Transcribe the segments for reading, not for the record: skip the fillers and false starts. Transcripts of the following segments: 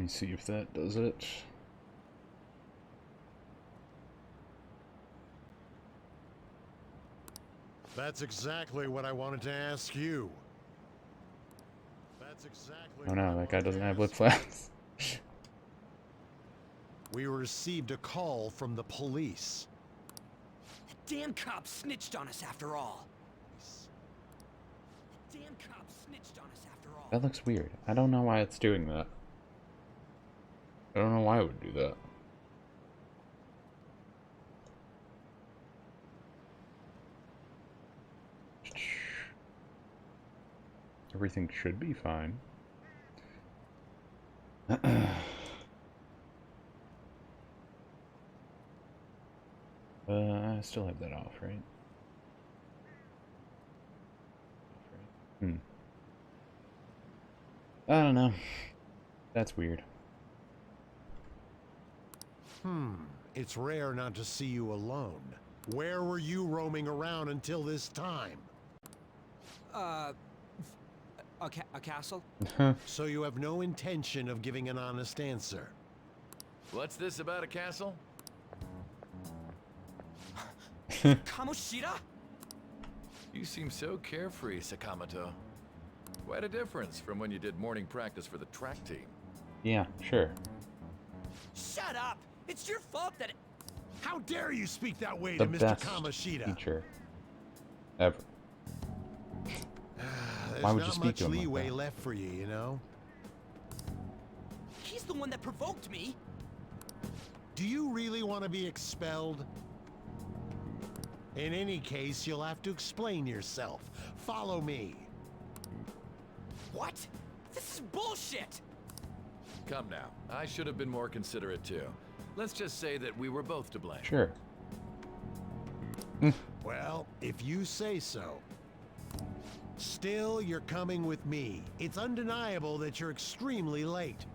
Let me see if that does it. That's exactly what I wanted to ask you. That's exactly. Oh no, that guy doesn't have lip flaps. We received a call from the police. The damn cop snitched on us after all. The damn cop snitched on us after all. That looks weird. I don't know why it's doing that. I don't know why it would do that. Everything should be fine. I still have that off, right? I don't know. That's weird. It's rare not to see you alone. Where were you roaming around until this time? A castle? So you have no intention of giving an honest answer? What's this about a castle? Kamoshida? You seem so carefree, Sakamoto. Quite a difference from when you did morning practice for the track team. Yeah, sure. Shut up! It's your fault that How dare you speak that way The to Mr. best Kamoshida? teacher ever. There's Why would you not speak much to him like leeway that? left for you, you know? he's the one that provoked me. Do you really want to be expelled? In any case, you'll have to explain yourself. Follow me. What? This is bullshit! Come now, I should have been more considerate too. Let's just say that we were both to blame. Sure. Well, if you say so. Still, you're coming with me. It's undeniable that you're extremely late.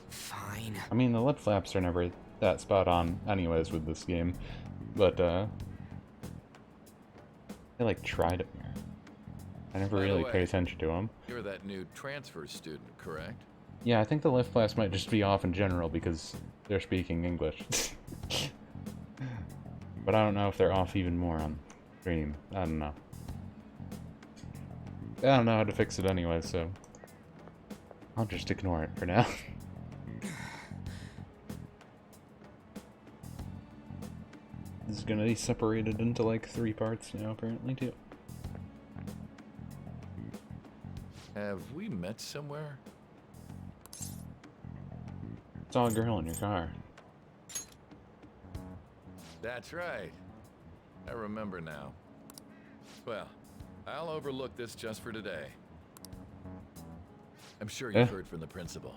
Fine. I mean, the lip flaps are never that spot on anyways with this game. But, they, like, tried it more. I never By the really way, pay attention to them. You're that new transfer student, correct? Yeah, I think the lip flaps might just be off in general because they're speaking English. But I don't know if they're off even more on stream. I don't know. I don't know how to fix it anyway, so I'll just ignore it for now. This is gonna be separated into like 3 parts now, apparently, too. Have we met somewhere? Saw a girl in your car. That's right. I remember now. Well, I'll overlook this just for today. I'm sure you've heard from the principal.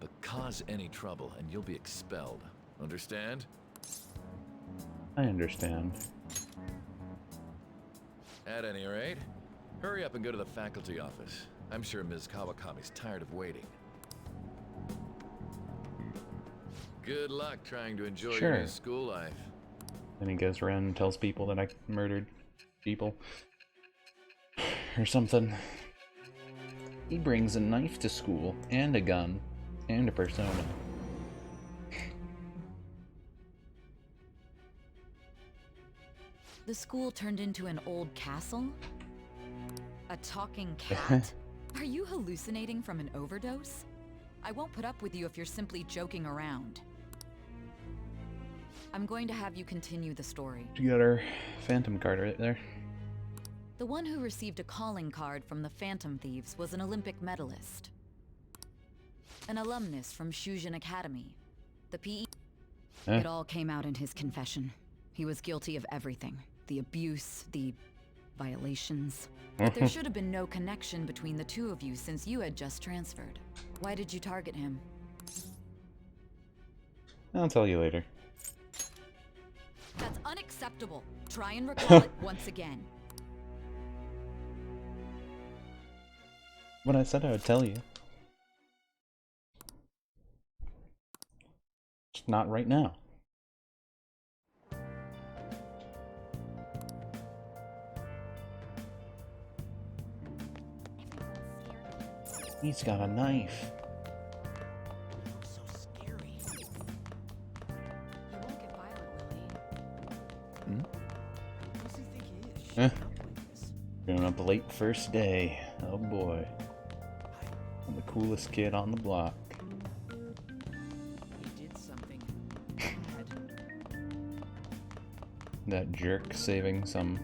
But cause any trouble and you'll be expelled. Understand? I understand. At any rate, hurry up and go to the faculty office. I'm sure Ms. Kawakami's tired of waiting. Good luck trying to enjoy your new school life. Then he goes around and tells people that I murdered people. Or something. He brings a knife to school, and a gun, and a persona. The school turned into an old castle? A talking cat? Are you hallucinating from an overdose? I won't put up with you if you're simply joking around. I'm going to have you continue the story. You got our phantom card right there. The one who received a calling card from the Phantom Thieves was an Olympic medalist. An alumnus from Shujin Academy. The PE... It all came out in his confession. He was guilty of everything. The abuse, the violations. But there should have been no connection between the two of you since you had just transferred. Why did you target him? I'll tell you later. That's unacceptable. Try and recall it once again. What I said I would tell you. Just not right now. He's got a knife. the late first day. Oh boy. I'm the coolest kid on the block. He did something bad. That jerk saving some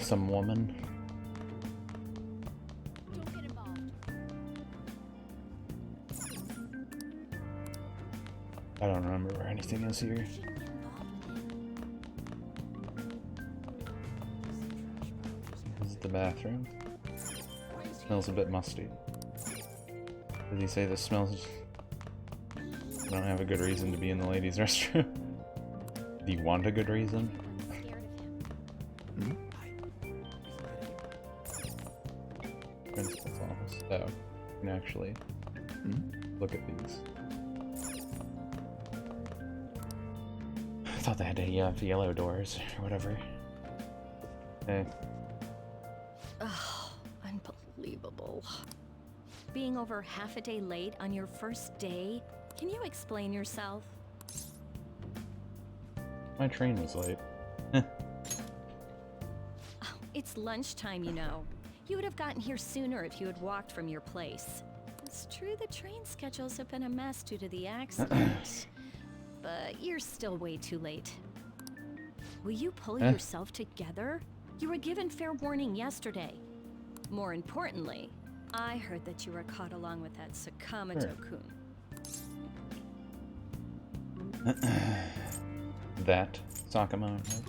some woman. Don't get involved. I don't remember where anything is here. This is the bathroom. Smells a bit musty. Did he say this smells? I don't have a good reason to be in the ladies' restroom. Do you want a good reason? Principal's office. Oh, you can actually look at these. I thought they had to have yellow doors or whatever. Hey. Oh, unbelievable. Being over half a day late on your first day? Can you explain yourself? My train was late. Oh, it's lunchtime, you know. You would have gotten here sooner if you had walked from your place. It's true the train schedules have been a mess due to the accident, but you're still way too late. Will you pull yourself together? You were given fair warning yesterday. More importantly, I heard that you were caught along with that Sakamoto-kun. That Sakamoto.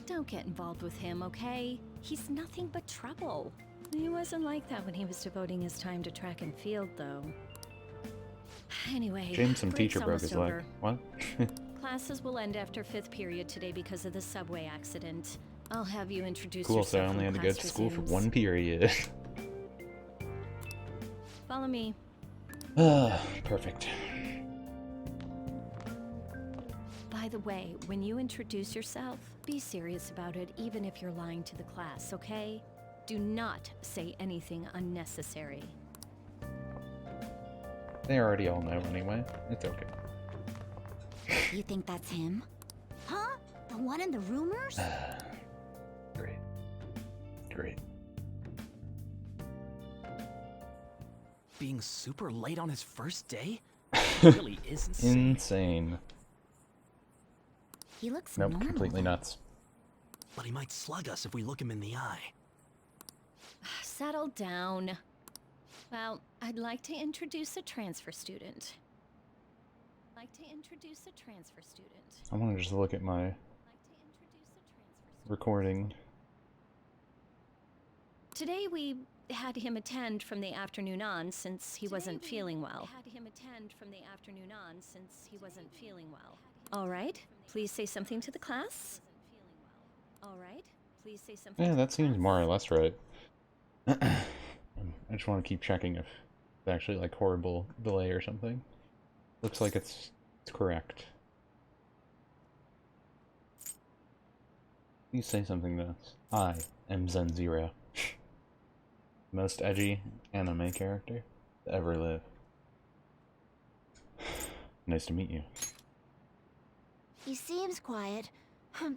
Don't get involved with him, okay? He's nothing but trouble. He wasn't like that when he was devoting his time to track and field, though. Anyway, James, some break's teacher broke his almost leg. over. What? Classes will end after 5th period today because of the subway accident. I'll have you introduce Cool, yourself so I only when had to go class to school for resumes. 1 period. Follow me. Perfect. By the way, when you introduce yourself, be serious about it even if you're lying to the class, okay? Do not say anything unnecessary. They already all know anyway. It's okay. You think that's him? Huh? The one in the rumors? Great. Great. Being super late on his first day? Really is insane. Insane. He looks Nope, normal. completely nuts. But he might slug us if we look him in the eye. Settle down. Well, I'd like to introduce a transfer student. I want to just look at my recording. Today we had him attend from the afternoon on since he wasn't feeling well. All right, please say something to the class. Yeah, that seems more or less right. I just want to keep checking if it's actually like horrible delay or something. Looks like it's correct. You say something to us. I am Zen Zero. Most edgy anime character to ever live. Nice to meet you. He seems quiet,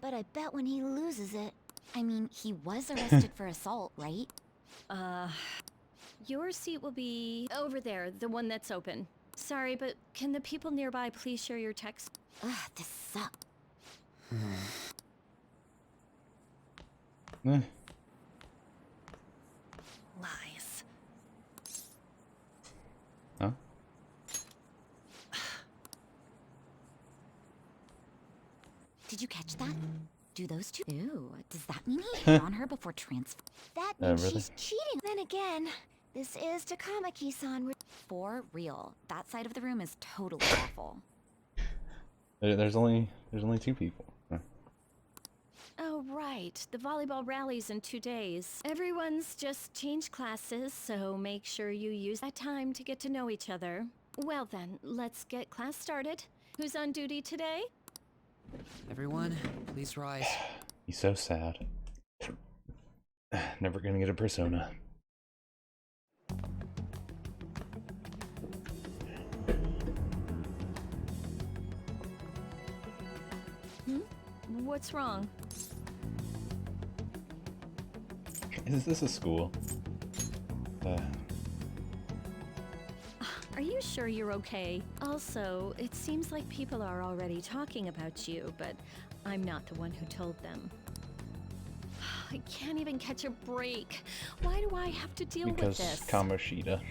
but I bet when he loses it... I mean, he was arrested for assault, right? Your seat will be over there, the one that's open. Sorry, but can the people nearby please share your text? Ugh, this sucks. Eh, Lies. huh? Did you catch that? Do those two... Ew, does that mean he hit on her before transfer? That means really? she's cheating. Then again, this is Takamaki-san. For real, that side of the room is totally awful. There's only 2 people. Huh. Oh, right. The volleyball rally's in 2 days. Everyone's just changed classes, so make sure you use that time to get to know each other. Well then, let's get class started. Who's on duty today? Everyone, please rise. He's so sad. Never gonna get a persona. What's wrong? Is this a school? Are you sure you're okay? Also, it seems like people are already talking about you, but I'm not the one who told them. I can't even catch a break. Why do I have to deal Because with this? Kamoshida.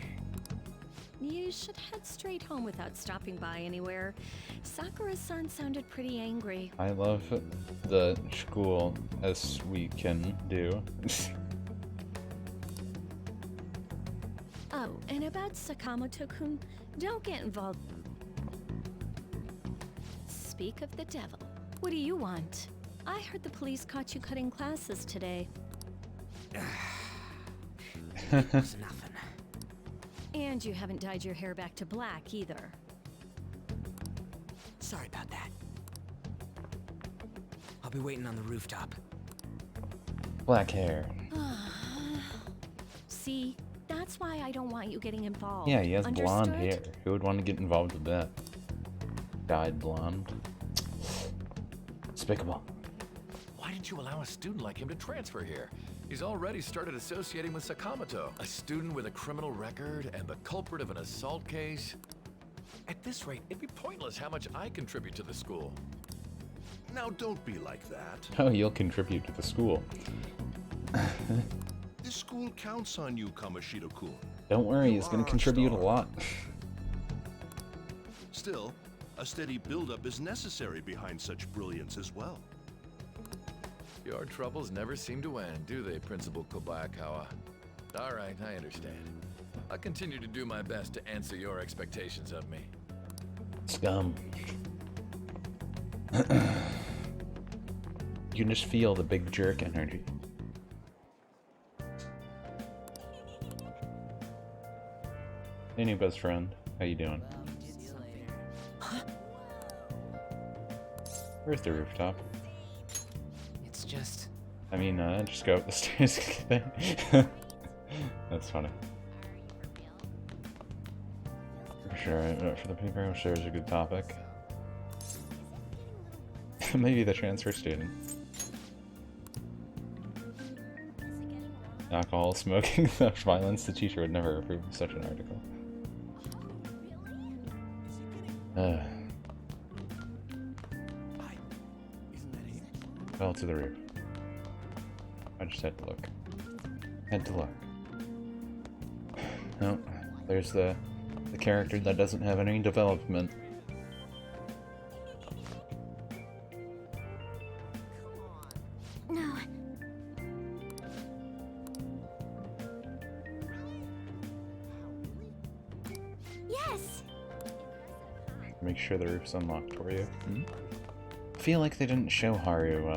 You should head straight home without stopping by anywhere. Sakura-san sounded pretty angry. I love the school as we can do. Oh, and about Sakamoto-kun, don't get involved. Speak of the devil. What do you want? I heard the police caught you cutting classes today. It was nothing. And you haven't dyed your hair back to black either. Sorry about that. I'll be waiting on the rooftop. Black hair. See, that's why I don't want you getting involved. Yeah, he has blonde Understood? hair. Who would want to get involved with that? Dyed blonde. Despicable. Why didn't you allow a student like him to transfer here? He's already started associating with Sakamoto, a student with a criminal record and the culprit of an assault case. At this rate, it'd be pointless how much I contribute to the school. Now don't be like that. Oh, you'll contribute to the school. This school counts on you, Kamoshida-kun. Don't worry, You he's going are to our contribute a star. lot. Still, a steady buildup is necessary behind such brilliance as well. Your troubles never seem to end, do they, Principal Kobayakawa? All right, I understand. I'll continue to do my best to answer your expectations of me. Scum. You can just feel the big jerk energy. Hey, new best friend. How you doing? Where's the rooftop? It's just... I mean, just go up the stairs. That's funny. For sure, for the paper, I'm sure is a good topic. Maybe the transfer student. Alcohol, smoking, theft, violence. The teacher would never approve of such an article. Fell to the roof. I just had to look. Had to look. No, there's the character that doesn't have any development. No. Yes! Make sure the roof's unlocked for you. I feel like they didn't show Haru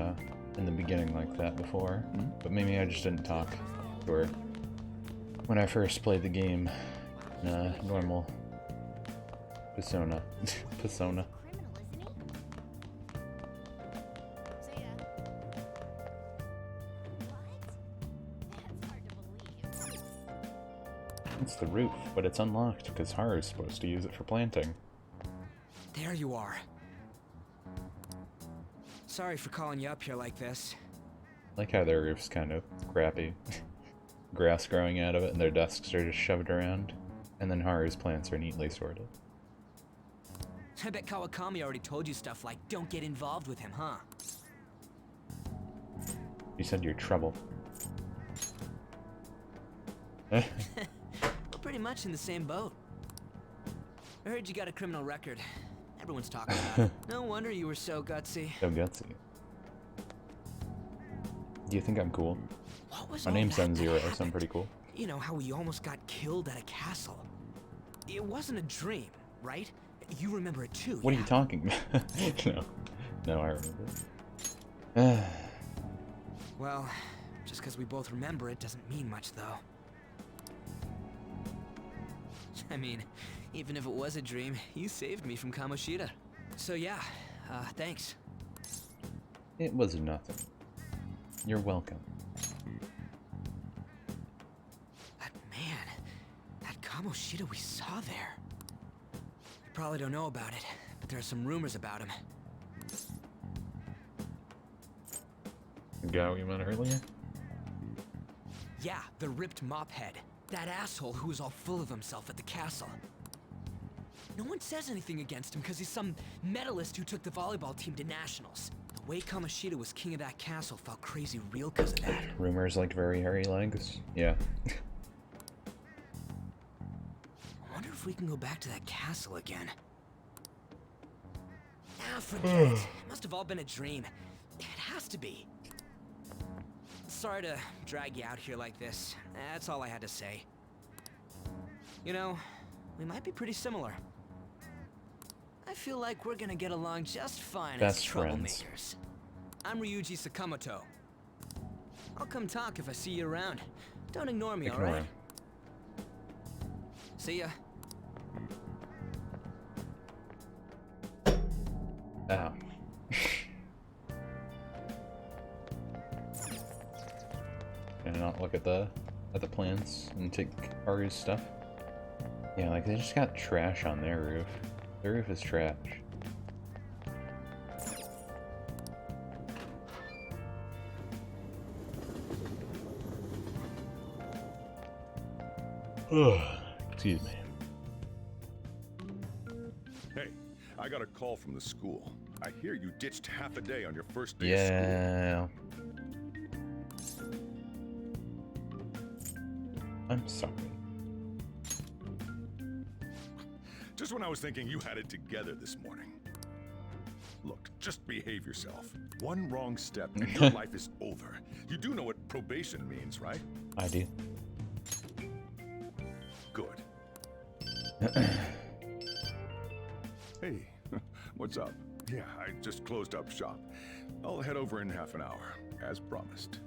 in the beginning like that before, but maybe I just didn't talk to her when I first played the game in normal persona. Persona. It's the roof, but it's unlocked because Haru's supposed to use it for planting. There you are. Sorry for calling you up here like this. Like how their roof's kind of crappy. Grass growing out of it and their desks are just shoved around. And then Haru's plants are neatly sorted. I bet Kawakami already told you stuff like, don't get involved with him, huh? You said you're trouble. We're pretty much in the same boat. I heard you got a criminal record. Everyone's talking about it. No wonder you were so gutsy. So gutsy. Do you think I'm cool? What was My all name's that N0, so I'm happened? pretty cool. You know how we almost got killed at a castle. It wasn't a dream, right? You remember it too, What are yeah? you talking about? No. No, I remember. Well, just because we both remember it doesn't mean much, though. I mean, even if it was a dream, you saved me from Kamoshida. So yeah, thanks. It was nothing. You're welcome. That man, that Kamoshida we saw there. You probably don't know about it, but there are some rumors about him. The guy we met earlier? Yeah, the ripped mop head. That asshole who was all full of himself at the castle. No one says anything against him because he's some medalist who took the volleyball team to nationals. The way Kamoshida was king of that castle felt crazy real because of that. Rumors like very hairy legs. Yeah. I wonder if we can go back to that castle again. Ah, forget it. It must have all been a dream. It has to be. Sorry to drag you out here like this. That's all I had to say. You know, we might be pretty similar. I feel like we're gonna get along just fine as Best friends. troublemakers. I'm Ryuji Sakamoto. I'll come talk if I see you around. Don't ignore me, Ignore alright? him. See ya. Ow. Can I not look at the plants and take Haru's stuff? Yeah, like they just got trash on their roof. Their roof is trash. Excuse me. Hey, I got a call from the school. I hear you ditched half a day on your first day of school. Yeah. I'm sorry. Just when I was thinking you had it together this morning. Look, just behave yourself. One wrong step and your life is over. You do know what probation means, right? I do. Good. Hey, what's up? Yeah, I just closed up shop. I'll head over in half an hour, as promised.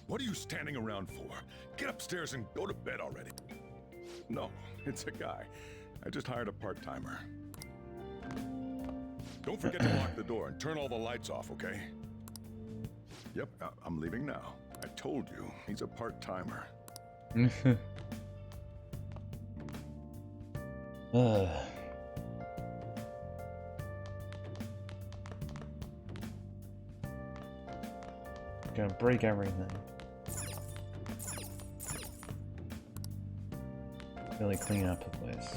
What are you standing around for? Get upstairs and go to bed already. No, it's a guy. I just hired a part-timer. Don't forget to lock the door and turn all the lights off, okay? Yep, I'm leaving now. I told you, he's a part-timer. Gonna break everything. Really clean up the place.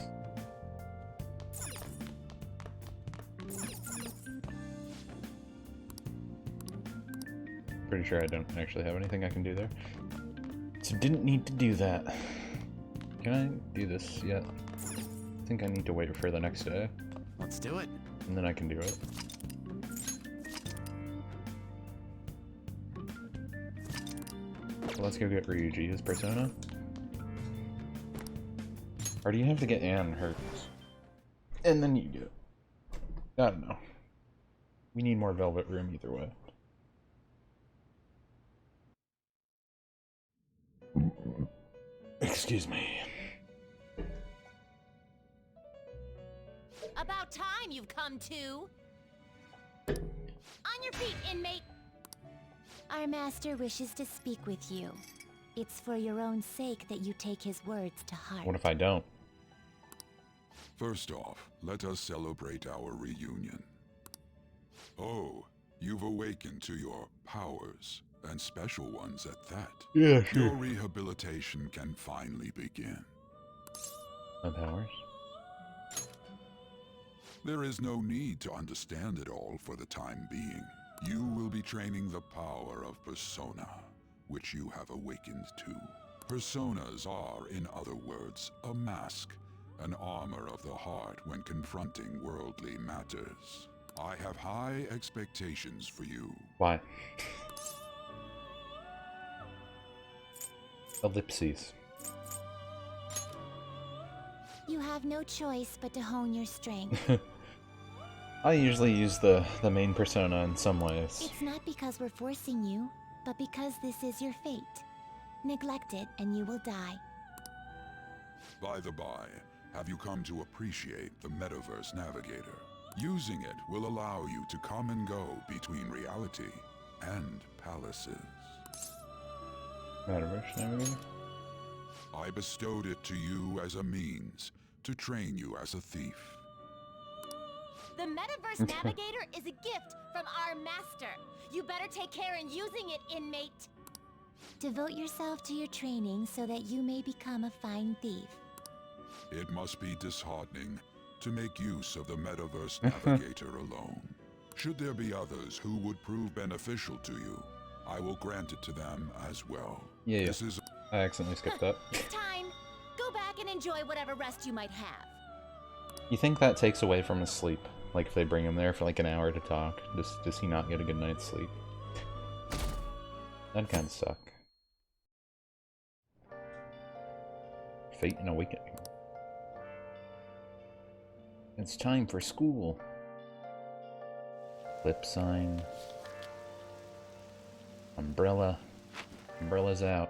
Pretty sure I don't actually have anything I can do there. So didn't need to do that. Can I do this yet? I think I need to wait for the next day. Let's do it. And then I can do it. Let's go get Ryuji, his persona. Or do you have to get Anne hers? And then you do it. I don't know. We need more Velvet Room either way. Excuse me. About time you've come to. On your feet, inmate. Our master wishes to speak with you. It's for your own sake that you take his words to heart. What if I don't? First off, let us celebrate our reunion. Oh, you've awakened to your powers, and special ones at that. Yeah, Your rehabilitation can finally begin. My powers? There is no need to understand it all for the time being. You will be training the power of persona, which you have awakened to. Personas are, in other words, a mask, an armor of the heart when confronting worldly matters. I have high expectations for you. Why? Ellipses. You have no choice but to hone your strength. I usually use the main persona in some ways. It's not because we're forcing you, but because this is your fate. Neglect it and you will die. By the by, have you come to appreciate the Metaverse Navigator? Using it will allow you to come and go between reality and palaces. Metaverse Navigator? I bestowed it to you as a means to train you as a thief. The Metaverse Navigator is a gift from our master. You better take care in using it, inmate. Devote yourself to your training so that you may become a fine thief. It must be disheartening to make use of the Metaverse Navigator alone. Should there be others who would prove beneficial to you, I will grant it to them as well. Yeah, This is I accidentally skipped that. It's time. Go back and enjoy whatever rest you might have. You think that takes away from his sleep? Like if they bring him there for like an hour to talk, does he not get a good night's sleep? That'd kind of suck. Fate and Awakening. It's time for school. Flip sign. Umbrella. Umbrella's out.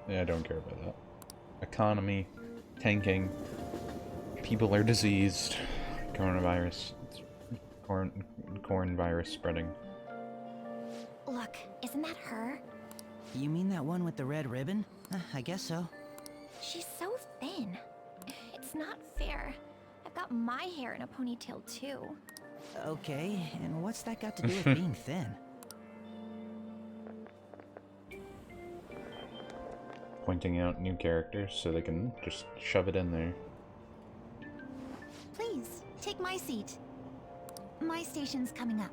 Yeah, I don't care about that. Economy. Tanking. People are diseased. Coronavirus. Corn virus spreading. Look, isn't that her? You mean that one with the red ribbon? I guess so. She's so thin. It's not fair. I've got my hair in a ponytail too. Okay, and what's that got to do with being thin? Pointing out new characters so they can just shove it in there. Please, take my seat. My station's coming up.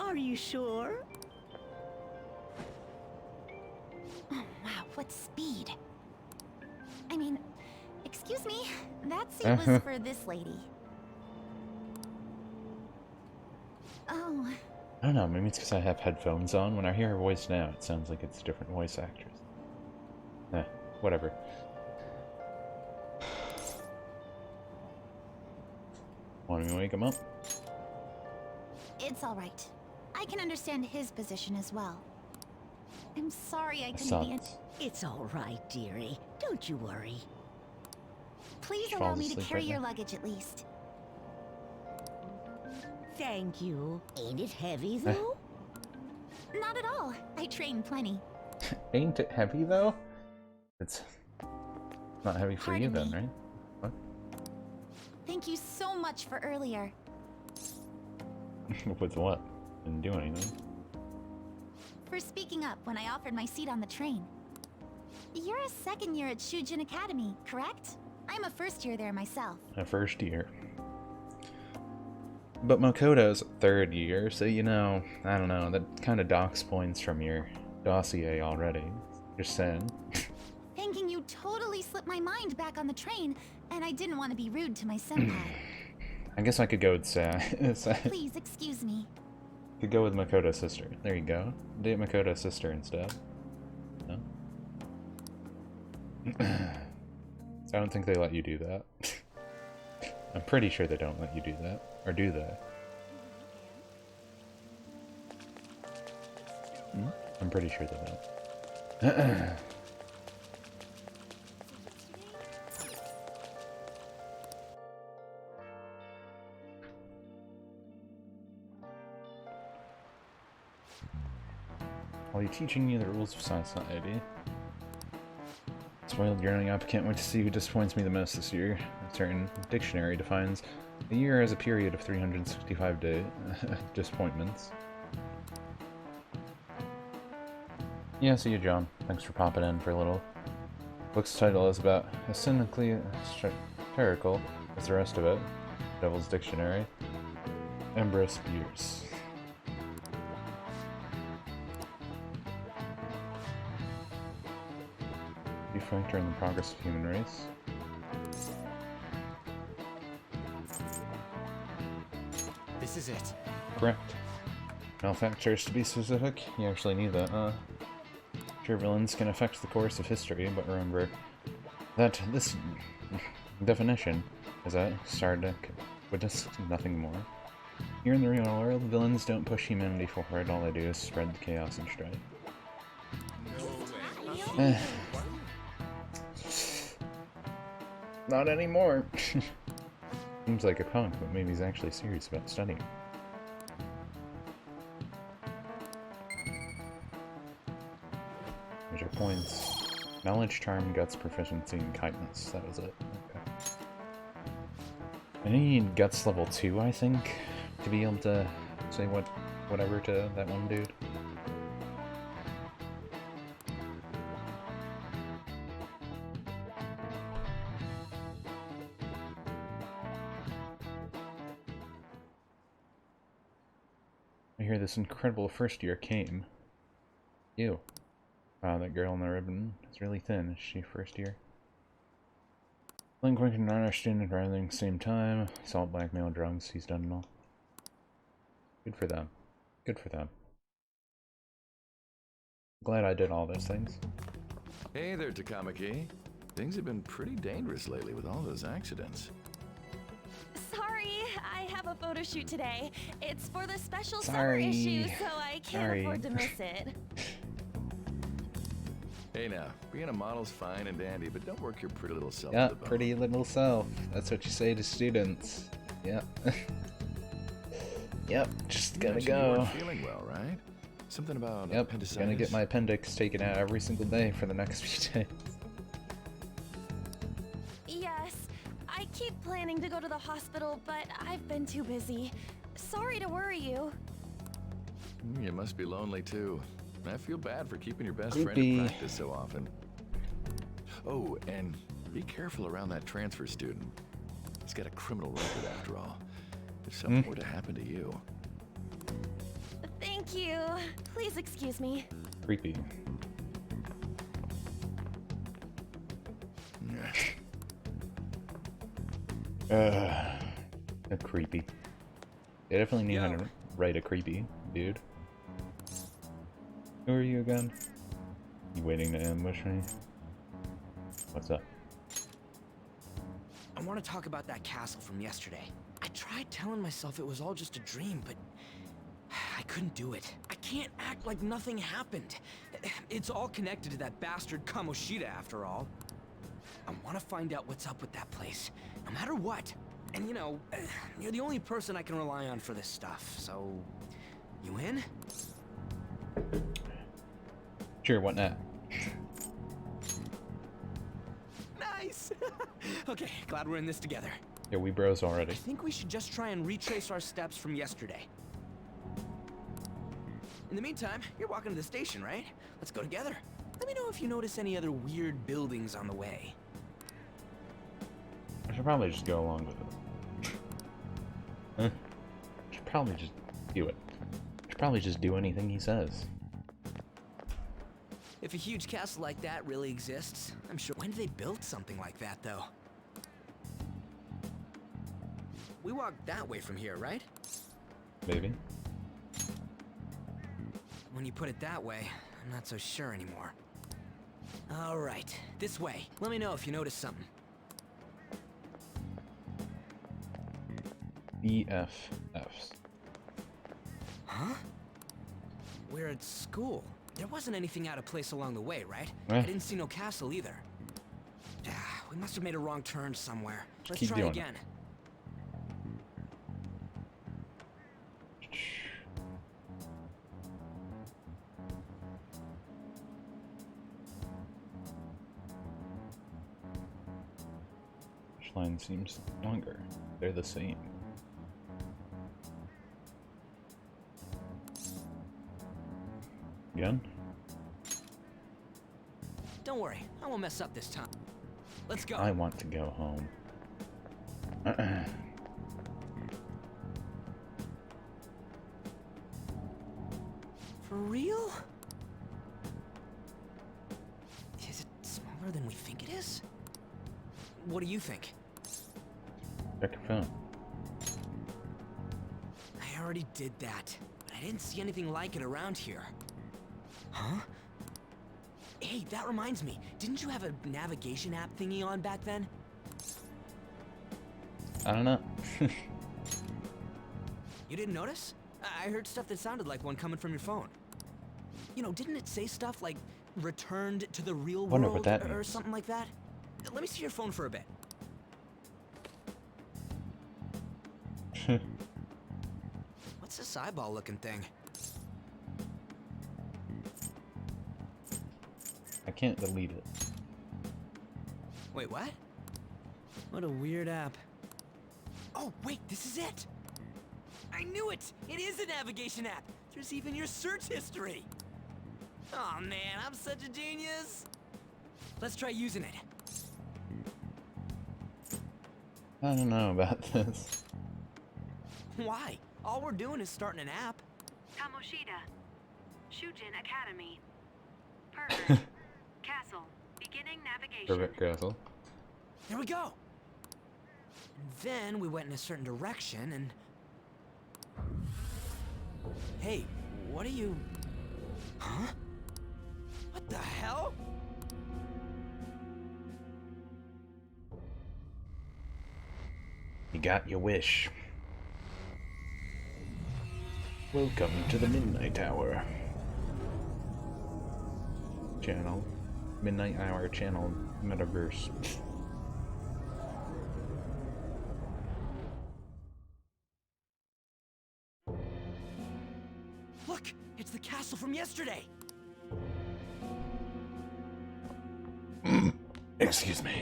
Are you sure? Oh, wow, what speed. I mean, excuse me, that seat was for this lady. Oh. I don't know, maybe it's because I have headphones on. When I hear her voice now, it sounds like it's a different voice actress. Whatever. Want me to wake him up? It's all right. I can understand his position as well. I'm sorry I couldn't be. Sucks. It's all right, dearie. Don't you worry. Please She allow falls me to asleep carry right your now. luggage at least. Thank you. Ain't it heavy, though? Not at all. I train plenty. Ain't it heavy though? It's not heavy for you Pardon then, me. right? What? Thank you so much for earlier. With what? Didn't do anything. For speaking up when I offered my seat on the train. You're a second year at Shujin Academy, correct? I'm a first year there myself. A first year. But Makoto's third year, so you know, I don't know, that kind of docks points from your dossier already. Just saying. Thinking you totally slipped my mind back on the train, and I didn't want to be rude to my senpai. I guess I could go with Please excuse me. could go with Makoto's sister. There you go. Date Makoto's sister instead. No? So I don't think they let you do that. I'm pretty sure they don't let you do that. Or do they? I'm pretty sure they don't. While you're teaching me the rules of society. Spoiled yearning up, can't wait to see who disappoints me the most this year. A certain dictionary defines a year as a period of 365 day disappointments. Yeah, see you, John. Thanks for popping in for a little. Book's title is about as cynically satirical as the rest of it. Devil's Dictionary. Ambrose Bierce. Be factor in the progress of human race. This is it. Correct. Malefactors, to be specific. You actually need that, Sure, villains can affect the course of history, but remember that this definition is a sardic witness, nothing more. Here in the real world, villains don't push humanity forward, all they do is spread the chaos and strife. Not anymore! Seems like a punk, but maybe he's actually serious about studying. points. Knowledge, charm, guts, proficiency, and kindness. That was it. Okay. I need guts level 2, I think, to be able to say whatever to that one dude. I hear this incredible first year came. Ew. Wow, that girl in the ribbon is really thin. Is she first year? Delinquent and honor student rising same time. Assault, blackmail, drugs. He's done it all. Good for them. Good for them. Glad I did all those things. Hey there, Takamaki. Things have been pretty dangerous lately with all those accidents. Sorry, I have a photo shoot today. It's for the special summer Sorry. issue, so I can't afford to miss it. Hey now, being a model's fine and dandy, but don't work your pretty little self Yeah, to the bone. pretty little self. That's what you say to students. Yep. Yep, just You gotta mentioned you go. weren't feeling well, right? Something about Yep, appendicitis? gonna get my appendix taken out every single day for the next few days. Yes, I keep planning to go to the hospital, but I've been too busy. Sorry to worry you. You must be lonely too. I feel bad for keeping your best Creepy. friend at practice so often. Oh, and be careful around that transfer student. He's got a criminal record after all. If something were to happen to you. Thank you. Please excuse me. Creepy. A creepy. They definitely knew how to write a creepy, dude. Who are you again? You waiting to ambush me? What's up? I want to talk about that castle from yesterday. I tried telling myself it was all just a dream, but I couldn't do it. I can't act like nothing happened. It's all connected to that bastard Kamoshida after all. I want to find out what's up with that place, no matter what. And you know, you're the only person I can rely on for this stuff, so... You in? Sure, what not? Nice! Okay, glad we're in this together. Yeah, we bros already. I think we should just try and retrace our steps from yesterday. In the meantime, you're walking to the station, right? Let's go together. Let me know if you notice any other weird buildings on the way. I should probably just go along with it. Should probably just do it. Should probably just do anything he says. If a huge castle like that really exists, I'm sure... When did they build something like that, though? We walked that way from here, right? Maybe. When you put it that way, I'm not so sure anymore. All right, this way. Let me know if you notice something. BFFs. Huh? We're at school. There wasn't anything out of place along the way, right? Eh. I didn't see no castle either. We must have made a wrong turn somewhere. Let's keep try doing it. again. Which line seems longer? They're the same. Again? Don't worry, I won't mess up this time. Let's go. I want to go home. For real? Is it smaller than we think it is? What do you think? Check your phone. I already did that, but I didn't see anything like it around here. Huh? Hey, that reminds me. Didn't you have a navigation app thingy on back then? I don't know. You didn't notice? I heard stuff that sounded like one coming from your phone. You know, didn't it say stuff like returned to the real Wonder what world that or means. something like that? Let me see your phone for a bit. What's this eyeball looking thing? I can't can't delete it. Wait, what? What a weird app. Oh, wait, this is it! I knew it! It is a navigation app! There's even your search history! Oh man, I'm such a genius! Let's try using it. I don't know about this. Why? All we're doing is starting an app. Kamoshida. Shujin Academy. Pervert. Castle. Beginning navigation. Perfect castle. There we go! And then we went in a certain direction and... Hey, what are you... Huh? What the hell? You got your wish. Welcome to the Midnight Hour. Channel. Midnight Hour channel metaverse. Look! It's the castle from yesterday! Excuse me.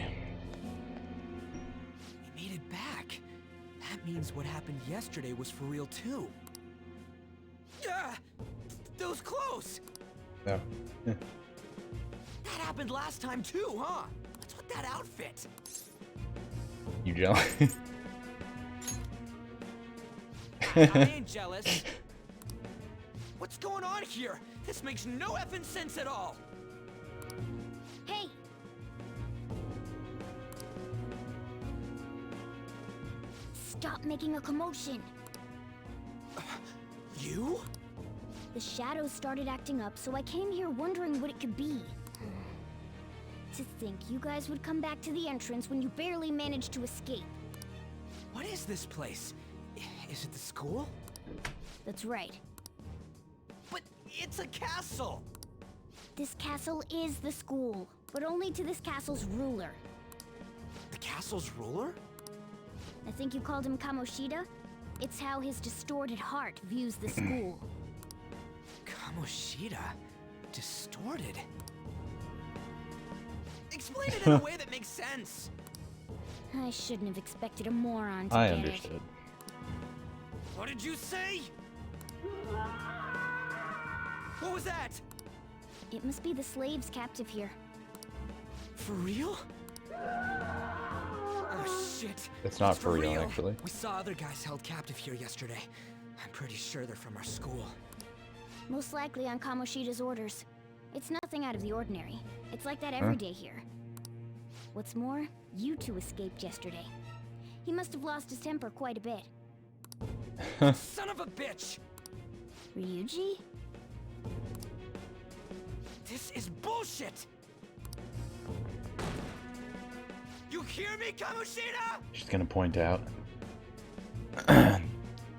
We made it back. That means what happened yesterday was for real too. Yeah! Those clothes! No. That happened last time too, huh? What's with that outfit? You jealous? I ain't jealous. What's going on here? This makes no effing sense at all. Hey! Stop making a commotion. You? The shadows started acting up, so I came here wondering what it could be. To think you guys would come back to the entrance when you barely managed to escape. What is this place? Is it the school? That's right. But it's a castle! This castle is the school, but only to this castle's ruler. The castle's ruler? I think you called him Kamoshida? It's how his distorted heart views the school. Kamoshida? Distorted? Explain it in a way that makes sense! I shouldn't have expected a moron to I get understood. What did you say? What was that? It must be the slaves captive here. For real? Oh shit. It's not for real, actually. We saw other guys held captive here yesterday. I'm pretty sure they're from our school. Most likely on Kamoshida's orders. It's nothing out of the ordinary. It's like that every day here. What's more, you two escaped yesterday. He must have lost his temper quite a bit. Son of a bitch! Ryuji? This is bullshit! You hear me, Kamoshida? She's gonna point out.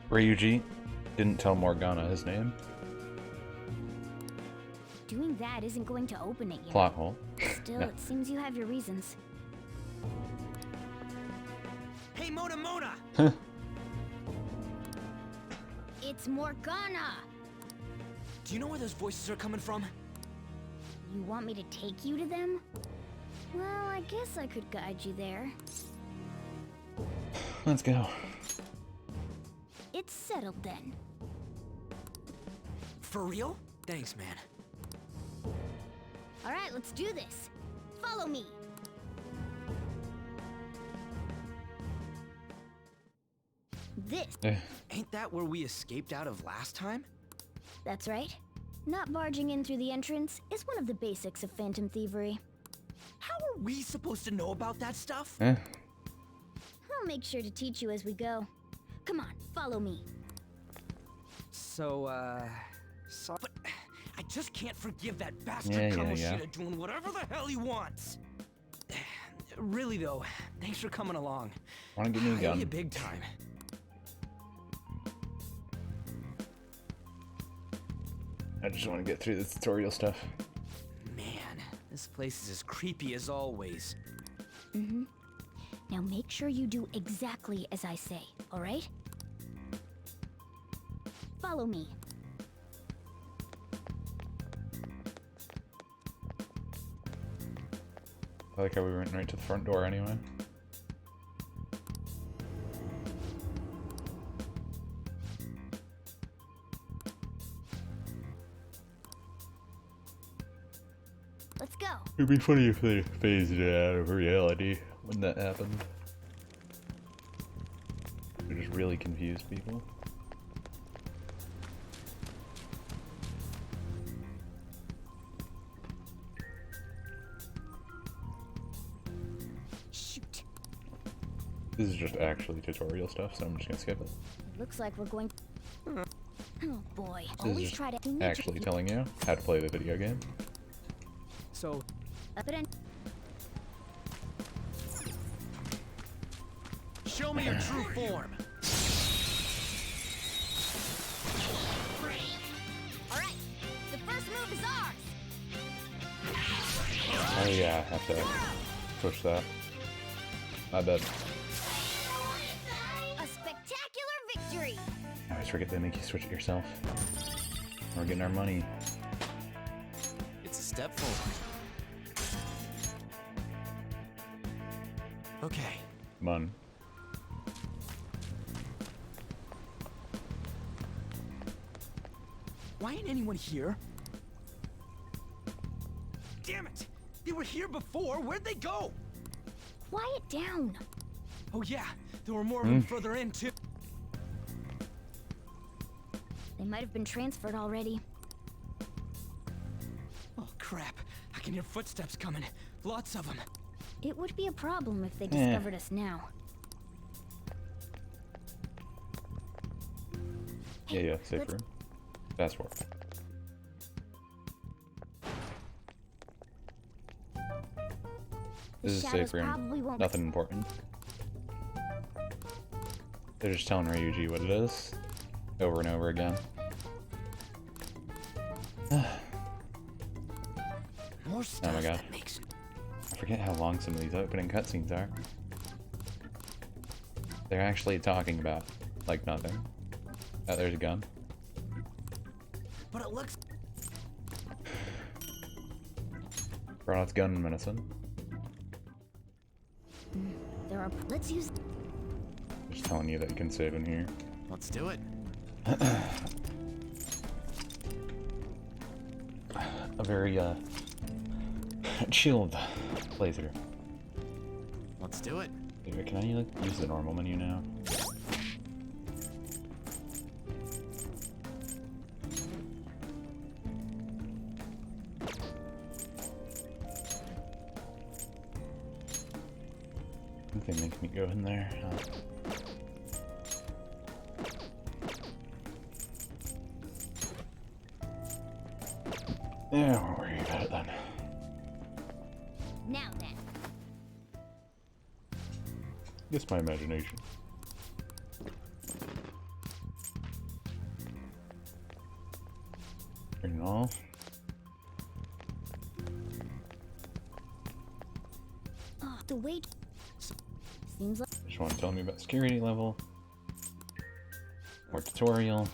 Ryuji didn't tell Morgana his name. Doing that isn't going to open it yet. Plot hole. Still, Yeah. it seems you have your reasons. Hey, Mona Mona! It's Morgana! Do you know where those voices are coming from? You want me to take you to them? Well, I guess I could guide you there. Let's go. It's settled then. For real? Thanks, man. Alright, let's do this. Follow me. This. Ain't that where we escaped out of last time? That's right. Not barging in through the entrance is one of the basics of phantom thievery. How are we supposed to know about that stuff? Eh. I'll make sure to teach you as we go. Come on, follow me. So, but I just can't forgive that bastard Yeah. Kamoshida doing whatever the hell he wants. Really though, thanks for coming along. Wanna give me a I owe gun? you big time. I just want to get through the tutorial stuff. Man, this place is as creepy as always. Mm-hmm. Now make sure you do exactly as I say, alright? Follow me. I like how we went right to the front door anyway. Let's go. It'd be funny if they phased it out of reality when that happened. It just really confused people. Shoot. This is just actually tutorial stuff, so I'm just gonna skip it. Looks like we're going. Oh boy. This Always is try to. just actually telling you how to play the video game. So, Up it in. show me your true form. All right. The first move is ours. Oh yeah, I have to switch that. My bad. A spectacular victory. I always forget they make you switch it yourself. We're getting our money. It's a step forward. Okay. Come on. Why ain't anyone here? Damn it! They were here before. Where'd they go? Quiet down. Oh yeah, there were more of them further in too. They might have been transferred already. Oh crap! I can hear footsteps coming. Lots of them. It would be a problem if they discovered us now. Yeah, safe room. Fast forward. This is a safe room. Nothing important. They're just telling Ryuji what it is. Over and over again. More stuff Oh my god. that makes. I forget how long some of these opening cutscenes are. They're actually talking about, like, nothing. Oh, there's a gun. But it looks. Brought out the gun and medicine. There are. Let's use. Just telling you that you can save in here. Let's do it. A very, chilled playthrough. Let's do it. Wait, can I use the normal menu now? I think they make me go in there. Yeah, we'll worry about it then. Now then. Guess my imagination. Turn it off. Oh, the wait. Seems like. Just want to tell me about security level. More tutorial.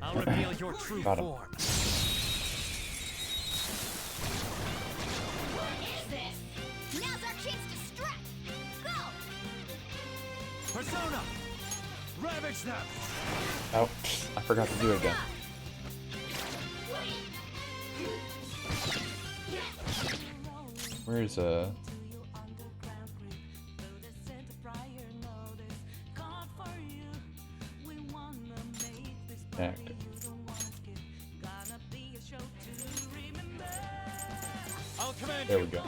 I'll reveal your true Got him. form. Now's our chance to strike. Go. Persona! Ravage them! Oh, I forgot to do it again. Where's active? I'll command There you. we go.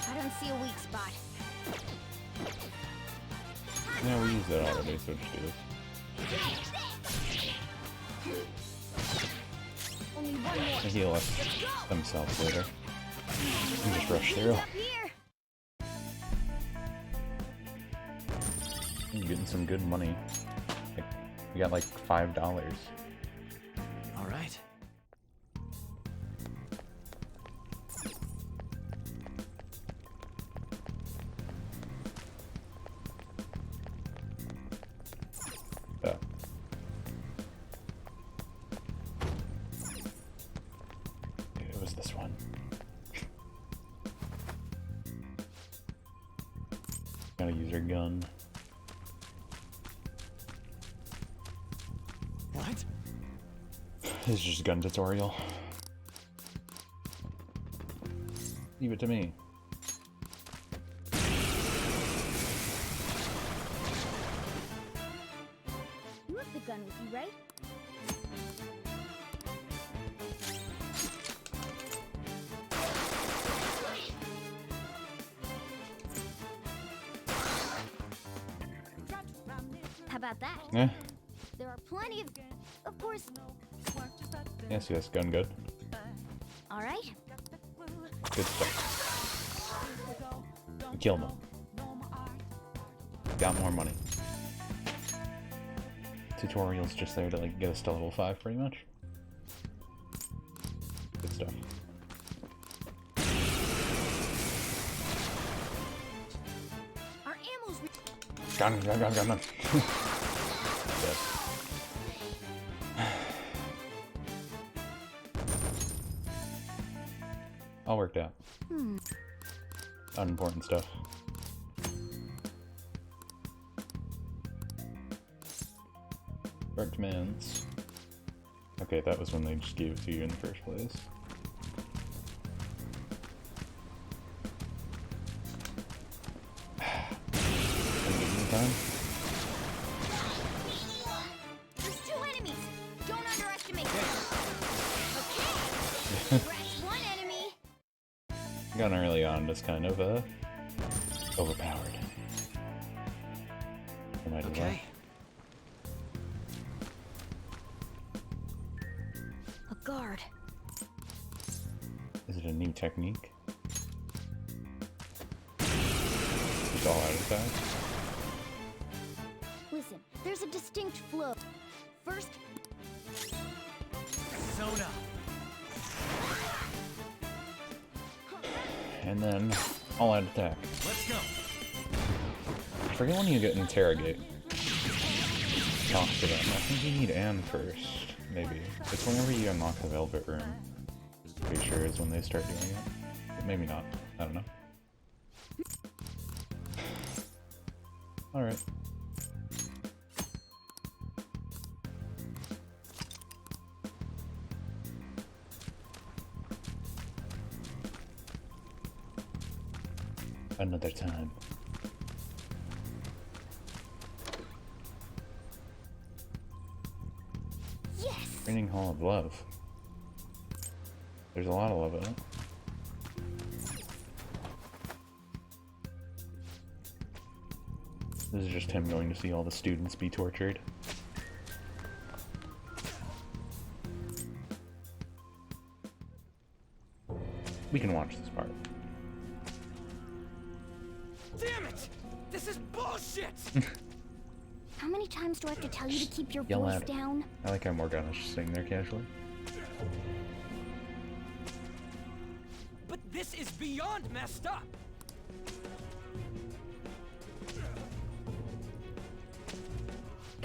I don't see a weak spot. Yeah, we used that already, so just do this. Only one more. They heal us themselves later. And just rush through. Up here. I'm getting some good money. Like, we got like $5. All right. Oh. It was this one. Gotta use her gun. What? This is just a gun tutorial. Leave it to me. You have the gun with you, right? How about that? Yeah. There are plenty of course. Yes, yes, gun good. All right. Good stuff. Kill them. Got more money. Tutorial's just there to like get us to level 5 pretty much. Good stuff. Our ammo's Gun. Yes. All worked out. Unimportant stuff. Correct commands. Okay, that was when they just gave it to you in the first place. Time? There's 2 enemies. Don't underestimate them. Okay. Scratch 1 enemy. Gun early on is kind of overpowered. I might as well. Okay. A guard. Is it a new technique? Just all out attack? Listen, there's a distinct flow. First, Sona. And then all out attack. Let's go. I forget when you get interrogate. Talk to them. I think you need Anne first, maybe. It's whenever you unlock the Velvet Room. Pretty sure is when they start doing it. But maybe not. I don't know. Alright. Another time. yes. Training Hall of Love. There's a lot of love in it. This is just him going to see all the students be tortured. We can watch this part. Damn it! This is bullshit! How many times do I have to tell you to keep your Yell voice at it. down? I like how Morgana's just sitting there casually. But this is beyond messed up!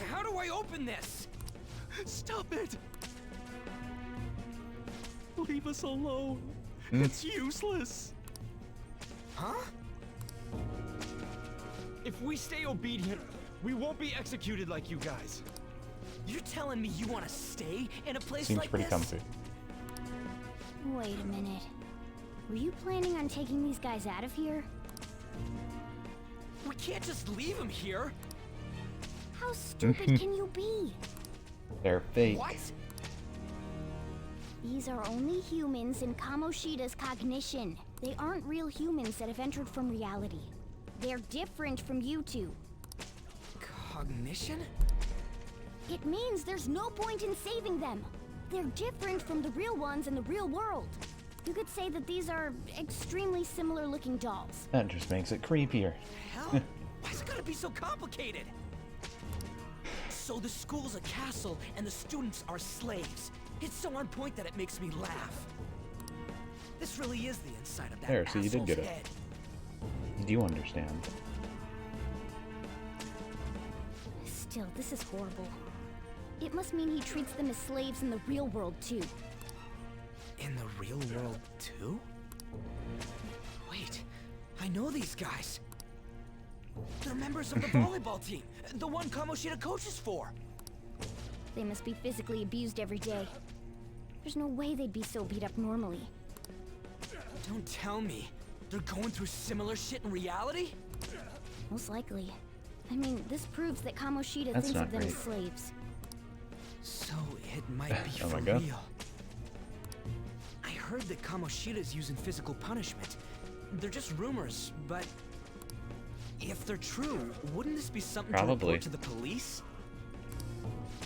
How do I open this? Stop it! Leave us alone. It's useless. Huh? If we stay obedient, we won't be executed like you guys. You're telling me you want to stay in a place Seems like pretty this? comfy. Wait a minute. Were you planning on taking these guys out of here? We can't just leave him here. How stupid can you be? They're fake. What? These are only humans in Kamoshida's cognition. They aren't real humans that have entered from reality. They're different from you two. Cognition? It means there's no point in saving them. They're different from the real ones in the real world. You could say that these are extremely similar looking dolls. That just makes it creepier. Hell? Why's it gotta be so complicated? So the school's a castle and the students are slaves. It's so on point that it makes me laugh. This really is the inside of that There, so you did asshole's get it. head. Do you understand? Still, this is horrible. It must mean he treats them as slaves in the real world, too. In the real world, too? Wait, I know these guys. They're members of the volleyball team, the one Kamoshida coaches for. They must be physically abused every day. There's no way they'd be so beat up normally. Don't tell me. They're going through similar shit in reality? Most likely. I mean, this proves that Kamoshida That's thinks not of them great. as slaves. So it might be Oh for my God. real. I heard that Kamoshida's using physical punishment. They're just rumors, but if they're true, wouldn't this be something to Probably. report to the police?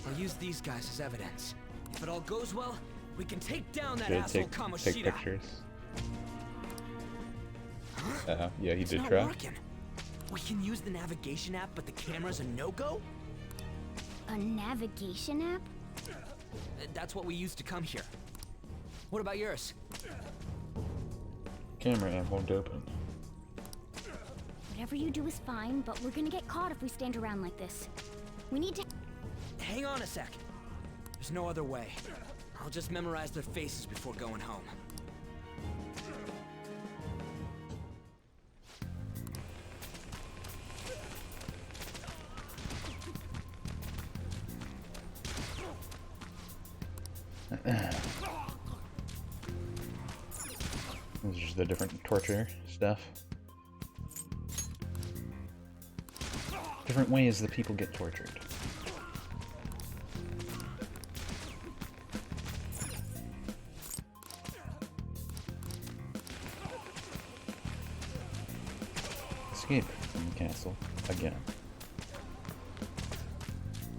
I'll use these guys as evidence. If it all goes well, we can take down that Should asshole take Kamoshida. pictures. Yeah, he It's did not try. working. We can use the navigation app, but the camera's a no-go? A navigation app? That's what we used to come here. What about yours? Camera app won't open. Whatever you do is fine, but we're gonna get caught if we stand around like this. We need to... Hang on a sec. There's no other way. I'll just memorize their faces before going home. This is just the different torture stuff. Different ways that people get tortured. Escape from the castle again.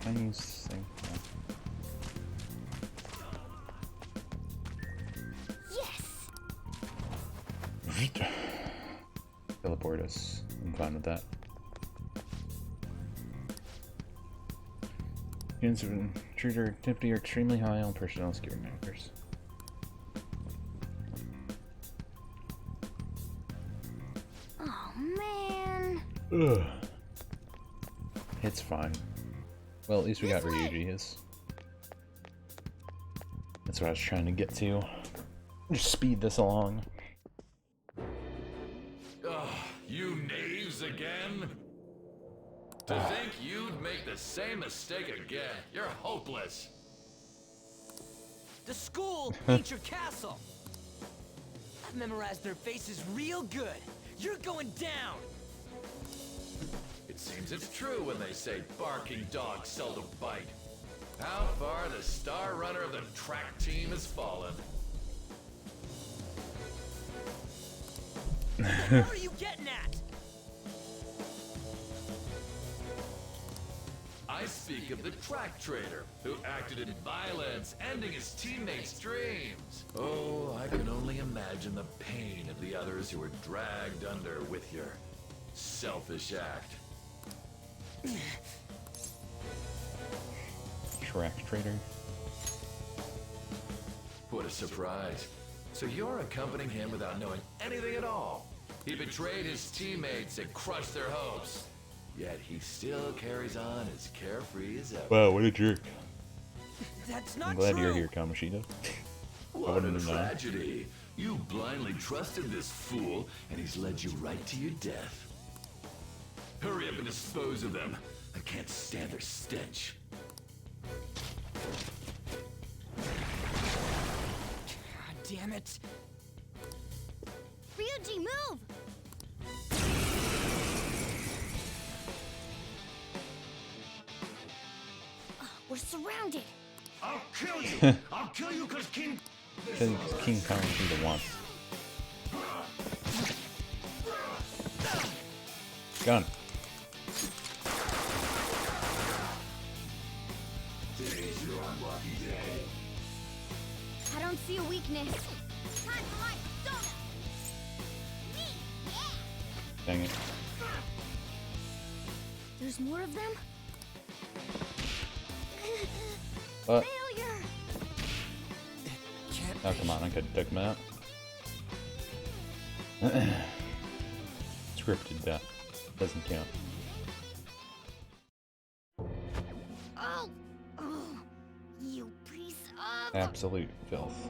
Can I use this thing? Yes! Teleport us. I'm fine with that. Units of intruder activity are extremely high on personnel security matters. Oh, man. Ugh. It's fine. Well, at least we got This way. Ryuji's. That's what I was trying to get to. Just speed this along. Ugh, you knaves again? To think you'd make the same mistake again. You're hopeless. The school ain't your castle. I've memorized their faces real good. You're going down. It seems it's true when they say barking dogs seldom bite. How far the star runner of the track team has fallen. What are you getting at? I speak of the track trader, who acted in violence, ending his teammates' dreams. Oh, I can only imagine the pain of the others who were dragged under with your selfish act. Track trader. What a surprise. So you're accompanying him without knowing anything at all. He betrayed his teammates and crushed their hopes. Yet he still carries on as carefree as ever. Wow, what a jerk. That's not I'm glad true. you're here, Kamoshida. What a wouldn't have known. tragedy. You blindly trusted this fool, and he's led you right to your death. Hurry up and dispose of them. I can't stand their stench. God damn it. Ryuji, move! We're surrounded. I'll kill you! I'll kill you because King... King Kamoshida wants. Gun. I don't see a weakness. Time for my persona. Me, yeah. Dang it. There's more of them? What? Failure! Oh, come on, I could have took him out. Scripted death. Doesn't count. Oh! Oh! You piece of... Absolute filth.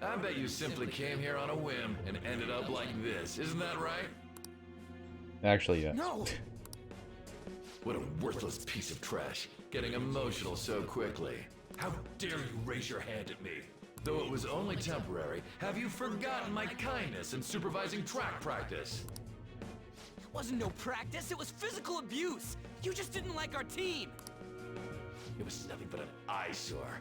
I bet you simply came here on a whim and ended up like this, isn't that right? Actually, yes. No! What a worthless piece of trash, getting emotional so quickly. How dare you raise your hand at me? Though it was only temporary, have you forgotten my kindness in supervising track practice? It wasn't no practice, it was physical abuse! You just didn't like our team! It was nothing but an eyesore.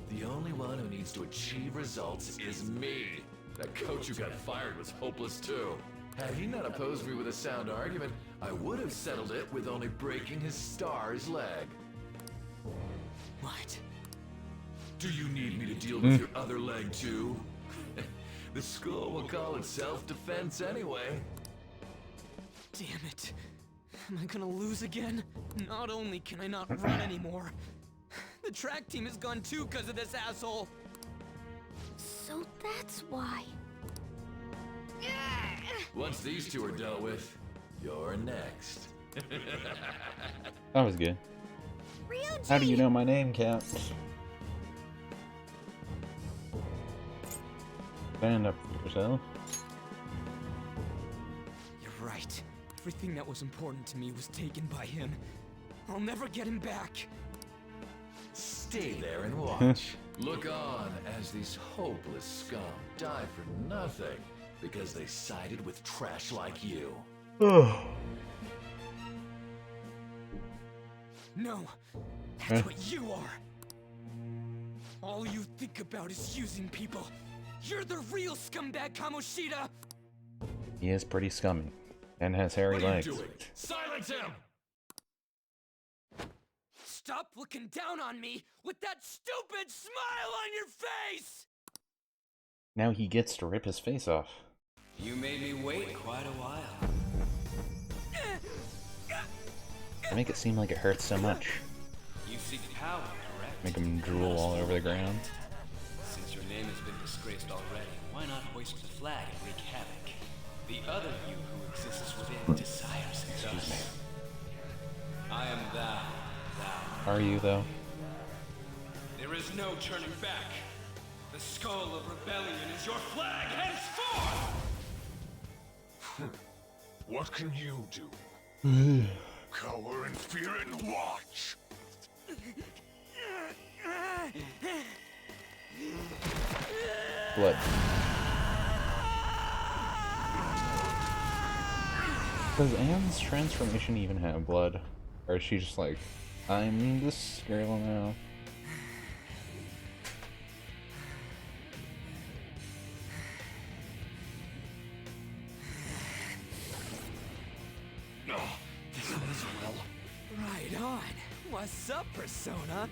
The only one who needs to achieve results is me. That coach who got fired was hopeless too. Had he not opposed me with a sound argument, I would have settled it with only breaking his star's leg. What? Do you need me to deal with your other leg too? The school will call it self-defense anyway. Damn it. Am I gonna lose again? Not only can I not run anymore, the track team is gone too because of this asshole. So that's why. Once these two are dealt with, you're next. That was good. Ryuji! How do you know my name, Cat? Stand up for yourself. You're right. Everything that was important to me was taken by him. I'll never get him back. Stay there and watch. Look on as these hopeless scum die for nothing because they sided with trash like you. No, that's what you are. All you think about is using people. You're the real scumbag, Kamoshida! He is pretty scummy. And has hairy What are you legs. doing? Silence him! Stop looking down on me with that stupid smile on your face! Now he gets to rip his face off. You made me wait quite a while. They make it seem like it hurts so much. You seek power, correct? Make him drool all over the ground. Since your name has been disgraced already, why not hoist the flag and wreak havoc? The other you who exists within desires it thus. I am thou. Are you, though? There is no turning back. The skull of rebellion is your flag henceforth! What can you do? Cower in fear and watch! Blood. Does Anne's transformation even have blood? Or is she just like, I'm this girl now? Right on. What's up, Persona?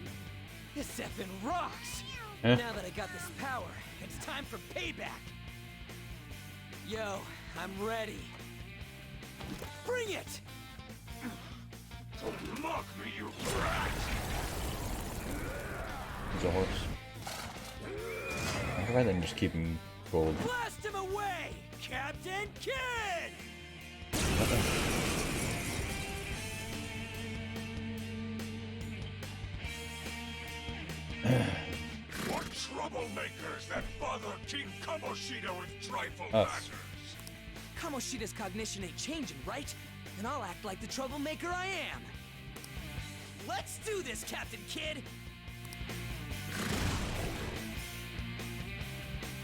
This effing rocks! Eh? Now that I got this power, it's time for payback! Yo, I'm ready. Bring it! Mock me, you brat! He's a horse. I'd rather than just keep him cold. Blast him away, Captain Kid! What troublemakers that bother King Kamoshida with trifle Us. matters? Kamoshida's cognition ain't changing, right? Then I'll act like the troublemaker I am. Let's do this, Captain Kid!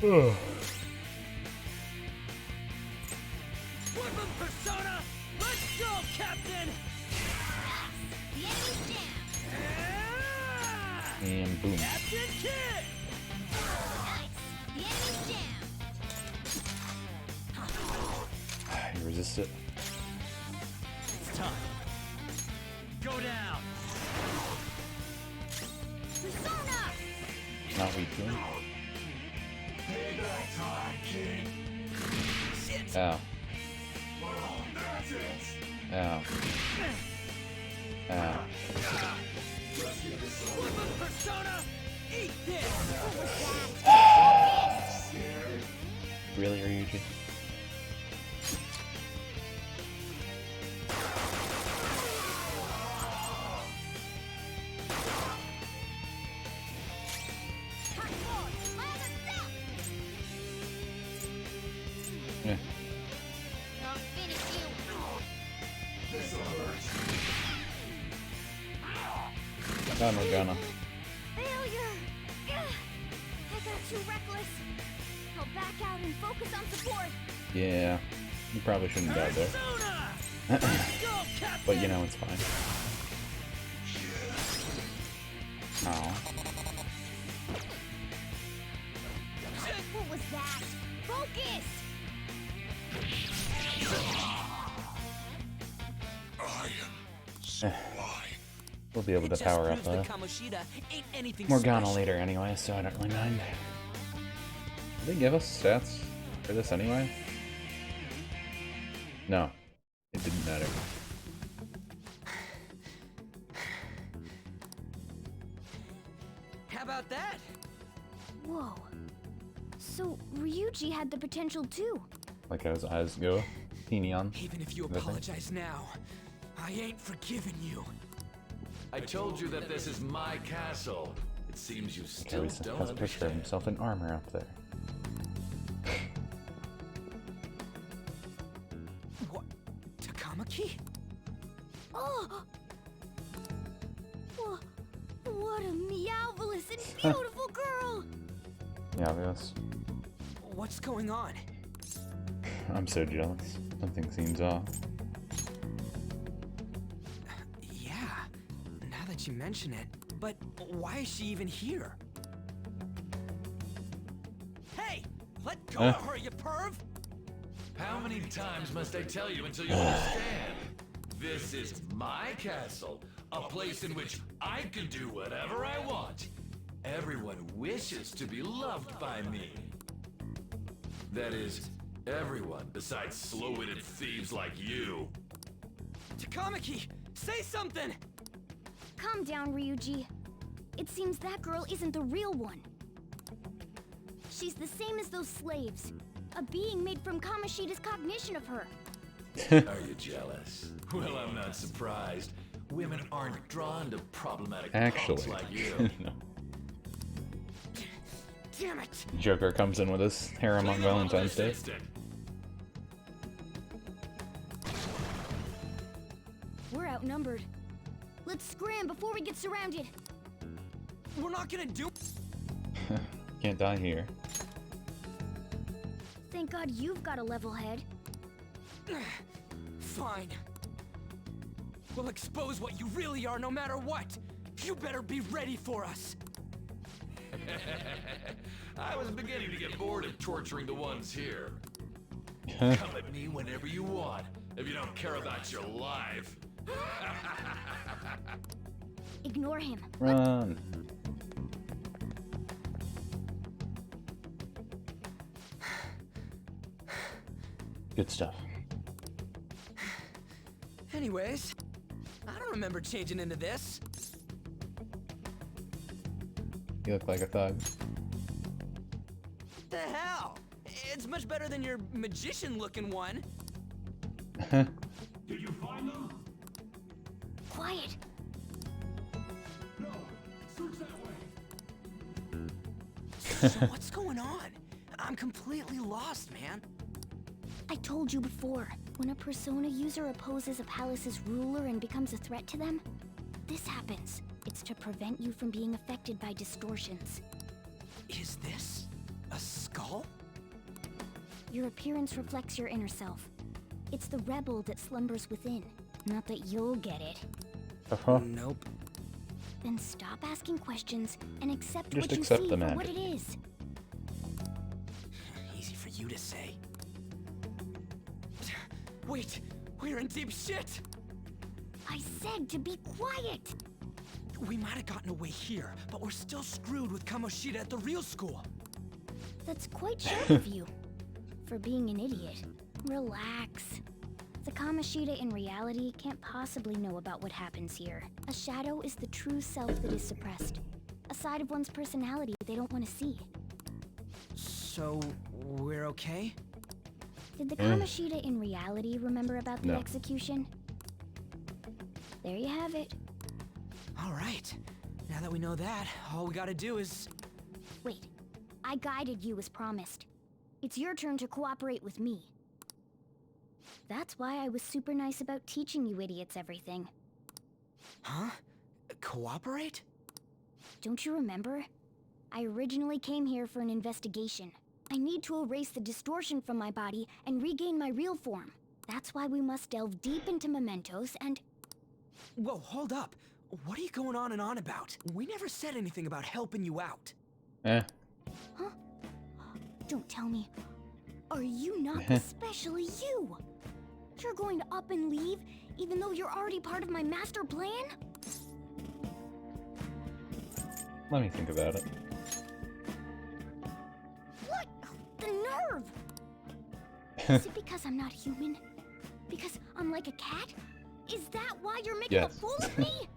Weapon Persona! Let's go, Captain! The enemy's down. Ah! And boom. Captain Kid! Nice. The enemy's down. You resist it. It's time. Go down. sweet tune. Ow. Ow. Ow. Persona, eat this. Really, Ryuji? Yeah. God, Morgana. Failure! I got too reckless. I'll back out and focus on support. Yeah, you probably shouldn't die there. But you know, it's fine. Ow. What was that? Focus! I am sublime. We'll be able to power up Morgana later anyway, so I don't really mind. Did they give us stats for this anyway? No, it didn't matter. How about that? Whoa. So, Ryuji had the potential too. Like how his eyes go, neon. Even if you apologize now, I ain't forgiving you. I told you that this is my castle. It seems you still Has don't a picture of understand. himself in armor up there. What? Takamaki? Oh! What a meowvelous and beautiful girl! Yeah, obvious. What's going on? I'm so jealous. Something seems off. Yeah, now that you mention it, but why is she even here? Hey, let go of her, you perv! How many times must I tell you until you understand? This is my castle, a place in which I can do whatever I want. Everyone wishes to be loved by me. That is, everyone besides slow-witted thieves like you. Takamaki, say something! Calm down, Ryuji. It seems that girl isn't the real one. She's the same as those slaves. A being made from Kamoshida's cognition of her. Are you jealous? Well, I'm not surprised. Women aren't drawn to problematic punks like you. No. Damn it! Joker comes in with his harem on Valentine's Day. We're outnumbered. Let's scram before we get surrounded. We're not gonna do. Can't die here. Thank God you've got a level head. Fine. We'll expose what you really are no matter what. You better be ready for us. I was beginning to get bored of torturing the ones here. Come at me whenever you want, if you don't care about your life. Ignore him. Run. Good stuff. Anyways, I don't remember changing into this. You look like a thug. The hell? It's much better than your magician-looking one. Did you find them? Quiet. No. Search that way. So what's going on? I'm completely lost, man. I told you before, when a persona user opposes a palace's ruler and becomes a threat to them, this happens. It's to prevent you from being affected by distortions. Is this a skull? Your appearance reflects your inner self. It's the rebel that slumbers within. Not that you'll get it. Nope. Then stop asking questions and accept Just what you accept see the for magic. what it is. Easy for you to say. Wait, we're in deep shit! I said to be quiet! We might have gotten away here, but we're still screwed with Kamoshida at the real school. That's quite sharp of you. For being an idiot. Relax. The Kamoshida in reality can't possibly know about what happens here. A shadow is the true self that is suppressed. A side of one's personality they don't want to see. So, we're okay? Did the Kamoshida in reality remember about the execution? There you have it. All right. Now that we know that, all we gotta do is... Wait. I guided you as promised. It's your turn to cooperate with me. That's why I was super nice about teaching you idiots everything. Huh? Cooperate? Don't you remember? I originally came here for an investigation. I need to erase the distortion from my body and regain my real form. That's why we must delve deep into mementos and... Whoa, hold up. What are you going on and on about? We never said anything about helping you out. Huh? Don't tell me. Are you not especially you? You're going to up and leave, even though you're already part of my master plan? Let me think about it. What? The nerve! Is it because I'm not human? Because I'm like a cat? Is that why you're making a fool of me?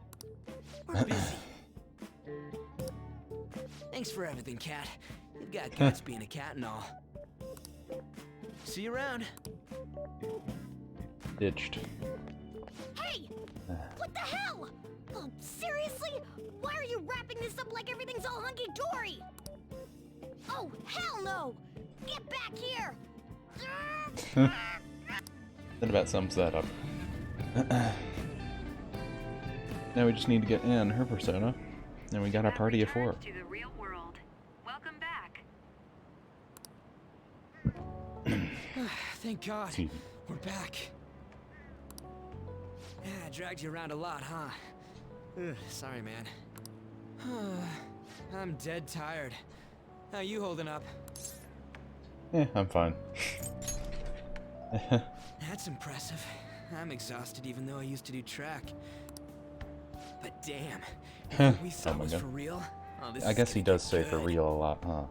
We're busy. Thanks for everything, Cat. You've got guts being a cat and all. See you around. Ditched. Hey! What the hell? Oh, seriously? Why are you wrapping this up like everything's all hunky-dory? Oh, hell no! Get back here! That about sums that up. Now we just need to get Anne her persona, and we got our party of 4. To the real world. Welcome back. Thank God. We're back. Yeah, I dragged you around a lot, huh? Ugh, sorry, man. I'm dead tired. How you holding up? Yeah, I'm fine. That's impressive. I'm exhausted even though I used to do track. But damn, if what we saw was for real. Oh, I guess he does say for real a lot, huh?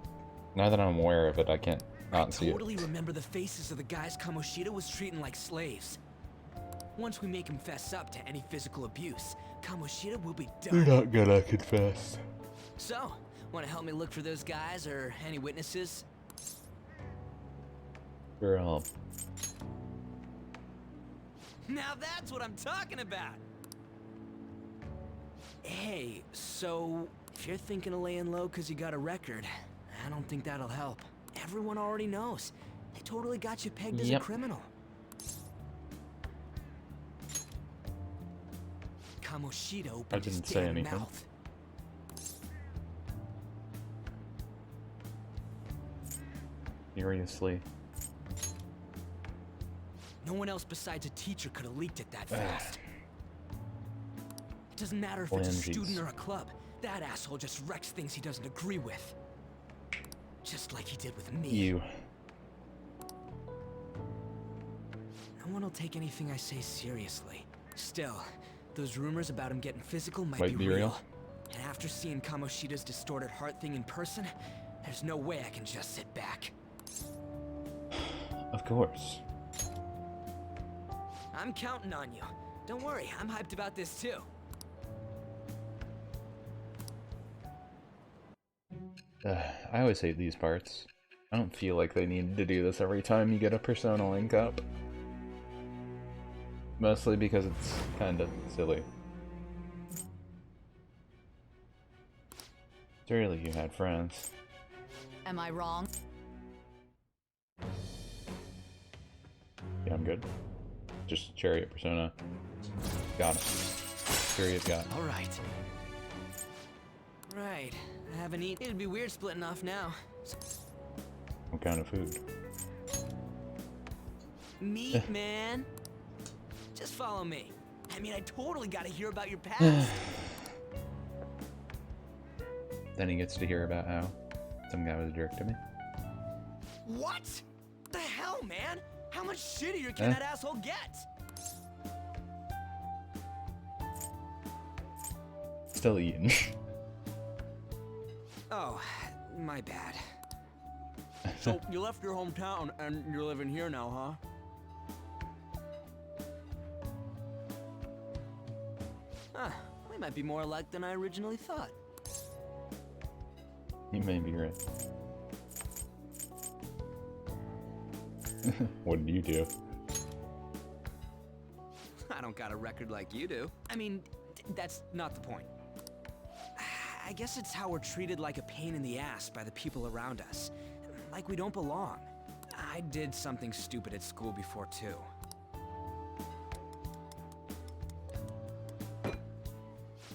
Now that I'm aware of it, I can't not see it. I totally remember the faces of the guys Kamoshida was treating like slaves. Once we make him fess up to any physical abuse, Kamoshida will be done. You're not gonna confess. So, want to help me look for those guys or any witnesses? Girl. Now that's what I'm talking about! Hey, so if you're thinking of laying low because you got a record, I don't think that'll help. Everyone already knows. They totally got you pegged as a criminal. Kamoshida opened his damn mouth. Seriously. No one else besides a teacher could have leaked it that fast. It doesn't matter if it's a student or a club. That asshole just wrecks things he doesn't agree with. Just like he did with me. You. No one will take anything I say seriously. Still, those rumors about him getting physical might be real. And after seeing Kamoshida's distorted heart thing in person, there's no way I can just sit back. Of course. I'm counting on you. Don't worry, I'm hyped about this too. I always hate these parts. I don't feel like they need to do this every time you get a persona link up. Mostly because it's kind of silly. Surely you had friends. Am I wrong? Yeah, I'm good. Just chariot persona. Got it. Chariot got it. Alright. Right. I haven't eaten. It'd be weird splitting off now. What kind of food? Meat, man. Just follow me. I mean, I totally gotta hear about your past. Then he gets to hear about how some guy was a jerk to me. What? The hell, man? How much shittier can that asshole get? still eating. Oh, my bad. So, you left your hometown and you're living here now, huh? Huh, we might be more alike than I originally thought. You may be right. What did you do? I don't got a record like you do. I mean, that's not the point. I guess it's how we're treated like a pain in the ass by the people around us. Like we don't belong. I did something stupid at school before, too.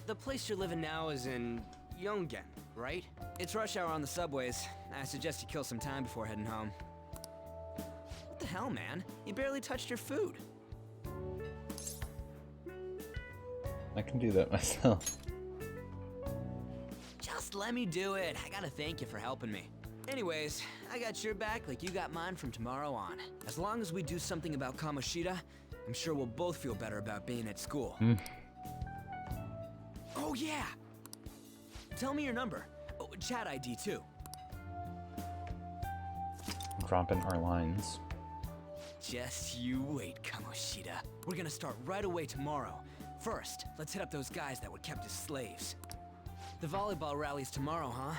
The place you're living now is in Yongen, right? It's rush hour on the subways. I suggest you kill some time before heading home. What the hell, man? You barely touched your food. I can do that myself. Just let me do it. I gotta thank you for helping me. Anyways, I got your back like you got mine from tomorrow on. As long as we do something about Kamoshida, I'm sure we'll both feel better about being at school. Oh yeah! Tell me your number. Oh, chat ID too. Dropping our lines. Just you wait, Kamoshida. We're gonna start right away tomorrow. First, let's hit up those guys that were kept as slaves. The volleyball rally's tomorrow, huh?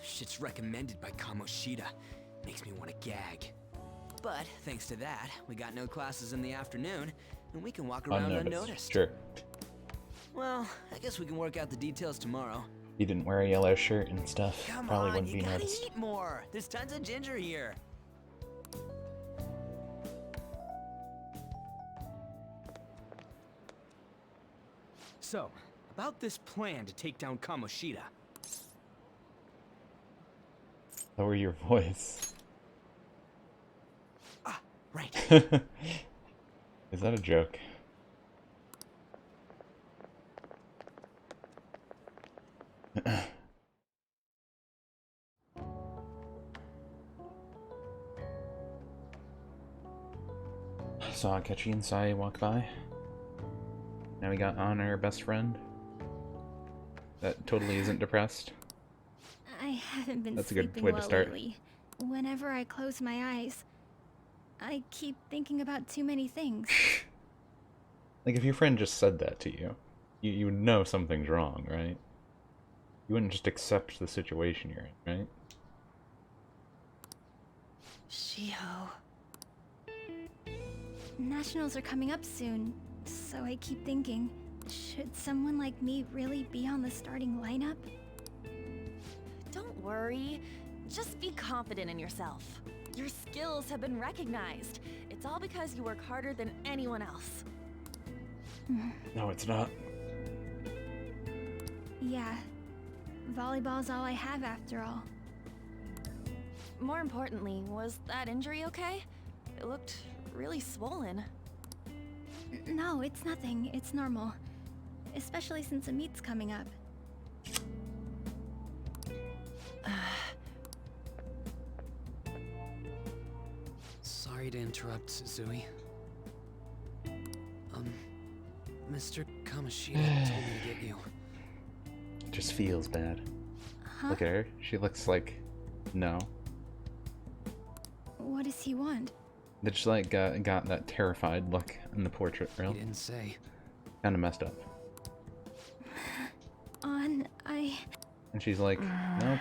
Shit's recommended by Kamoshida. Makes me want to gag. But thanks to that, we got no classes in the afternoon, and we can walk around unnoticed. Sure. Well, I guess we can work out the details tomorrow. He didn't wear a yellow shirt and stuff. Come Probably on, wouldn't you be gotta noticed. eat more. There's tons of ginger here. So, about this plan to take down Kamoshida. Lower your voice. Ah, right. Is that a joke? Saw Akechi and Sai walk by. Now we got Anna, our best friend. That totally isn't depressed. I haven't been That's a sleeping good way to well start. lately. Whenever I close my eyes, I keep thinking about too many things. Like, if your friend just said that to you, you would know something's wrong, right? You wouldn't just accept the situation you're in, right? Shiho. Nationals are coming up soon, so I keep thinking, should someone like me really be on the starting lineup? Don't worry. Just be confident in yourself. Your skills have been recognized. It's all because you work harder than anyone else. No, it's not. Yeah. Volleyball's all I have after all. More importantly, was that injury okay? It looked really swollen. No, it's nothing. It's normal. Especially since a meet's coming up. Sorry to interrupt, Suzui. Mr. Kamoshida told me to get you. It just feels bad. Huh? Look at her. She looks like... No. What does he want? They just like got that terrified look in the portrait, He really. didn't say. Kinda messed up. And she's like, nope.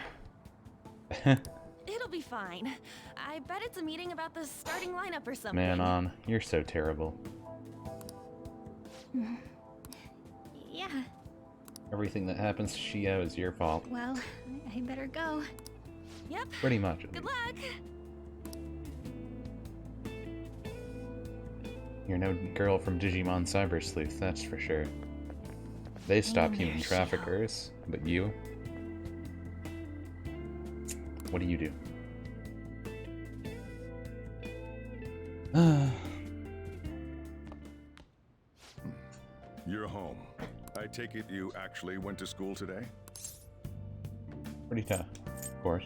It'll be fine. I bet it's a meeting about the starting lineup or something. Man, you're so terrible. Yeah. Everything that happens to Shio is your fault. Well, I better go. Yep. Pretty much. Good luck. You're no girl from Digimon Cyber Sleuth, that's for sure. They stop human traffickers, but you? What do you do? You're home. I take it you actually went to school today? Pretty tough, of course.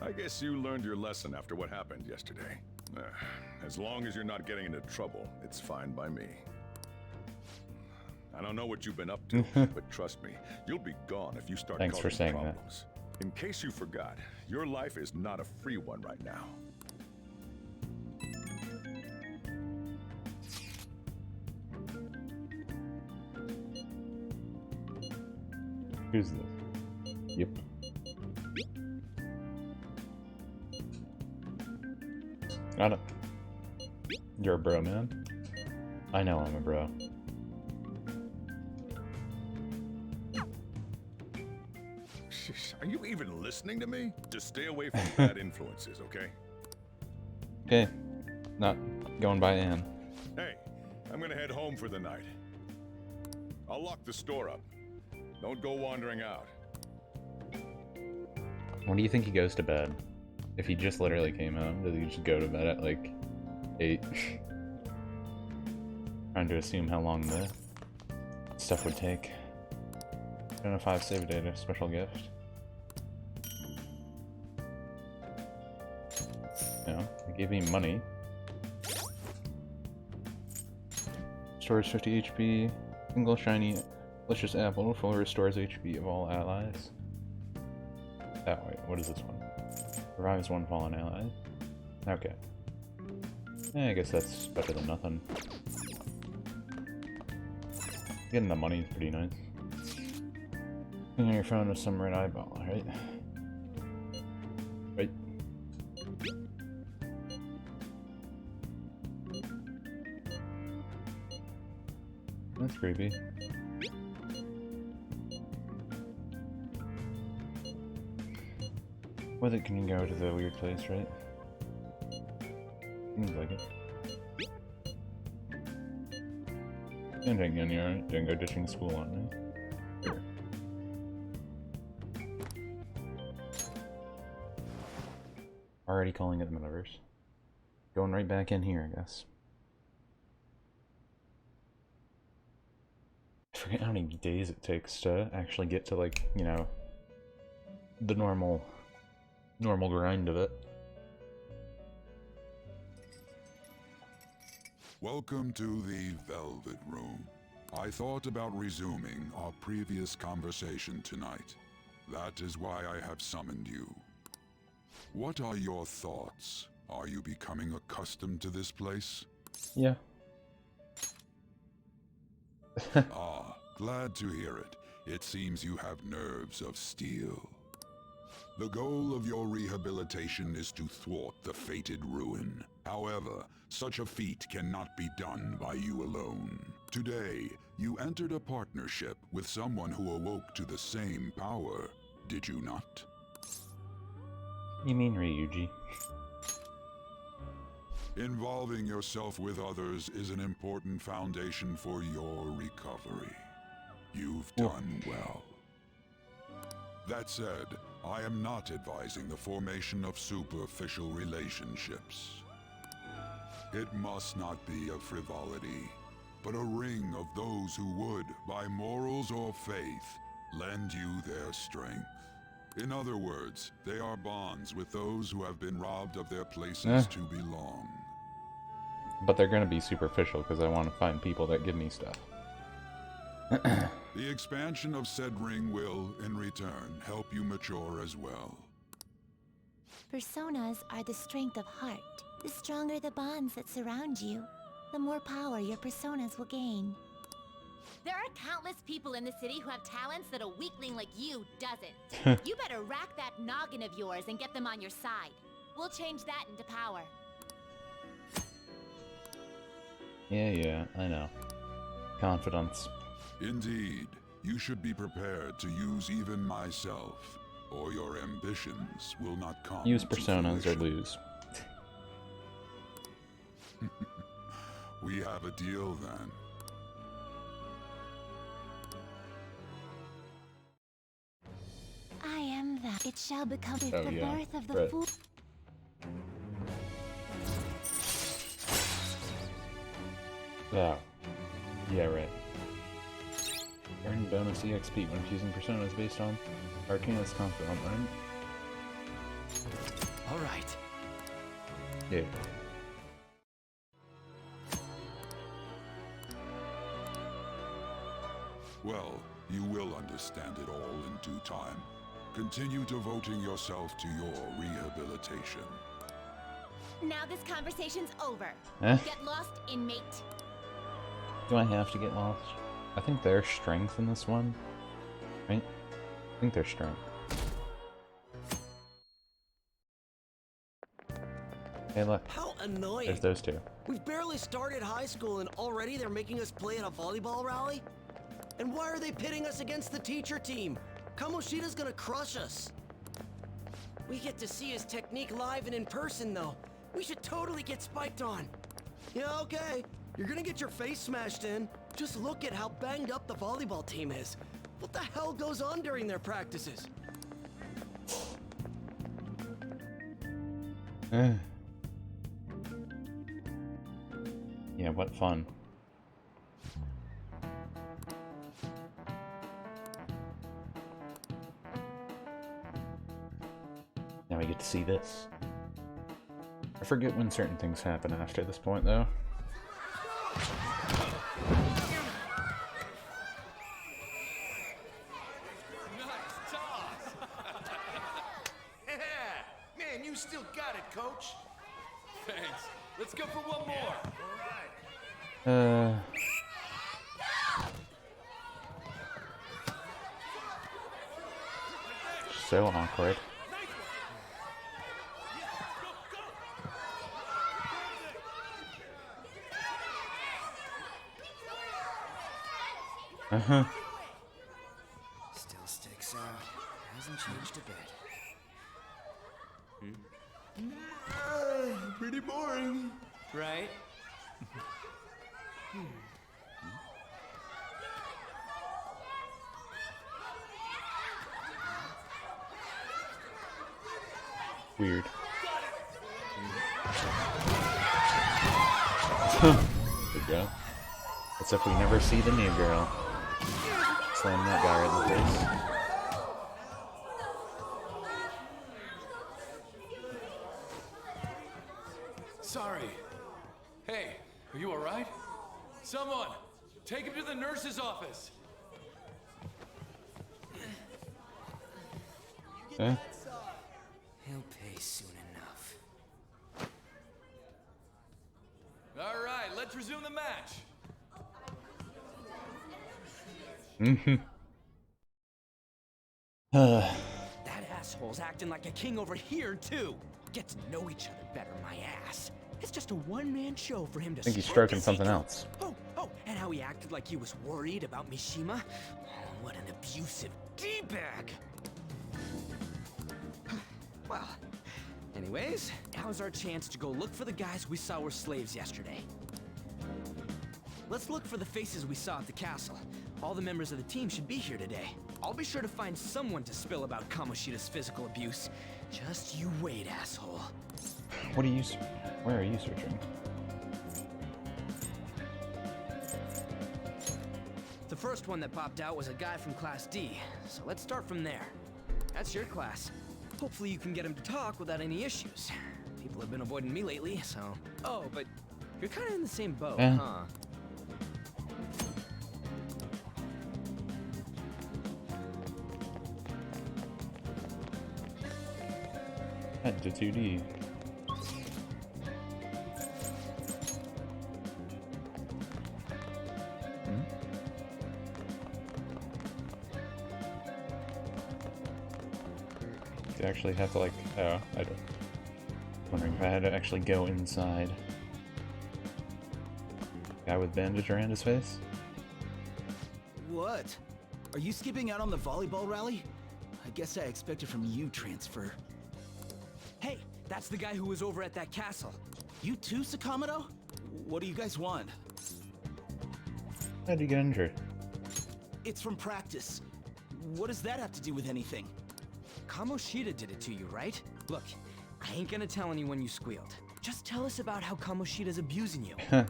I guess you learned your lesson after what happened yesterday. As long as you're not getting into trouble, it's fine by me. I don't know what you've been up to, but trust me, you'll be gone if you start Thanks for causing saying problems. In case you forgot, your life is not a free one right now. Who's this? Yep. Got it. You're a bro, man. I know I'm a bro. Are you even listening to me? Just stay away from bad influences, okay? Okay. Not going by Anne. Hey, I'm gonna head home for the night. I'll lock the store up. Don't go wandering out. When do you think he goes to bed? If he just literally came home, does he just go to bed at like 8? Trying to assume how long the stuff would take. 5 save data, special gift. No, it gave me money. Stores 50 HP, single shiny delicious apple, fully restores HP of all allies. That way, what is this one? Revives one fallen ally. Okay. I guess that's better than nothing. Getting the money is pretty nice. Cleaning your phone with some red eyeball, right? Right. That's creepy. With it, can you go to the weird place, right? Seems like it. And again, you're right. Don't go ditching school on me. Sure. Already calling it the metaverse. Going right back in here, I guess. I forget how many days it takes to actually get to, like, you know, the normal grind of it. Welcome to the Velvet Room. I thought about resuming our previous conversation tonight. That is why I have summoned you. What are your thoughts? Are you becoming accustomed to this place? Yeah. Ah, glad to hear it. It seems you have nerves of steel. The goal of your rehabilitation is to thwart the fated ruin. However, such a feat cannot be done by you alone. Today, you entered a partnership with someone who awoke to the same power, did you not? You mean Ryuji? Involving yourself with others is an important foundation for your recovery. You've done well. That said, I am not advising the formation of superficial relationships. It must not be a frivolity, but a ring of those who would, by morals or faith, lend you their strength. In other words, they are bonds with those who have been robbed of their places to belong. But they're gonna be superficial because I want to find people that give me stuff. The expansion of said ring will, in return, help you mature as well. Personas are the strength of heart. The stronger the bonds that surround you, the more power your personas will gain. There are countless people in the city who have talents that a weakling like you doesn't. You better rack that noggin of yours and get them on your side. We'll change that into power. Yeah, I know. Confidence. Indeed, you should be prepared to use even myself, or your ambitions will not come. Use personas or lose. We have a deal then. I am that. It shall become with Oh, the yeah. birth of the Right. fool. Oh. Yeah, right. Earn bonus EXP when choosing personas based on Arcana's confidant, right? Alright. Yeah. Well, you will understand it all in due time. Continue devoting yourself to your rehabilitation. Now this conversation's over. Eh? Get lost, inmate. Do I have to get lost? I think their strength in this one, right? I think their strength. Hey, look. How annoying. There's those two. We've barely started high school and already they're making us play at a volleyball rally? And why are they pitting us against the teacher team? Kamoshida's gonna crush us. We get to see his technique live and in person, though. We should totally get spiked on. Yeah, okay. You're gonna get your face smashed in. Just look at how banged up the volleyball team is. What the hell goes on during their practices? Yeah, what fun. Now we get to see this. I forget when certain things happen after this point, though. Man, you still got it, coach. Thanks. Let's go for one more. So awkward. Still sticks out. Hasn't changed a bit. Pretty boring. Right? Weird. There we go. Except we never see the new girl. Slam that guy right in the face. Sorry. Hey, are you alright? Someone, take him to the nurse's office. Eh? He'll pay soon enough. Alright, let's resume the match. That asshole's acting like a king over here, too. Get to know each other better, my ass. It's just a one-man show for him to I think he's stroke stroking his something ego. else. Oh, and how he acted like he was worried about Mishima. Oh, what an abusive D-bag. Well, anyways, now's our chance to go look for the guys we saw were slaves yesterday. Let's look for the faces we saw at the castle. All the members of the team should be here today. I'll be sure to find someone to spill about Kamoshida's physical abuse. Just you wait, asshole. What are you... Where are you searching? The first one that popped out was a guy from Class D, so let's start from there. That's your class. Hopefully you can get him to talk without any issues. People have been avoiding me lately, so... Oh, but you're kind of in the same boat, huh? Head to 2D. Do I actually have to, like... Oh, I don't... Wondering if I had to actually go inside. Guy with bandage around his face? What? Are you skipping out on the volleyball rally? I guess I expected from you, Transfer. Hey, that's the guy who was over at that castle. You too, Sakamoto? What do you guys want? How'd you get injured? It's from practice. What does that have to do with anything? Kamoshida did it to you, right? Look, I ain't gonna tell anyone you squealed. Just tell us about how Kamoshida's abusing you. I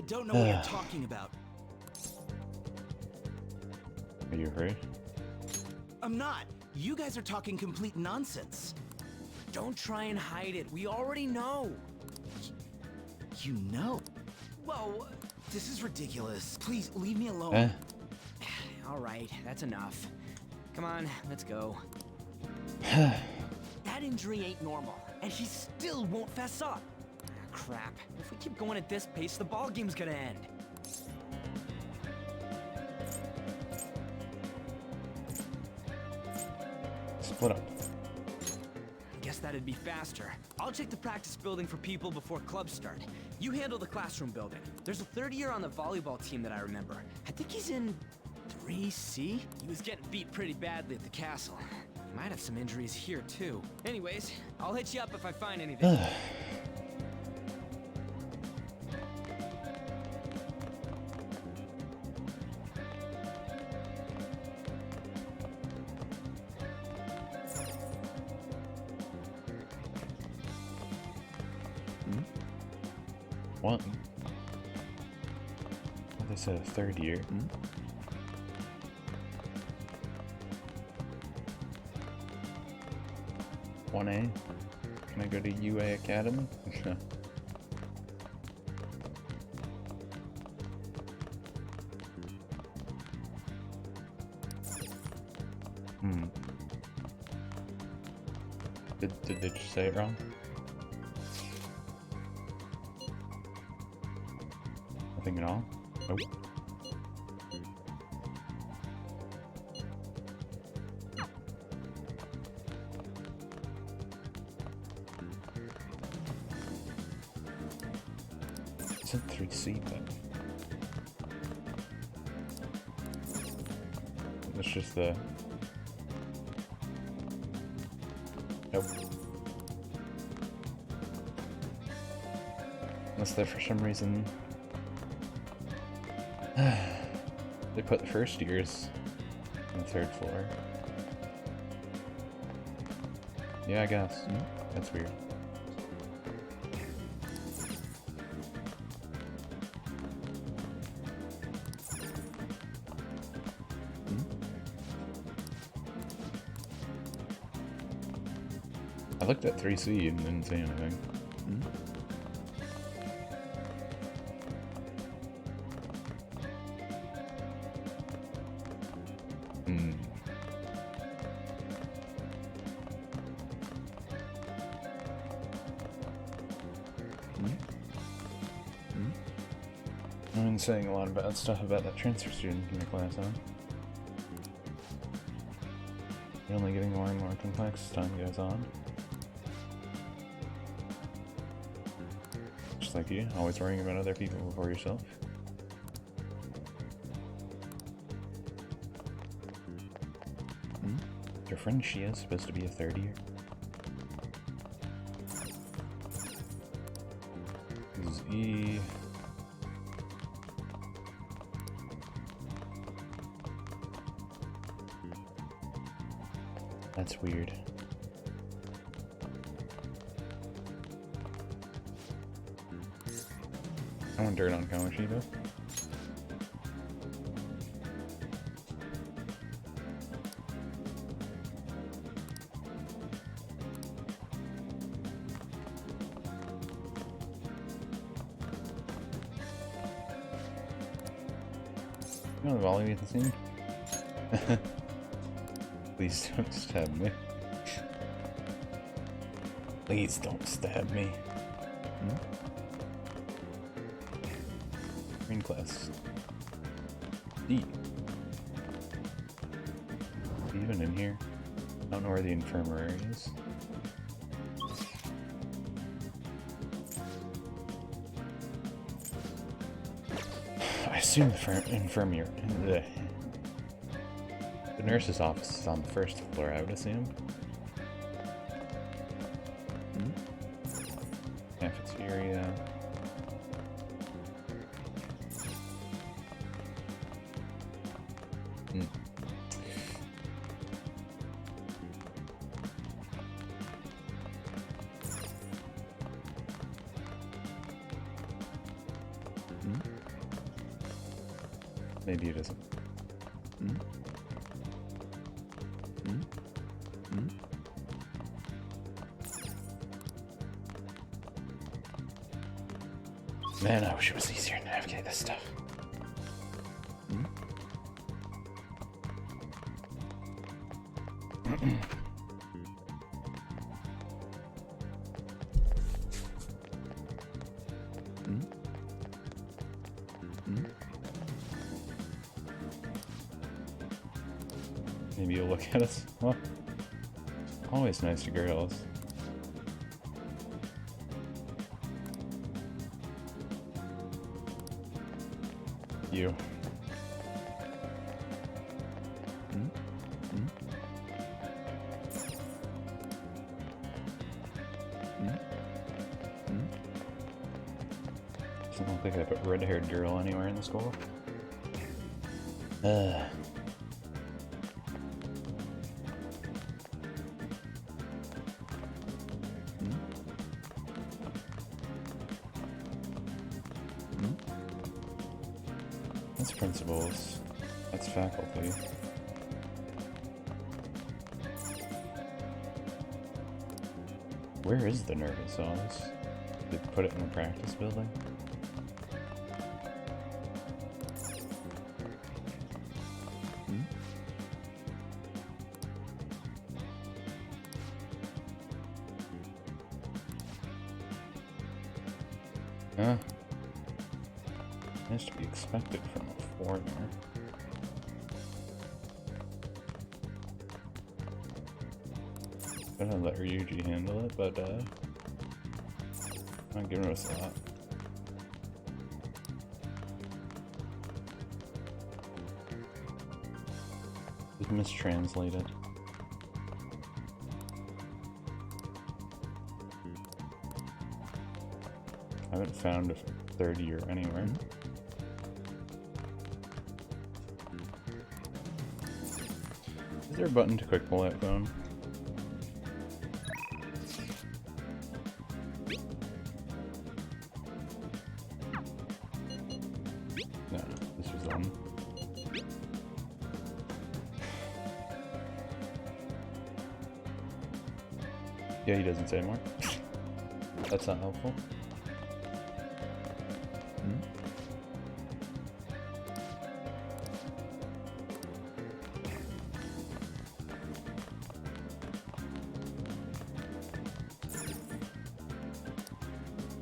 don't know what you're talking about. Are you afraid? I'm not. You guys are talking complete nonsense. Don't try and hide it. We already know. You know? Whoa, this is ridiculous. Please, leave me alone. Alright, that's enough. Come on, let's go. That injury ain't normal, and he still won't fess up. Crap. If we keep going at this pace, the ball game's gonna end. Split up. Guess that'd be faster. I'll check the practice building for people before clubs start. You handle the classroom building. There's a third year on the volleyball team that I remember. I think he's in 3C? He was getting beat pretty badly at the castle. Might have some injuries here too. Anyways, I'll hit you up if I find anything. What? Well, they said a third year. 1A? Can I go to UA Academy? Did they just say it wrong? Nothing at all? Nope. It's in 3C, but it's just the nope. Unless they're for some reason they put the first years on the third floor. Yeah, I guess. That's weird. I looked at 3C and didn't see anything. I've been saying a lot of bad stuff about that transfer student in the class, huh? You're only getting more and more complex as time goes on. Just like you, always worrying about other people before yourself. Your friend Shia is supposed to be a third year. This is E. That's weird. I want dirt on Kamoshida. You want to volley at the scene? Please don't stab me. Please don't stab me. Green class. D. Even in here? I don't know where the infirmary is. I assume the infirmary. The nurse's office is on the first floor, I would assume. Cafeteria. Maybe it isn't. Man, I wish it was easier to navigate this stuff. Maybe you'll look at us. Well, always nice to girls. You. Doesn't look like I put red-haired girl anywhere in the school. That's principals. That's faculty. Where is the nervous office? Did they put it in the practice building? That's to be expected from a foreigner. I'm gonna let Ryuji handle it, but I'm not giving us a lot. It's mistranslated. I haven't found a third year anywhere. Is there a button to quick pull that phone? No, this was on. Yeah, he doesn't say more. That's not helpful.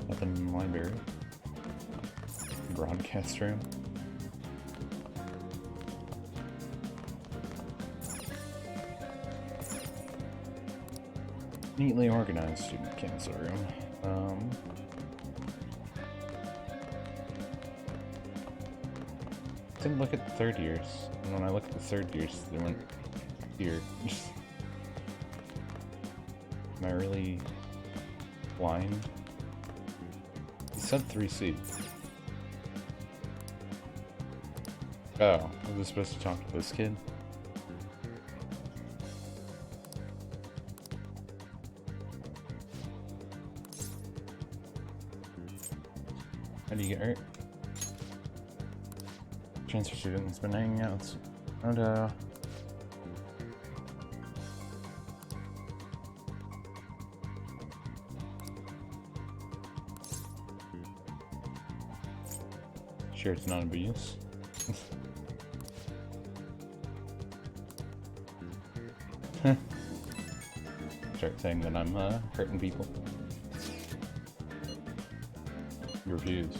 Nothing in the library. Broadcast room. Neatly organized student council room. Didn't look at the third years. And when I look at the third years, they weren't here. Am I really blind? He said 3C. Oh, was I supposed to talk to this kid? How do you get hurt? Transfer student has been hanging out. And, sure it's not abuse. Start saying that I'm hurting people. You refused.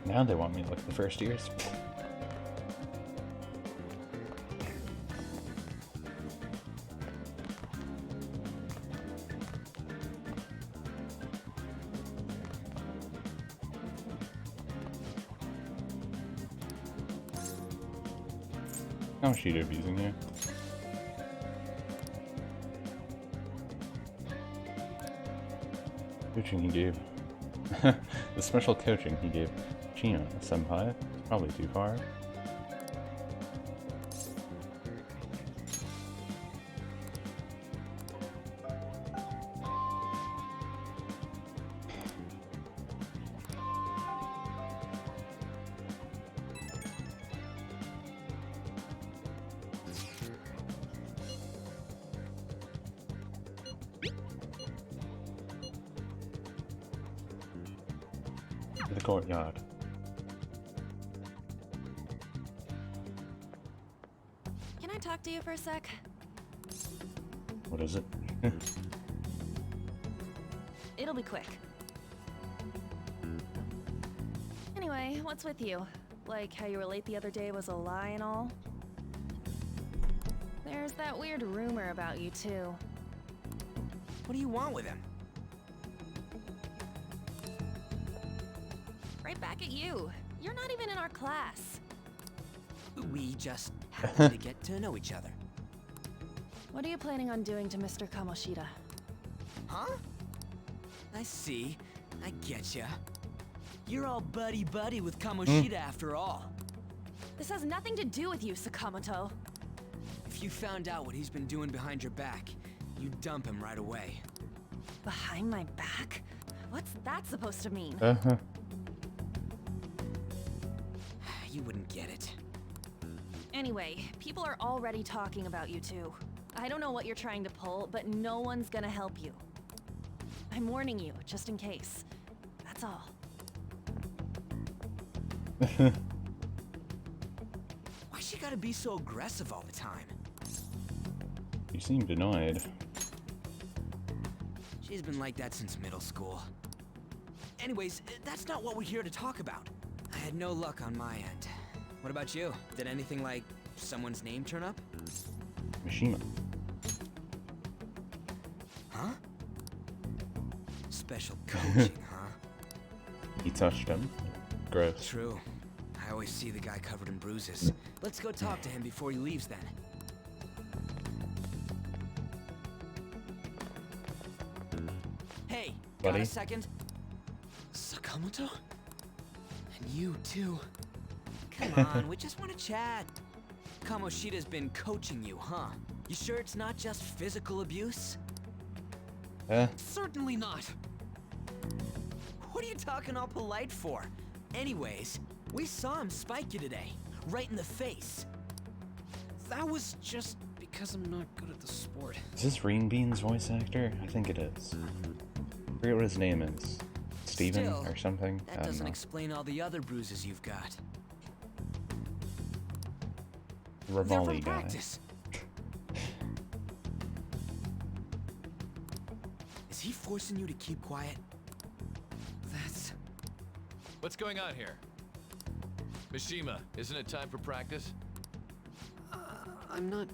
Now they want me to look at the first years. How is she abusing you? Coaching he gave. The special coaching he gave Chino senpai. Probably too far. To the courtyard. Can I talk to you for a sec? What is it? It'll be quick. Anyway, what's with you? Like how you were late the other day was a lie and all? There's that weird rumor about you too. What do you want with him? Right back at you. You're not even in our class. We just happen to get to know each other. What are you planning on doing to Mr. Kamoshida? Huh? I see. I getcha. You're all buddy-buddy with Kamoshida after all. This has nothing to do with you, Sakamoto. If you found out what he's been doing behind your back, you'd dump him right away. Behind my back? What's that supposed to mean? You wouldn't get it. Anyway, people are already talking about you two. I don't know what you're trying to pull, but no one's gonna help you. I'm warning you, just in case. That's all. Why she gotta be so aggressive all the time? You seemed annoyed. She's been like that since middle school. Anyways, that's not what we're here to talk about. I had no luck on my end. What about you? Did anything like someone's name turn up? Mishima. Huh? Special coaching, huh? He touched him. Gross. True. I always see the guy covered in bruises. Let's go talk to him before he leaves then. Hey, got Buddy? a second? Sakamoto? And you too. Come on, we just want to chat. Kamoshida's been coaching you, huh? You sure it's not just physical abuse? Certainly not. What are you talking all polite for? Anyways, we saw him spike you today, right in the face. That was just because I'm not good at the sport. Is this Green Bean's voice actor? I think it is. I forget what his name is. Steven Still, or something? I That don't doesn't know. explain all the other bruises you've got. The They're from Rivali guy. practice. Is he forcing you to keep quiet? That's... What's going on here? Mishima, isn't it time for practice? I'm not...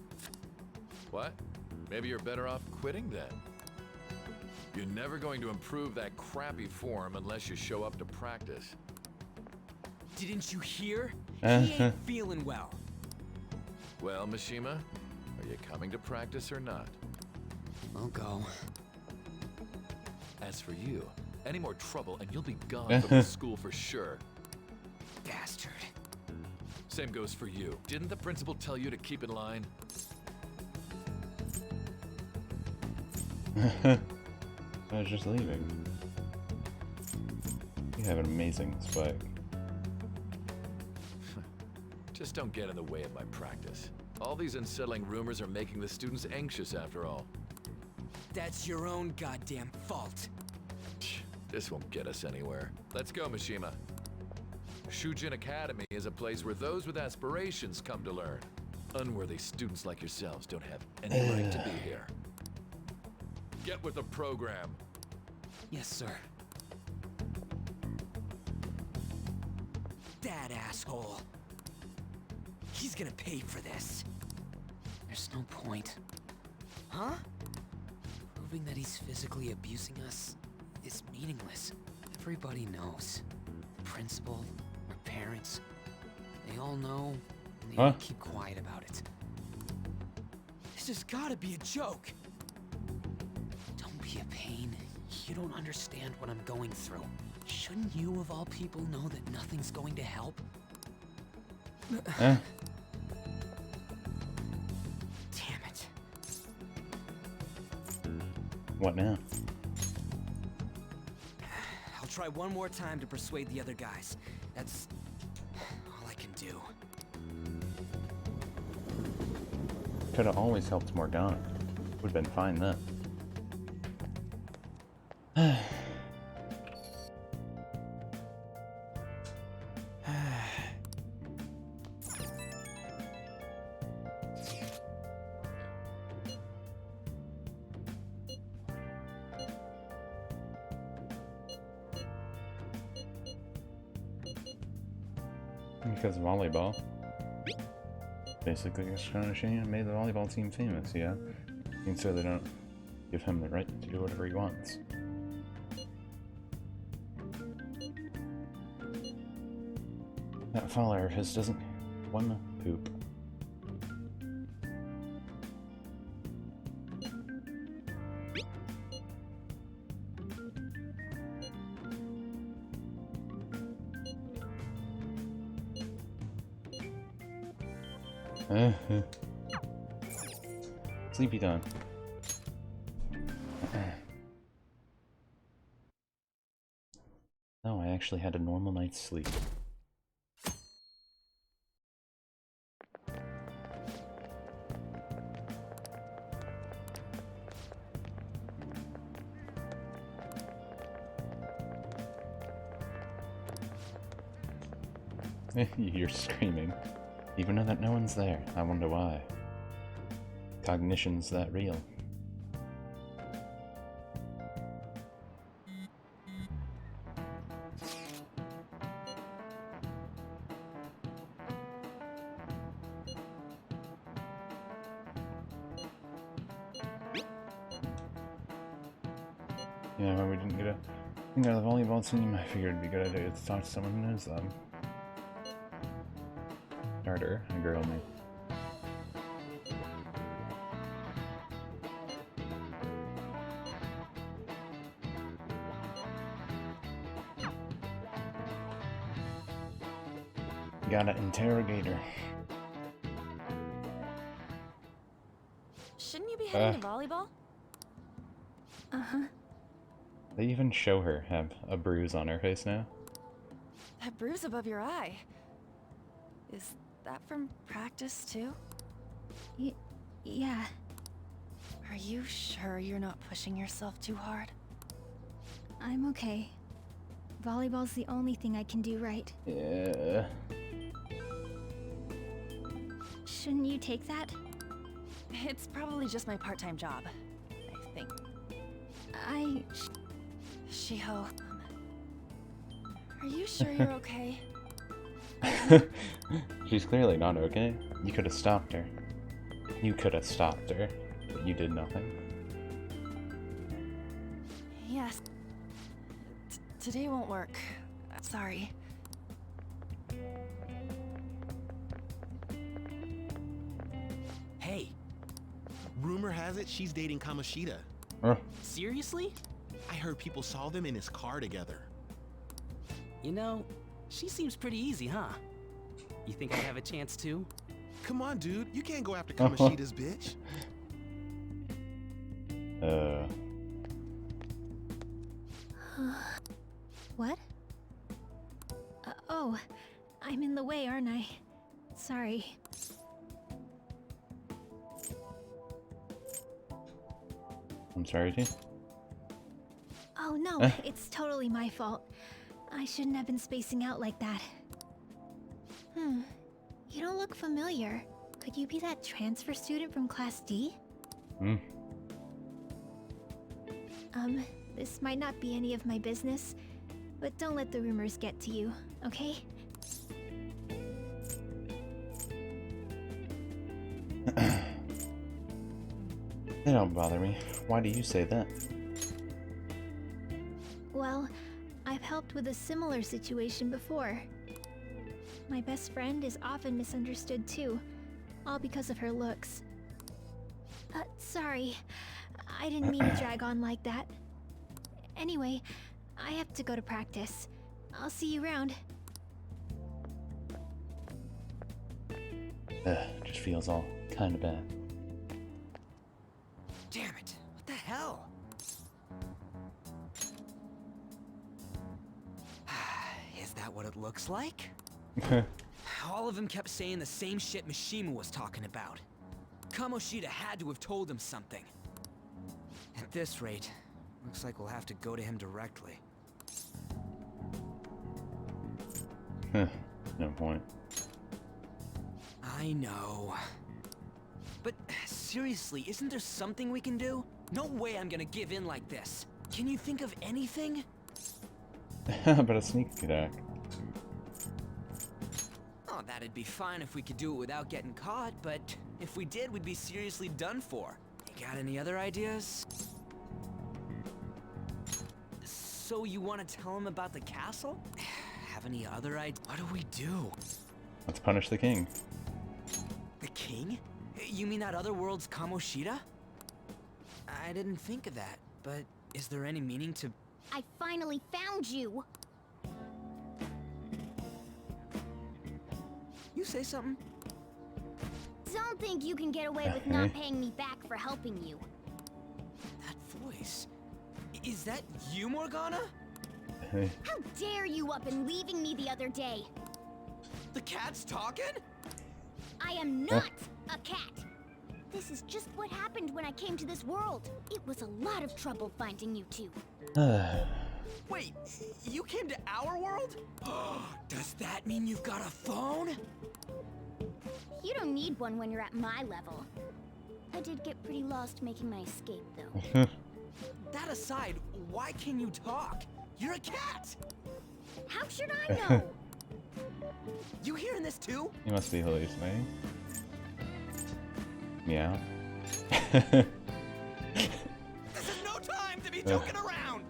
What? Maybe you're better off quitting then. You're never going to improve that crappy form unless you show up to practice. Didn't you hear? He ain't feeling well. Well, Mishima, are you coming to practice or not? I'll go. As for you, any more trouble and you'll be gone from the school for sure. Bastard. Same goes for you. Didn't the principal tell you to keep in line? I was just leaving. You have an amazing spike. Just don't get in the way of my practice. All these unsettling rumors are making the students anxious after all. That's your own goddamn fault. This won't get us anywhere. Let's go, Mishima. Shujin Academy is a place where those with aspirations come to learn. Unworthy students like yourselves don't have any right to be here. Get with the program. Yes, sir. That asshole. He's gonna pay for this. There's no point. Huh? Proving that he's physically abusing us is meaningless. Everybody knows. The principal, our parents, they all know, and they all keep quiet about it. This has gotta be a joke. Don't be a pain. You don't understand what I'm going through. Shouldn't you, of all people, know that nothing's going to help? Damn it. What now? I'll try one more time to persuade the other guys. That's all I can do. Could have always helped Morgana. Would have been fine then. because of volleyball. Basically, just kind of shame made the volleyball team famous, yeah? And so they don't give him the right to do whatever he wants. That follower of his doesn't one poop. Sleepy time. No, I actually had a normal night's sleep. You're screaming. Even though that no one's there, I wonder why. Cognition's that real. Yeah, when we didn't get a thing out of the volleyball team, I figured it'd be a good idea to talk to someone who knows them. Starter, a girl name. Gotta interrogate her. Shouldn't you be heading to volleyball? Uh-huh. They even show her have a bruise on her face now. That bruise above your eye. Is that from practice too? Yeah. Are you sure you're not pushing yourself too hard? I'm okay. Volleyball's the only thing I can do right. Yeah. Shouldn't you take that? It's probably just my part-time job, I think. Shiho, are you sure you're okay? She's clearly not okay. You could have stopped her. You could have stopped her, but you did nothing. Yes. Today won't work. Sorry. Hey, rumor has it she's dating Kamoshida. Seriously? I heard people saw them in his car together. You know, she seems pretty easy, huh? You think I have a chance too? Come on, dude. You can't go after Kamoshida's bitch. What? Oh, I'm in the way, aren't I? Sorry. I'm sorry, too. Oh no, it's totally my fault. I shouldn't have been spacing out like that. You don't look familiar. Could you be that transfer student from Class D? This might not be any of my business, but don't let the rumors get to you, okay? They don't bother me. Why do you say that? Well, I've helped with a similar situation before. My best friend is often misunderstood too, all because of her looks. Sorry. I didn't mean to drag on like that. Anyway, I have to go to practice. I'll see you around. Just feels all kind of bad. Damn it! What the hell? Is that what it looks like? All of them kept saying the same shit Mishima was talking about. Kamoshida had to have told him something. At this rate, looks like we'll have to go to him directly. No point. I know. But seriously, isn't there something we can do? No way I'm gonna give in like this. Can you think of anything? But a sneak attack. Oh, that'd be fine if we could do it without getting caught, but if we did, we'd be seriously done for. You got any other ideas? So you want to tell him about the castle? Have any other ideas? What do we do? Let's punish the king. The king? You mean that other world's Kamoshida? I didn't think of that, but is there any meaning to... I finally found you! You say something? Don't think you can get away with not paying me back for helping you. That voice... Is that you, Morgana? How dare you up and leaving me the other day? The cat's talking? I am not a cat. This is just what happened when I came to this world. It was a lot of trouble finding you two. Wait, you came to our world? Does that mean you've got a phone? You don't need one when you're at my level. I did get pretty lost making my escape, though. That aside, why can you talk? You're a cat! How should I know? You hearing this too? You must be hallucinating. Meow. This is no time to be joking around!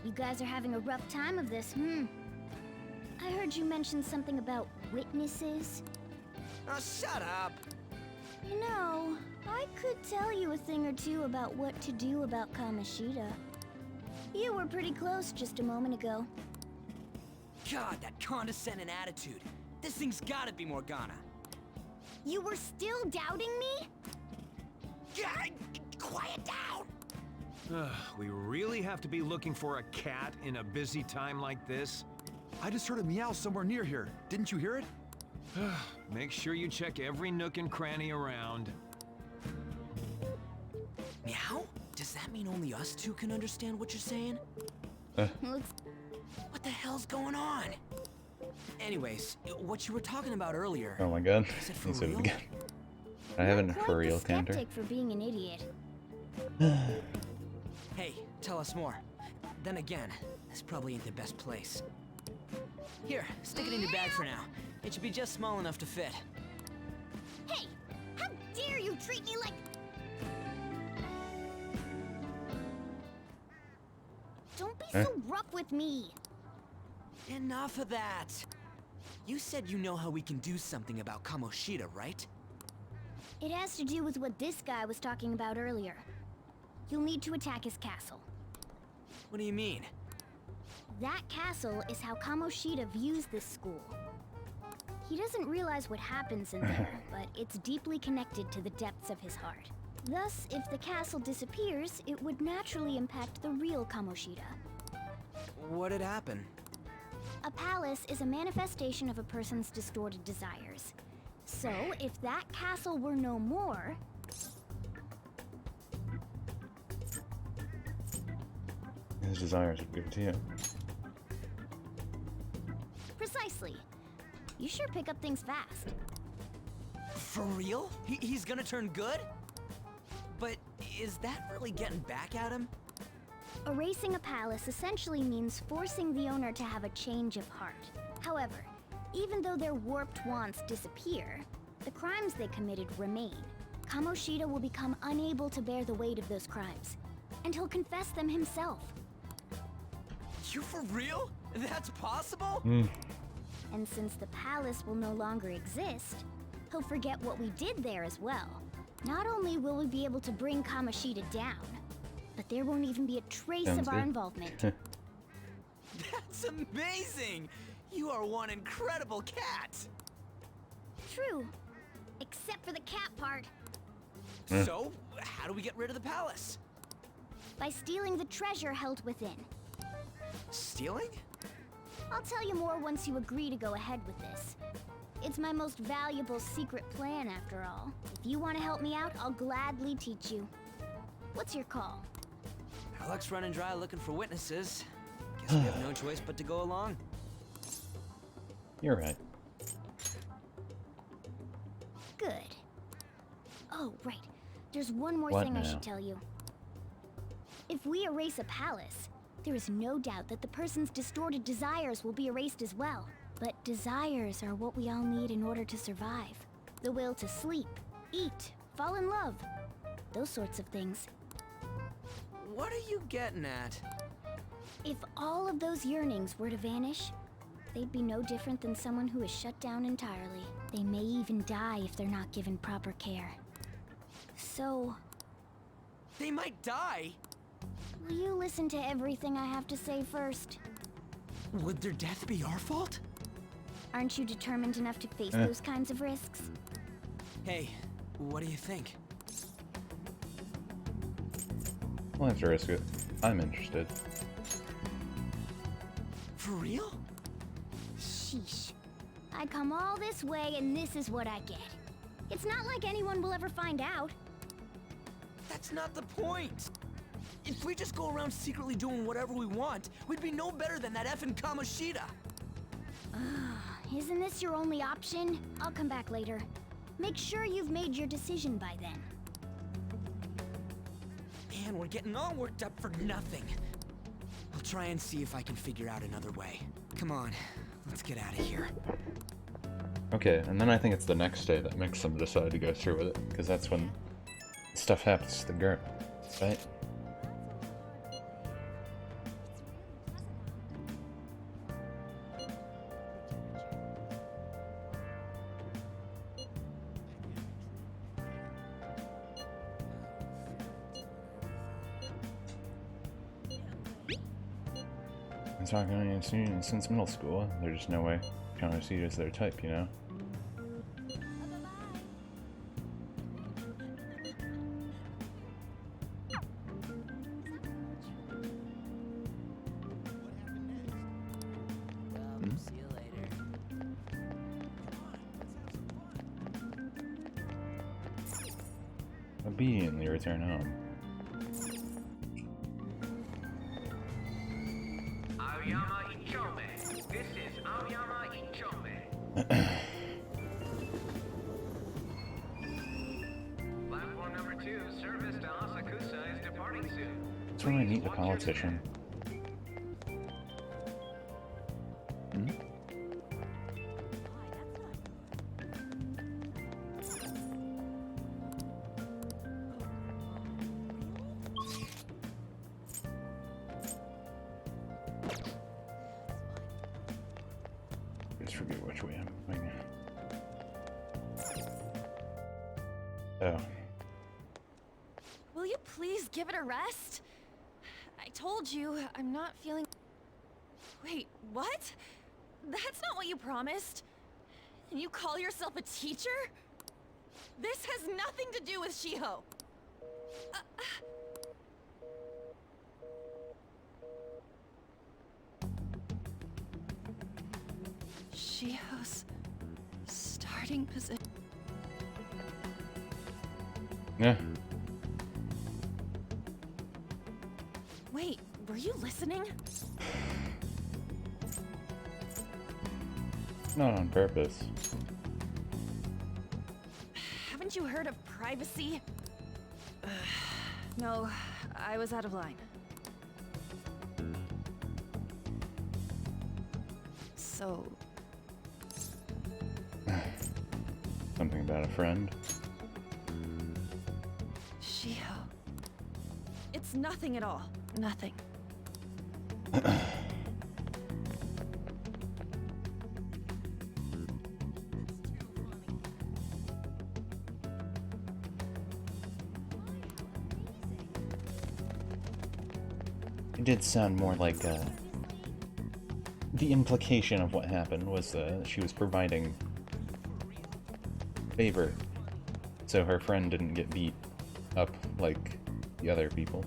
You guys are having a rough time of this, I heard you mention something about witnesses. Oh, shut up! You know, I could tell you a thing or two about what to do about Kamoshida. You were pretty close just a moment ago. God, that condescending attitude. This thing's gotta be Morgana. You were still doubting me? God, quiet down! We really have to be looking for a cat in a busy time like this? I just heard a meow somewhere near here. Didn't you hear it? Make sure you check every nook and cranny around. Meow? Does that mean only us two can understand what you're saying? What the hell's going on? Anyways, what you were talking about earlier. Oh my god. Is it for He said it real? again. I haven't for real counter. Skeptic for being an idiot. Hey, tell us more. Then again, this probably ain't the best place. Here, stick it in your bag for now. It should be just small enough to fit. Hey! How dare you treat me like... Don't be so rough with me! Enough of that! You said you know how we can do something about Kamoshida, right? It has to do with what this guy was talking about earlier. You'll need to attack his castle. What do you mean? That castle is how Kamoshida views this school. He doesn't realize what happens in there, but it's deeply connected to the depths of his heart. Thus, if the castle disappears, it would naturally impact the real Kamoshida. What'd happen? A palace is a manifestation of a person's distorted desires. So, if that castle were no more... His desires would give it to you. Precisely. You sure pick up things fast. For real? He's gonna turn good? But is that really getting back at him? Erasing a palace essentially means forcing the owner to have a change of heart. However, even though their warped wants disappear, the crimes they committed remain. Kamoshida will become unable to bear the weight of those crimes, and he'll confess them himself. You for real? That's possible? And since the palace will no longer exist, he'll forget what we did there as well. Not only will we be able to bring Kamoshida down, but there won't even be a trace of our involvement. That's amazing! You are one incredible cat! True. Except for the cat part. So, how do we get rid of the palace? By stealing the treasure held within. Stealing? I'll tell you more once you agree to go ahead with this. It's my most valuable secret plan, after all. If you want to help me out, I'll gladly teach you. What's your call? Our luck's running dry looking for witnesses. Guess we have no choice but to go along. You're right. Good. Oh, right. There's one more What thing I now? should tell you. If we erase a palace, there is no doubt that the person's distorted desires will be erased as well. But desires are what we all need in order to survive. The will to sleep, eat, fall in love. Those sorts of things. What are you getting at? If all of those yearnings were to vanish, they'd be no different than someone who is shut down entirely. They may even die if they're not given proper care. So... They might die? will you listen to everything I have to say first? Would their death be our fault? Aren't you determined enough to face those kinds of risks? Hey, what do you think? We'll have to risk it. I'm interested. For real? Sheesh. I come all this way and this is what I get. It's not like anyone will ever find out. That's not the point. If we just go around secretly doing whatever we want, we'd be no better than that effing Kamoshida. Isn't this your only option? I'll come back later. Make sure you've made your decision by then. Man, we're getting all worked up for nothing. I'll try and see if I can figure out another way. Come on, let's get out of here. Okay, and then I think it's the next day that makes them decide to go through with it, because that's when stuff happens to the girl, right? Talking to any students since middle school. There's just no way Kamoshita's their type, you know? See you later. Obediently return home. This is Aoyama Ichome. Platform number 2, service to Asakusa is departing soon. That's when I meet the politician. Forget which way I'm going. Oh. Will you please give it a rest? I told you, I'm not feeling... Wait, what? That's not what you promised. And you call yourself a teacher? This has nothing to do with Shiho. Shiho's starting position. Yeah. Wait, were you listening? Not on purpose. Haven't you heard of privacy? No, I was out of line. So... Something about a friend? Shiho. It's nothing at all. Nothing. It did sound more like, the implication of what happened was, she was providing favor, so her friend didn't get beat up like the other people.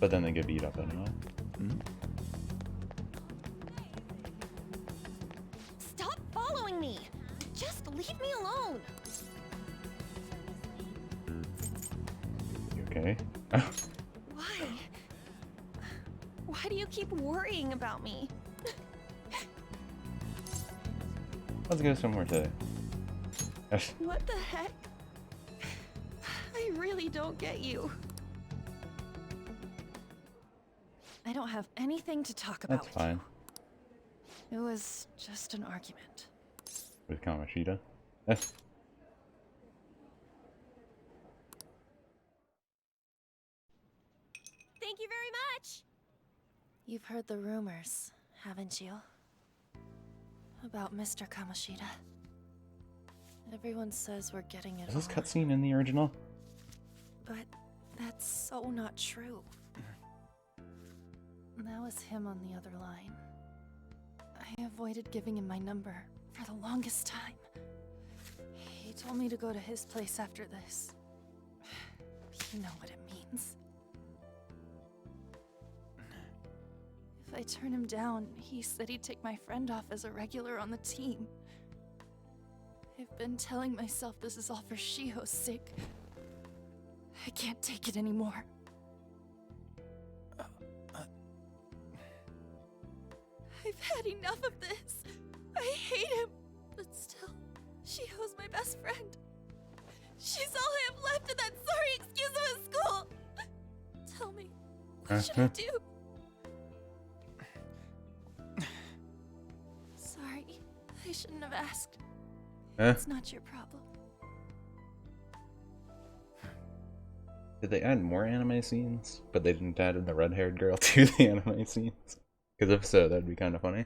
But then they get beat up anyway. Stop following me! Just leave me alone! You okay? Why? Why do you keep worrying about me? Let's go somewhere today. What the heck? I really don't get you. I don't have anything to talk about That's fine. It was just an argument. With Kamoshida? Eh. Thank you very much! You've heard the rumors, haven't you? About Mr. Kamoshida. Everyone says we're getting it Is this all. cutscene in the original? But that's so not true. That was him on the other line. I avoided giving him my number for the longest time. He told me to go to his place after this. You know what it means. If I turn him down, he said he'd take my friend off as a regular on the team. I've been telling myself this is all for Shiho's sake. I can't take it anymore. I've had enough of this. I hate him. But still, Shiho's my best friend. She's all I have left in that sorry excuse of a school. Tell me, what should I do? Sorry, I shouldn't have asked. It's not your problem. Did they add more anime scenes? But they didn't add in the red-haired girl to the anime scenes? Because if so, that'd be kind of funny.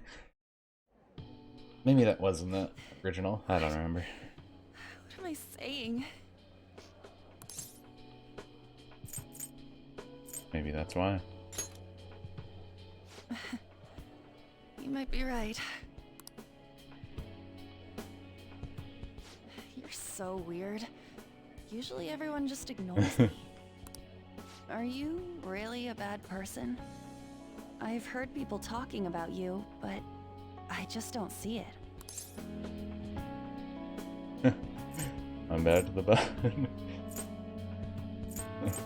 Maybe that wasn't the original. I don't remember. What am I saying? Maybe that's why. You might be right. You're so weird. Usually everyone just ignores me. Are you really a bad person? I've heard people talking about you, but I just don't see it. I'm bad to the bone.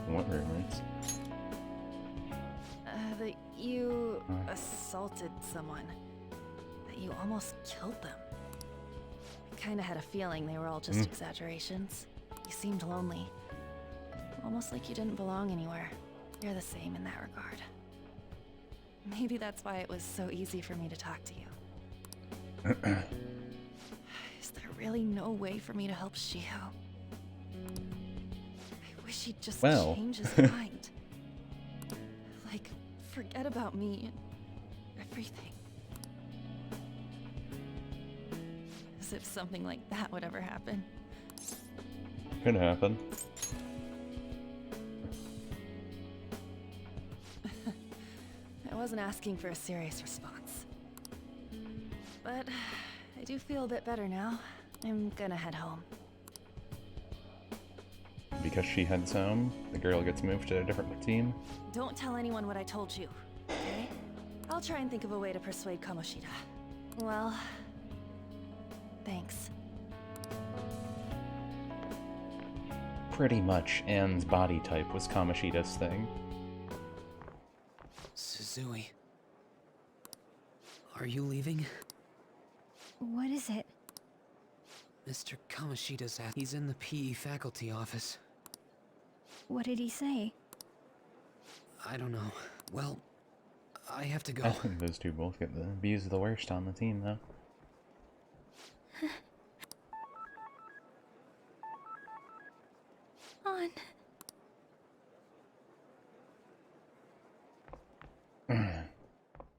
What rumors? That you assaulted someone. That you almost killed them. I kinda had a feeling they were all just exaggerations. You seemed lonely. Almost like you didn't belong anywhere. You're the same in that regard. Maybe that's why it was so easy for me to talk to you. Is there really no way for me to help Shiho? I wish he'd just change his mind. Like, forget about me and everything. As if something like that would ever happen. Could happen. I wasn't asking for a serious response. But I do feel a bit better now. I'm gonna head home. Because she heads home, the girl gets moved to a different team. Don't tell anyone what I told you, okay? I'll try and think of a way to persuade Kamoshida. Well, thanks. Pretty much Anne's body type was Kamoshida's thing. Suzui. Are you leaving? What is it? Mr. Kamoshida's at. He's in the PE faculty office. What did he say? I don't know. Well, I have to go. I think those two both get the views the worst on the team, though. On.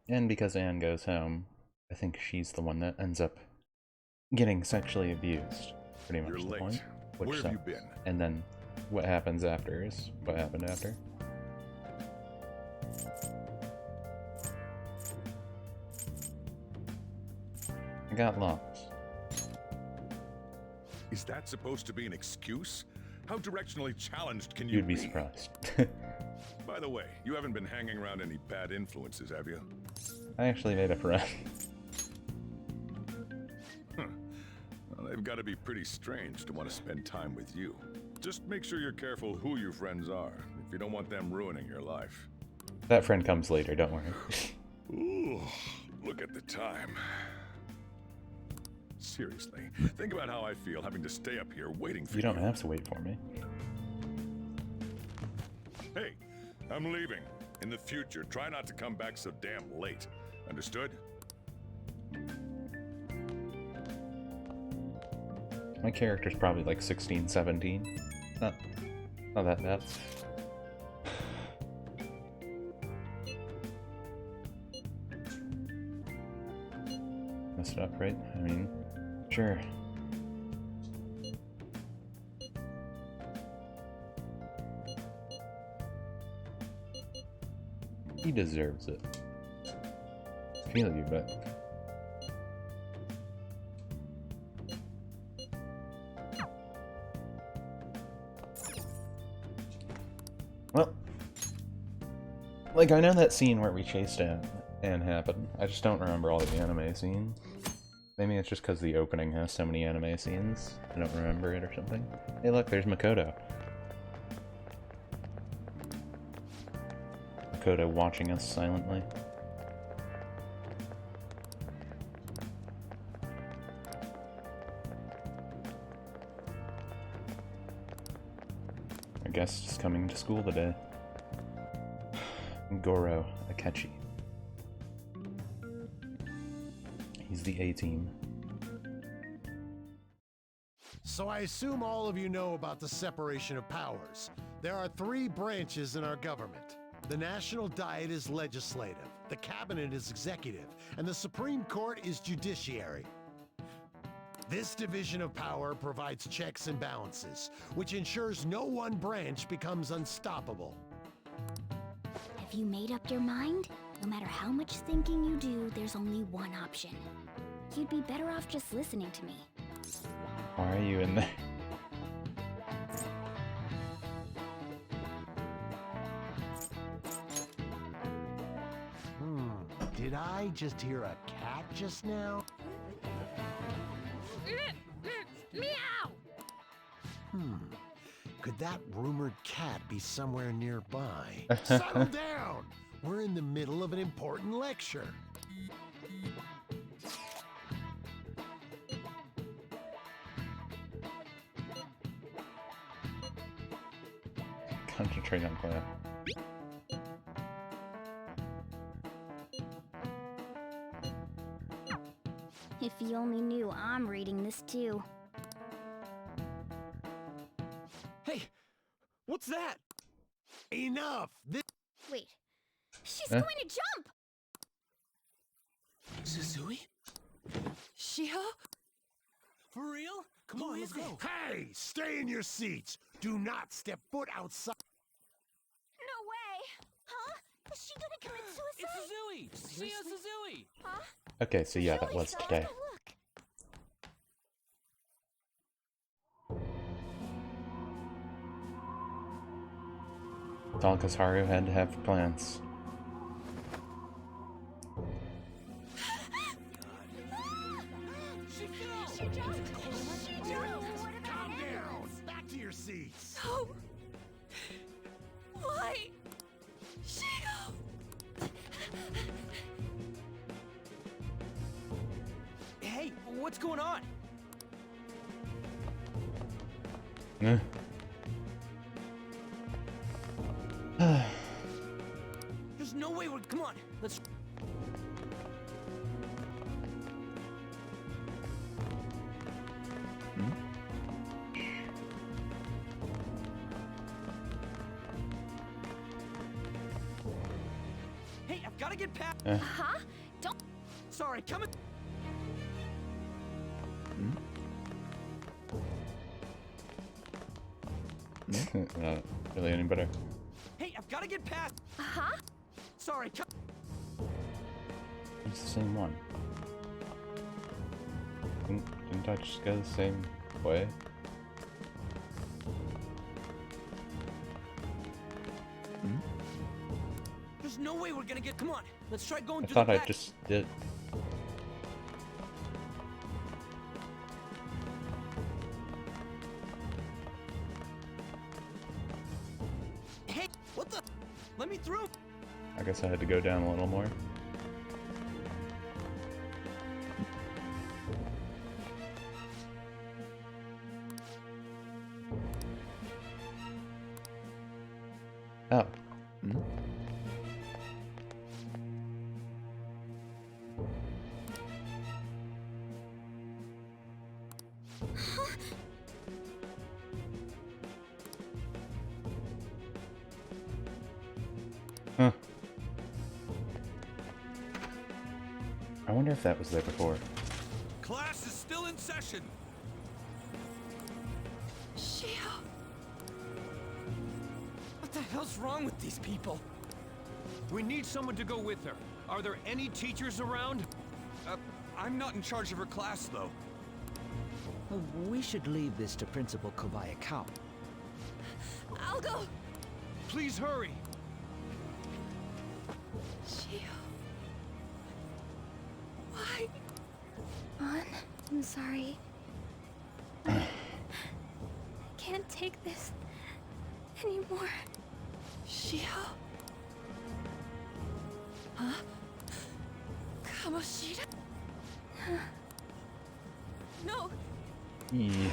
And because Anne goes home, I think she's the one that ends up getting sexually abused. Pretty much You're the late. point. Which Where have you sucks. been? And then what happens after is what happened after. I got lost. Is that supposed to be an excuse? How directionally challenged can you You'd be surprised. By the way, you haven't been hanging around any bad influences, have you? I actually made a friend. Huh. Well, they've got to be pretty strange to want to spend time with you. Just make sure you're careful who your friends are, if you don't want them ruining your life. That friend comes later, don't worry. Ooh, look at the time. Seriously, think about how I feel having to stay up here waiting for you. You don't have to wait for me. Hey, I'm leaving. In the future, try not to come back so damn late. Understood? My character's probably like 16, 17. Not that bad. Messed up, right? I mean, sure. He deserves it. I feel you, but... Well, like, I know that scene where we chased Anne happened. I just don't remember all the anime scenes. Maybe it's just because the opening has so many anime scenes. I don't remember it or something. Hey look, there's Makoto. Makoto watching us silently. I guess just coming to school today. Goro Akechi. He's the A-team. So I assume all of you know about the separation of powers. There are 3 branches in our government. The National Diet is legislative, the Cabinet is executive, and the Supreme Court is judiciary. This division of power provides checks and balances, which ensures no one branch becomes unstoppable. Have you made up your mind? No matter how much thinking you do, there's only one option. You'd be better off just listening to me. Why are you in there? Did I just hear a cat just now? Meow! Could that rumored cat be somewhere nearby? Settle down! We're in the middle of an important lecture. Concentrate on class. If you only knew I'm reading this too. Hey, what's that? Enough! Wait, she's going to jump! Suzui? Shiho? For real? Come on, let's go. Hey, stay in your seats! Do not step foot outside! No way! Huh? Is she gonna commit suicide? It's Suzui! Shio Suzui! Huh? Okay, so yeah, that was today. It's all because Haru had to have plans. Calm down! Back to your seats! No! Why? Shiho! Hey, what's going on? Eh. There's no way we're... Come on, let's... Hey, I've got to get past... Huh? Don't... Sorry, coming... Not really any better. Hey, I've got to get past... Huh? Sorry, It's the same one. Didn't I just go the same way? There's no way we're gonna get... Come on, let's try going I through thought the I back. just did. Hey, what the... Let me through! I guess I had to go down a little more. Oh. Huh. I wonder if that was there before. Class is still in session. Shio! What the hell's wrong with these people? We need someone to go with her. Are there any teachers around? I'm not in charge of her class, though. We should leave this to Principal Kobayakawa. I'll go. Please hurry. Shio. Why? An, I'm sorry. I can't take this anymore. Shio. Huh? Kamoshida? No. Yeah.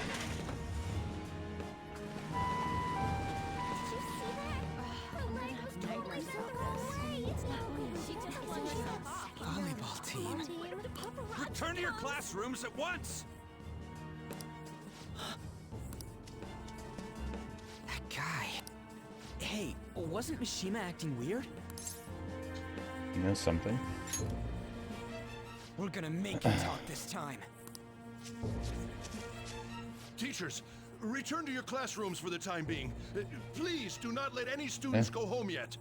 Volleyball team. Return to your classrooms at once! That guy. Hey, wasn't Mishima acting weird? You know something? We're gonna make him talk this time. Teachers, return to your classrooms for the time being. Please do not let any students go home yet.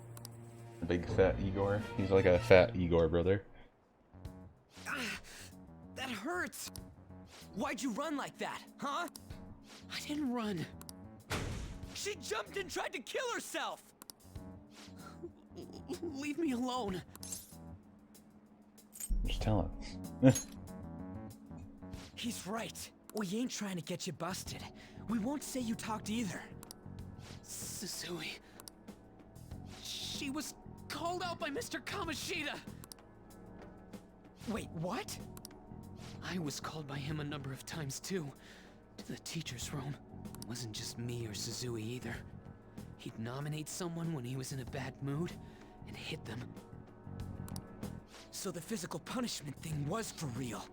Big fat Igor. He's like a fat Igor brother. That hurts! Why'd you run like that, huh? I didn't run. She jumped and tried to kill herself! Leave me alone. Just tell us. He's right. We ain't trying to get you busted. We won't say you talked either. Susui. She was called out by Mr. Kamoshida! Wait, what? I was called by him a number of times too. To the teacher's room. It wasn't just me or Susui either. He'd nominate someone when he was in a bad mood and hit them. So the physical punishment thing was for real.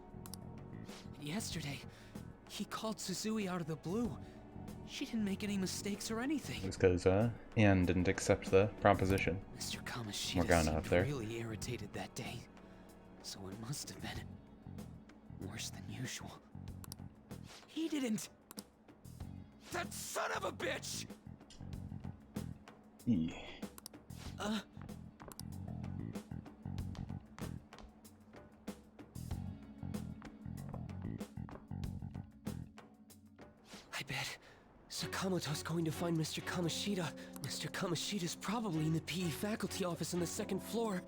And yesterday, he called Susui out of the blue. She didn't make any mistakes or anything. It's because Anne didn't accept the proposition. Mr. Kamoshida Morgana up there. really irritated that day. So it must have been worse than usual. He didn't. That son of a bitch! Yeah. I bet Sakamoto's going to find Mr. Kamoshida. Mr. Kamoshida's probably in the PE faculty office on the second floor.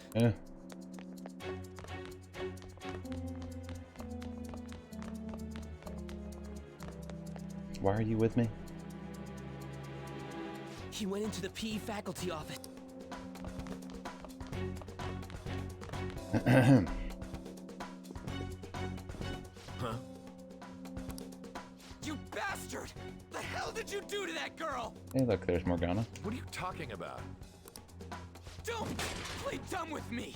Why are you with me? He went into the PE faculty office. Huh? You bastard! The hell did you do to that girl? Hey, look, there's Morgana. What are you talking about? Don't play dumb with me!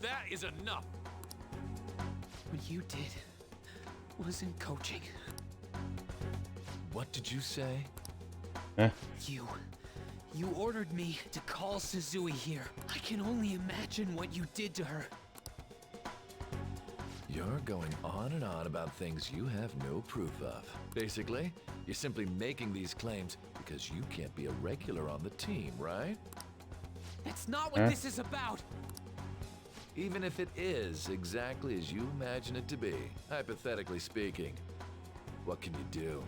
That is enough! What you did wasn't coaching. What did you say? You ordered me to call Susui here. I can only imagine what you did to her. You're going on and on about things you have no proof of. Basically, you're simply making these claims because you can't be a regular on the team, right? That's not what this is about! Even if it is exactly as you imagine it to be, hypothetically speaking, what can you do?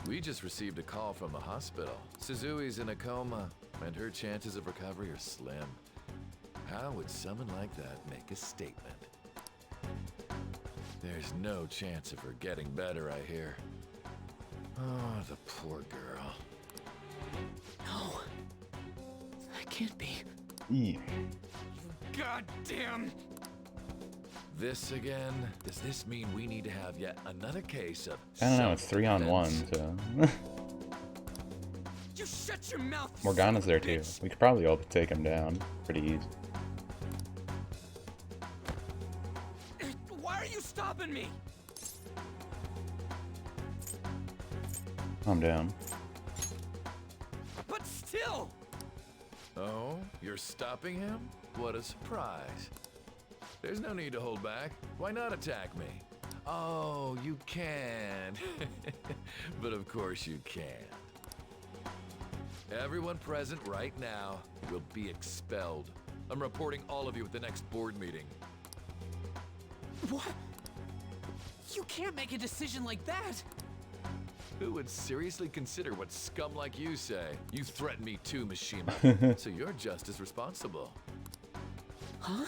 We just received a call from the hospital. Suzui's in a coma, and her chances of recovery are slim. How would someone like that make a statement? There's no chance of her getting better, I hear. Oh, the poor girl. No. That can't be. Yeah. Goddamn! This again? Does this mean we need to have yet another case of I don't know, it's 3-on-1, so... You shut your mouth! Morgana's there too. We could probably all take him down pretty easy. Why are you stopping me? Calm down. But still! Oh, you're stopping him? What a surprise. There's no need to hold back. Why not attack me? Oh, you can. But of course you can. Everyone present right now will be expelled. I'm reporting all of you at the next board meeting. What? You can't make a decision like that! Who would seriously consider what scum like you say? You threaten me too, Mishima. So you're just as responsible. Huh?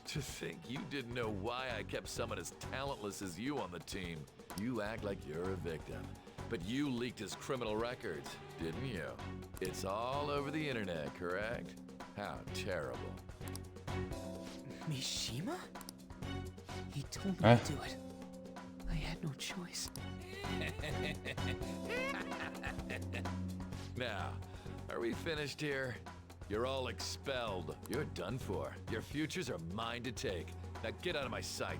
To think you didn't know why I kept someone as talentless as you on the team. You act like you're a victim. But you leaked his criminal records, didn't you? It's all over the internet, correct? How terrible. Mishima? He told me to do it. I had no choice. Now, are we finished here? You're all expelled. You're done for. Your futures are mine to take. Now get out of my sight.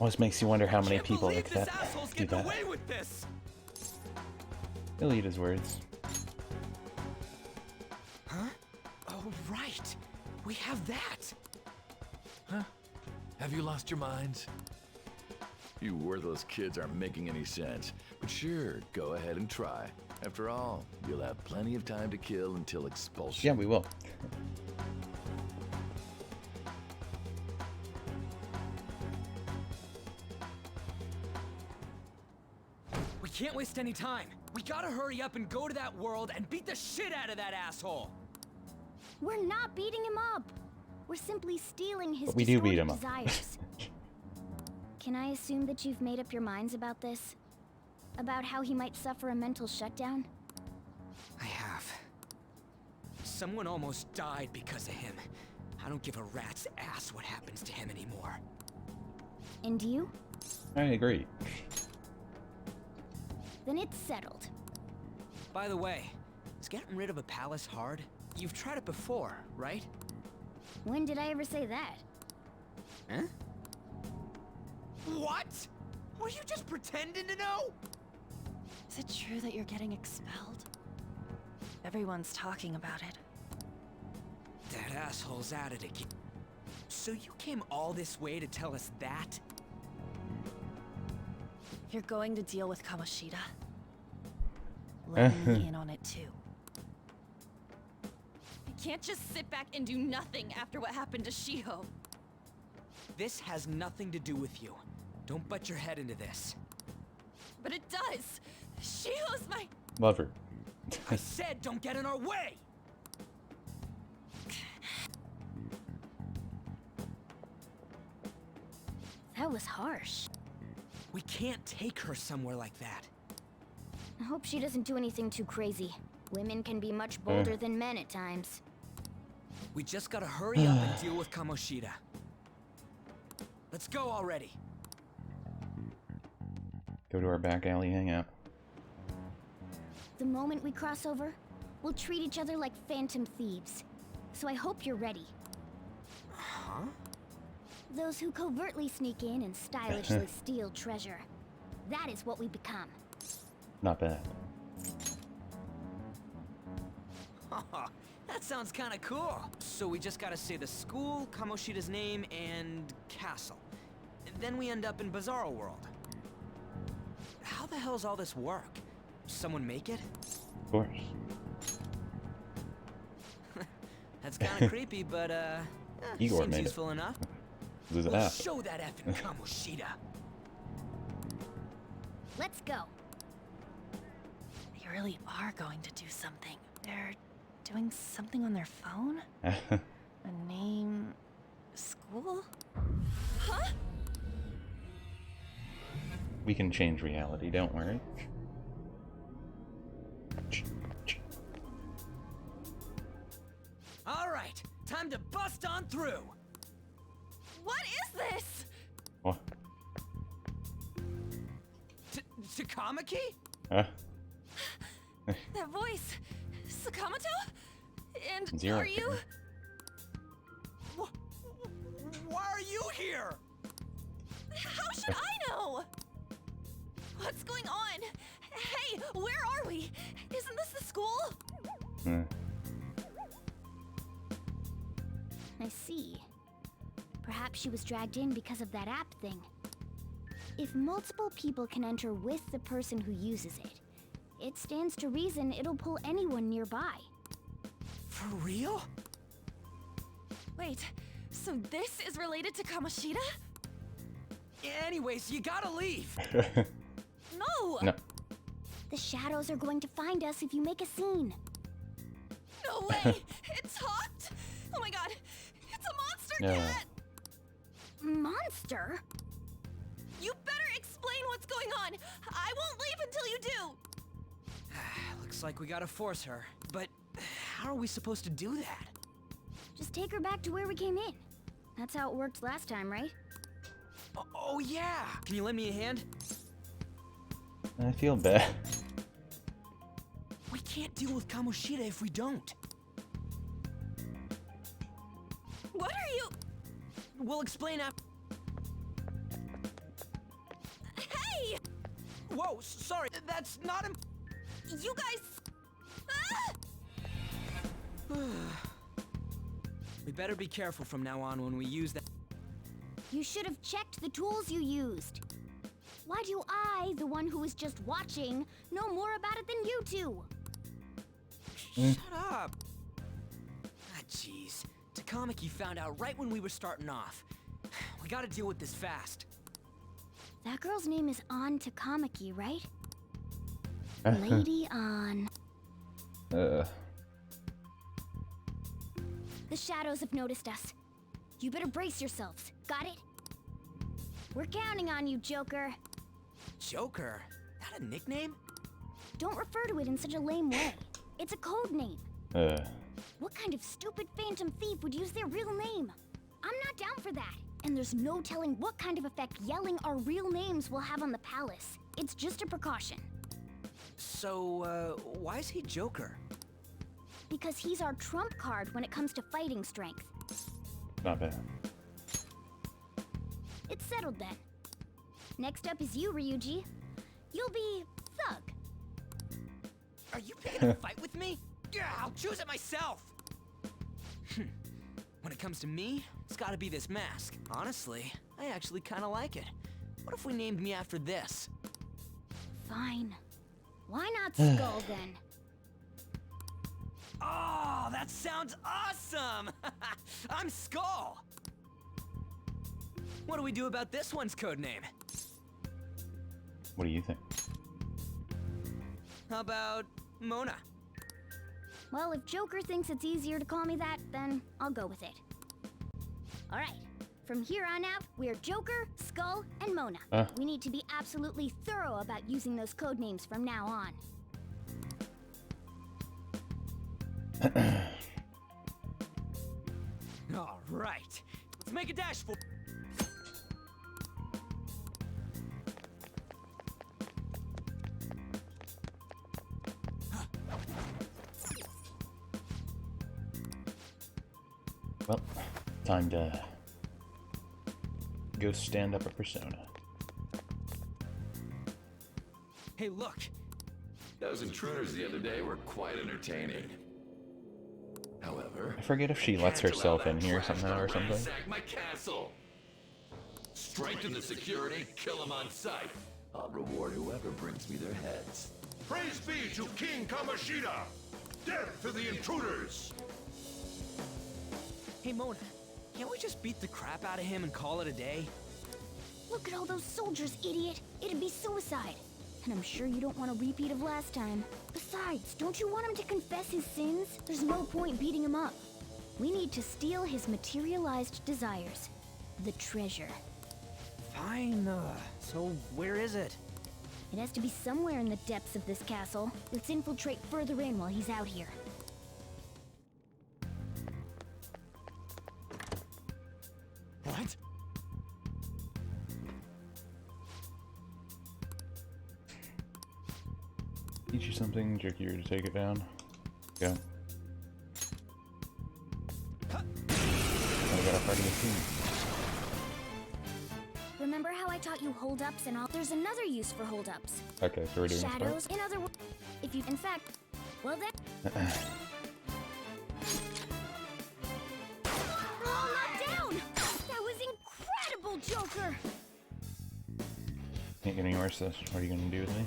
Always makes you wonder how many people like that do that. Away with this. He'll eat his words. Huh? Oh, right. We have that. Huh? Have you lost your minds? You worthless kids aren't making any sense. But sure, go ahead and try. After all, you'll have plenty of time to kill until expulsion. Yeah, we will. We can't waste any time. We gotta hurry up and go to that world and beat the shit out of that asshole. We're not beating him up. We're simply stealing his But we do beat him up. desires. Can I assume that you've made up your minds about this? About how he might suffer a mental shutdown? I have. Someone almost died because of him. I don't give a rat's ass what happens to him anymore. And you? I agree. Then it's settled. By the way, is getting rid of a palace hard? You've tried it before, right? When did I ever say that? Huh? What? Were you just pretending to know? Is it true that you're getting expelled? Everyone's talking about it. That asshole's at it again. So you came all this way to tell us that? If you're going to deal with Kamoshida, let me in on it too. I can't just sit back and do nothing after what happened to Shiho. This has nothing to do with you. Don't butt your head into this. But it does. Shiho's my... Love her. I said don't get in our way! That was harsh. We can't take her somewhere like that. I hope she doesn't do anything too crazy. Women can be much bolder than men at times. We just gotta hurry up and deal with Kamoshida. Let's go already. Go to our back alley hangout. The moment we cross over, we'll treat each other like phantom thieves. So I hope you're ready. Huh? Those who covertly sneak in and stylishly steal treasure. That is what we become. Not bad. That sounds kind of cool. So we just gotta say the school, Kamoshida's name, and castle. And then we end up in Bizarro World. How the hell's all this work? Someone make it? Of course. That's kind of creepy, but Igor seems made useful it. enough. Lose it We'll out. show that effing Kamoshida. Let's go. They really are going to do something. They're doing something on their phone? A name... school? Huh? We can change reality, don't worry. All right, time to bust on through. What is this? What? Takamaki? That voice. Sakamoto? And Zero. are you? Why are you here? How should I know? What's going on? Hey, where are we? Isn't this the school? I see. Perhaps she was dragged in because of that app thing. If multiple people can enter with the person who uses it, it stands to reason it'll pull anyone nearby. For real? Wait, so this is related to Kamoshida? Anyways, you gotta leave. No! No. The shadows are going to find us if you make a scene. No way! It talked? Oh my god! It's a monster cat! Monster? You better explain what's going on! I won't leave until you do! Looks like we gotta force her. But how are we supposed to do that? Just take her back to where we came in. That's how it worked last time, right? Oh yeah! Can you lend me a hand? I feel bad. We can't deal with Kamoshida if we don't. What are you? We'll explain after. Hey! Whoa, sorry. That's not You guys... Ah! We better be careful from now on when we use that. You should have checked the tools you used. Why do I, the one who was just watching, know more about it than you two? Shut up! Ah, jeez. Takamaki found out right when we were starting off. We gotta deal with this fast. That girl's name is An Takamaki, right? Lady An. The shadows have noticed us. You better brace yourselves. Got it? We're counting on you, Joker. Joker? That a nickname? Don't refer to it in such a lame way. It's a code name. What kind of stupid phantom thief would use their real name? I'm not down for that. And there's no telling what kind of effect yelling our real names will have on the palace. It's just a precaution. So, why is he Joker? Because he's our trump card when it comes to fighting strength. Not bad. It's settled then. Next up is you, Ryuji. You'll be Thug. Are you picking a fight with me? Yeah, I'll choose it myself! When it comes to me, it's gotta be this mask. Honestly, I actually kinda like it. What if we named me after this? Fine. Why not Skull then? Oh, that sounds awesome! I'm Skull! What do we do about this one's codename? What do you think? How about Mona? Well, if Joker thinks it's easier to call me that, then I'll go with it. Alright, from here on out, we're Joker, Skull, and Mona. We need to be absolutely thorough about using those codenames from now on. Alright, let's make a dash for... Well, time to go stand up a persona. Hey, look! Those intruders the other day were quite entertaining. However, I forget if she lets herself in here somehow or something. ransack my castle. Strengthen the security, kill them on sight. I'll reward whoever brings me their heads. Praise be to King Kamoshida! Death to the intruders! Hey, Mona, can't we just beat the crap out of him and call it a day? Look at all those soldiers, idiot! It'd be suicide. And I'm sure you don't want a repeat of last time. Besides, don't you want him to confess his sins? There's no point beating him up. We need to steal his materialized desires. The treasure. Fine, so where is it? It has to be somewhere in the depths of this castle. Let's infiltrate further in while he's out here. What? Teach you something trickier to take it down. Go. I got a party of two. Remember Remember how I taught you hold-ups and all? There's another use for hold-ups. Okay, so we're doing Shadows. In other words, if you, in fact, well then. All knocked down. That was incredible, Joker. Can't get any worse. This. What are you gonna do with me?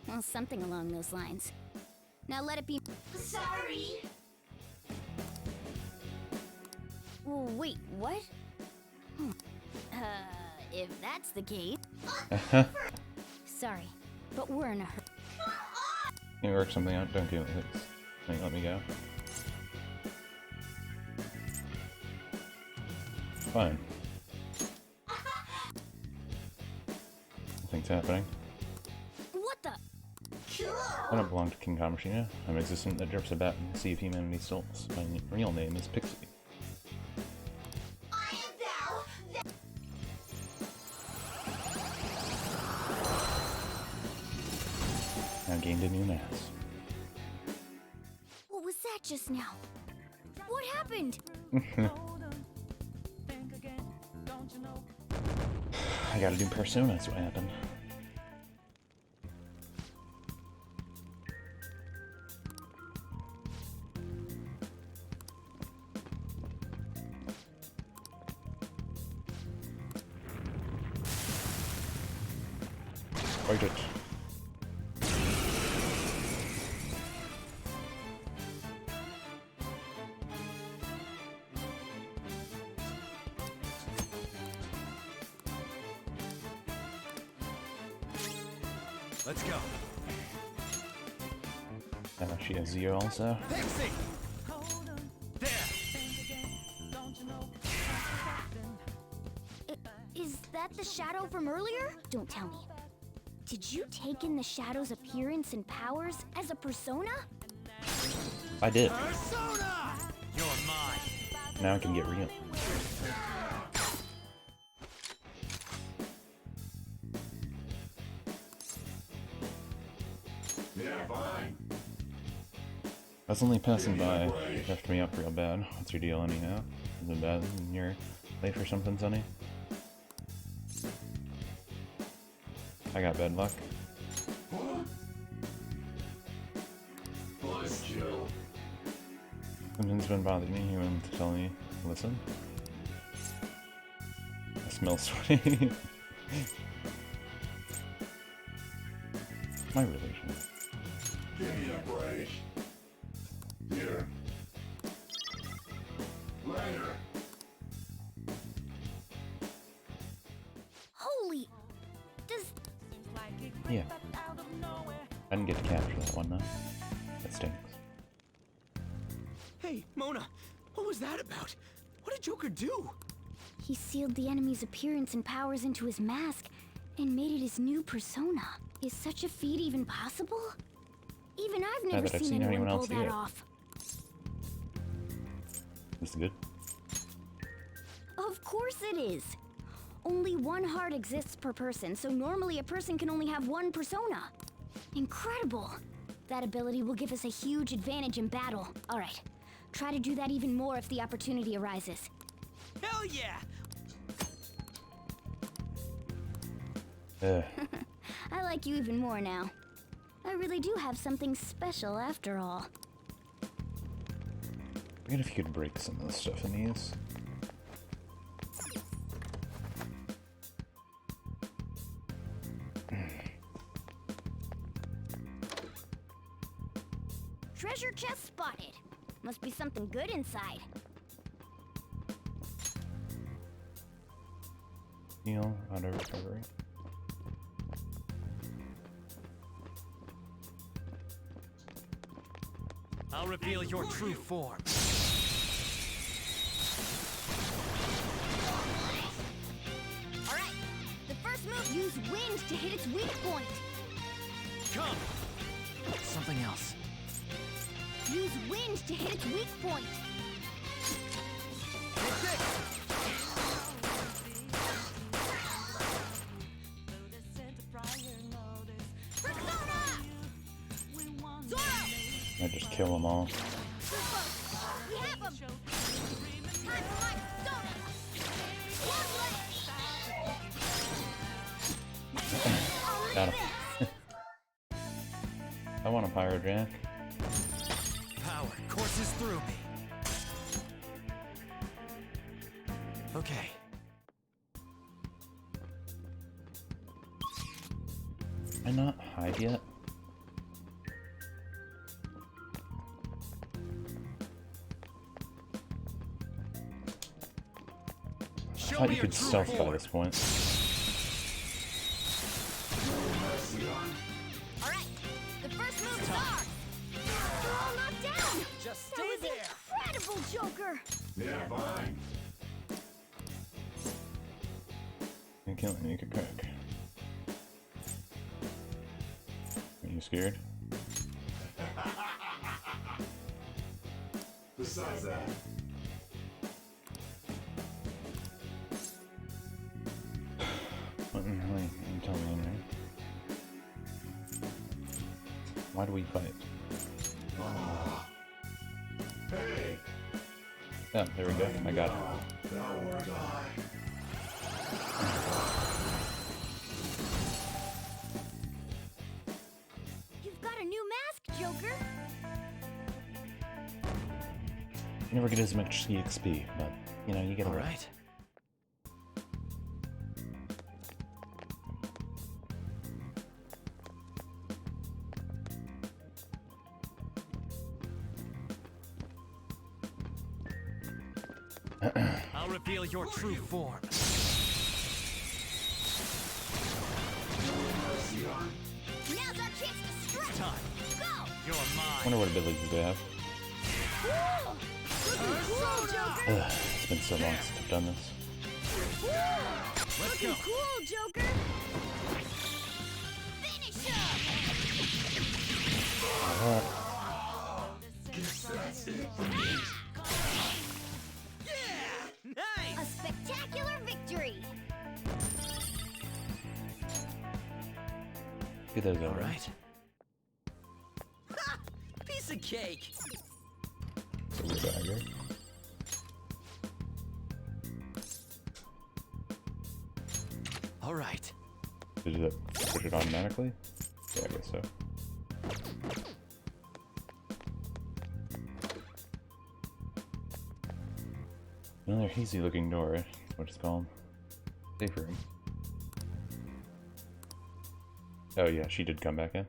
Well, something along those lines. Now let it be. Sorry. Wait, what? If that's the case. Sorry, but we're in a hurry. Can you work something out? Don't do it. Let me go. Fine. Nothing's happening. What the? I don't belong to King Kamoshida. I'm an existence that drips about in the sea of humanity souls. My real name is Pixie. Now gained a new mass. What was that just now? What happened? I gotta do Persona, that's what happened. Fight it. Let's go. She has Zio also. Pixie! Is that the shadow from earlier? Don't tell me. Did you take in the shadow's appearance and powers as a persona? I did. Persona! You're mine. Now I can get real. Yeah, fine. I was only passing by. You left me up real bad. What's your deal anyhow? Is it bad in your life or something, Sonny? I got bad luck. Let's chill. Something's been bothering me. You want to tell me? Listen. I smell sweaty. My relation. Give me a break. Here. Later. Holy! Does... Yeah. I didn't get to capture that one though. That stinks. Hey, Mona, what was that about? What did Joker do? He sealed the enemy's appearance and powers into his mask and made it his new persona. Is such a feat even possible? Even I've never seen anyone pull that off. This is good. Of course it is. Only one heart exists per person, so normally a person can only have one persona. Incredible. That ability will give us a huge advantage in battle. All right, try to do that even more if the opportunity arises. Hell yeah! I like you even more now. I really do have something special after all. Forget if you could break some of the stuff in these. Treasure chest spotted. Must be something good inside. Heal, auto recovery. I'll reveal your true form. Alright, the first move, use wind to hit its weak point. Come! Something else. Use wind to hit its weak point. I just kill them all. We have him! Time for my soda! Got him. I want a pyro jack. Power courses through me. Okay. Can I not hide yet? I thought you could stealth by this point. Alright, the first move is ours! They're all knocked down! Just That was incredible, Joker! Yeah, fine. You kill me, you could crack. Are you scared? Besides that, What in the hell you tell me, man? Why do we fight? hey, Yeah, there we go. I got it. now or die. You've got a new mask, Joker! You never get as much EXP, but you know, you get a Right. I'll reveal your true form. Now's our chance to strike! Time. Go! You're I mine. wonder what abilities they have. Cool! Looking cool, Joker! Ugh, it's been so long since I've done this. Let's Looking go. cool, Joker! Finish him! Alright. A spectacular victory! Get those over. All right. Piece of cake. Silver dagger. All right. Did it push it automatically? Yeah, I guess so. Another easy looking door, what it's called. Safe room. Oh yeah, she did come back in.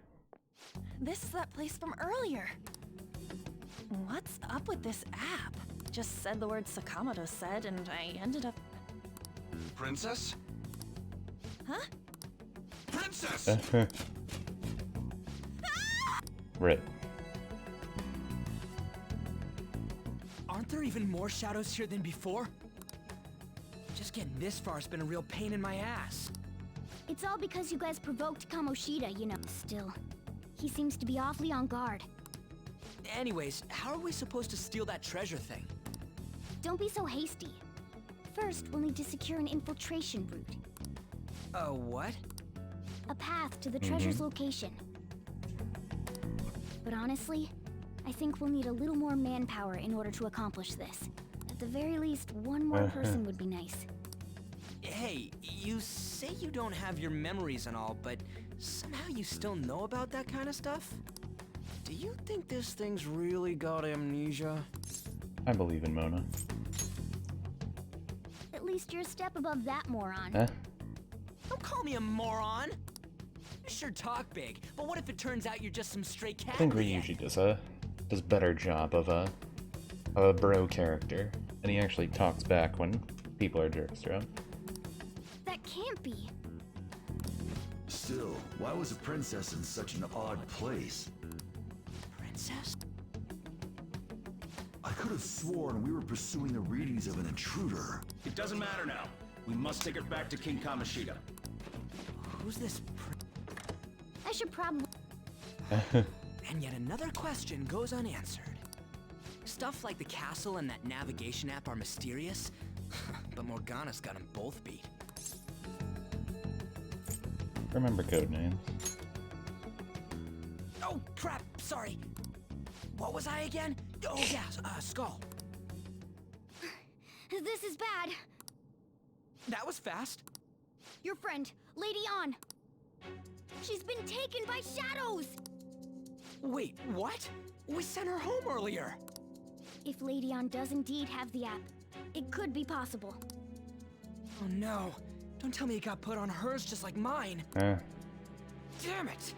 This is that place from earlier. What's up with this app? Just said the word Sakamoto said, and I ended up. Princess? Huh? Princess! Right. Aren't there even more shadows here than before? Just getting this far has been a real pain in my ass. It's all because you guys provoked Kamoshida, you know. Still, he seems to be awfully on guard. Anyways, how are we supposed to steal that treasure thing? Don't be so hasty. First, we'll need to secure an infiltration route. What? A path to the treasure's location. But honestly, I think we'll need a little more manpower in order to accomplish this. At the very least, one more person would be nice. Hey, you say you don't have your memories and all, but somehow you still know about that kind of stuff? Do you think this thing's really got amnesia? I believe in Mona. At least you're a step above that moron. Don't call me a moron! You sure talk big, but what if it turns out you're just some stray cat? I think Ryuji does better job of a bro character, and he actually talks back when people are jerks to him. That can't be. Still, why was a princess in such an odd place? Princess? I could have sworn we were pursuing the readings of an intruder. It doesn't matter now. We must take it back to King Kamoshida. Who's this I should probably... And yet another question goes unanswered. Stuff like the castle and that navigation app are mysterious, but Morgana's got them both beat. Remember code names. Oh, crap! Sorry! What was I again? Oh yeah, Skull. This is bad. That was fast. Your friend, Lady An. She's been taken by shadows! Wait, what? We sent her home earlier. If Lady An does indeed have the app, it could be possible. Oh no. Don't tell me it got put on hers just like mine. Damn it.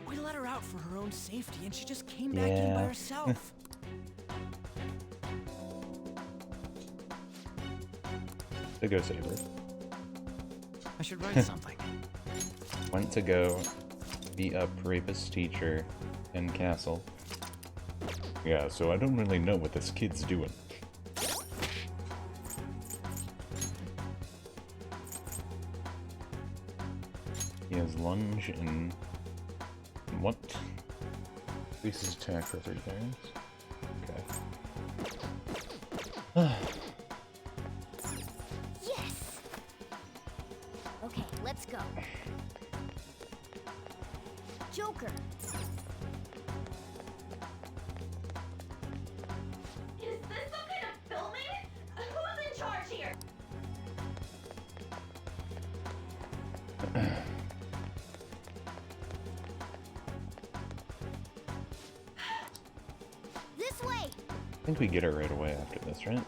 We let her out for her own safety and she just came back in by herself. To go save her. I should write something. Went to go beat up rapist teacher in castle. Yeah, so I don't really know what this kid's doing. He has lunge and what? Increases attack for 3 turns. Okay. Yes! Okay, let's go. Joker. Is this some kind of filming? Who's in charge here? This way! I think we get her right away after this, right?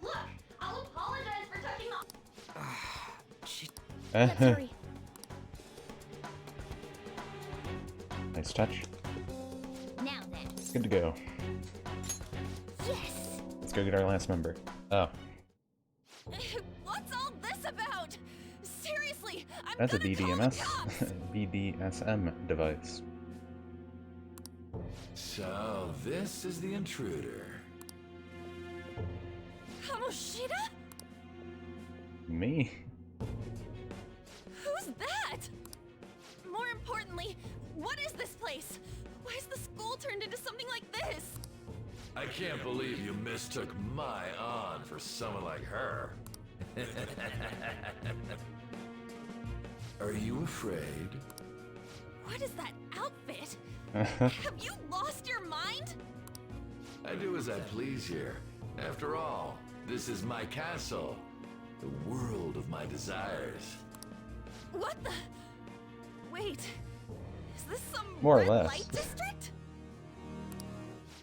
Look, I'll apologize for touching the... Let's hurry. Nice touch. Now then. Good to go. Yes! Let's go get our last member. Oh, What's all this about? Seriously, I'm that's a gonna call the BDMS, cops. BDSM device. So, this is the intruder. Kamoshida? Me? Who's that? More importantly, what is this place? Why is the school turned into something like this? I can't believe you mistook my aunt for someone like her. Are you afraid? What is that outfit? Have you lost your mind? I do as I please here. After all, this is my castle. The world of my desires. What the? Wait, is this some More or red less. light district?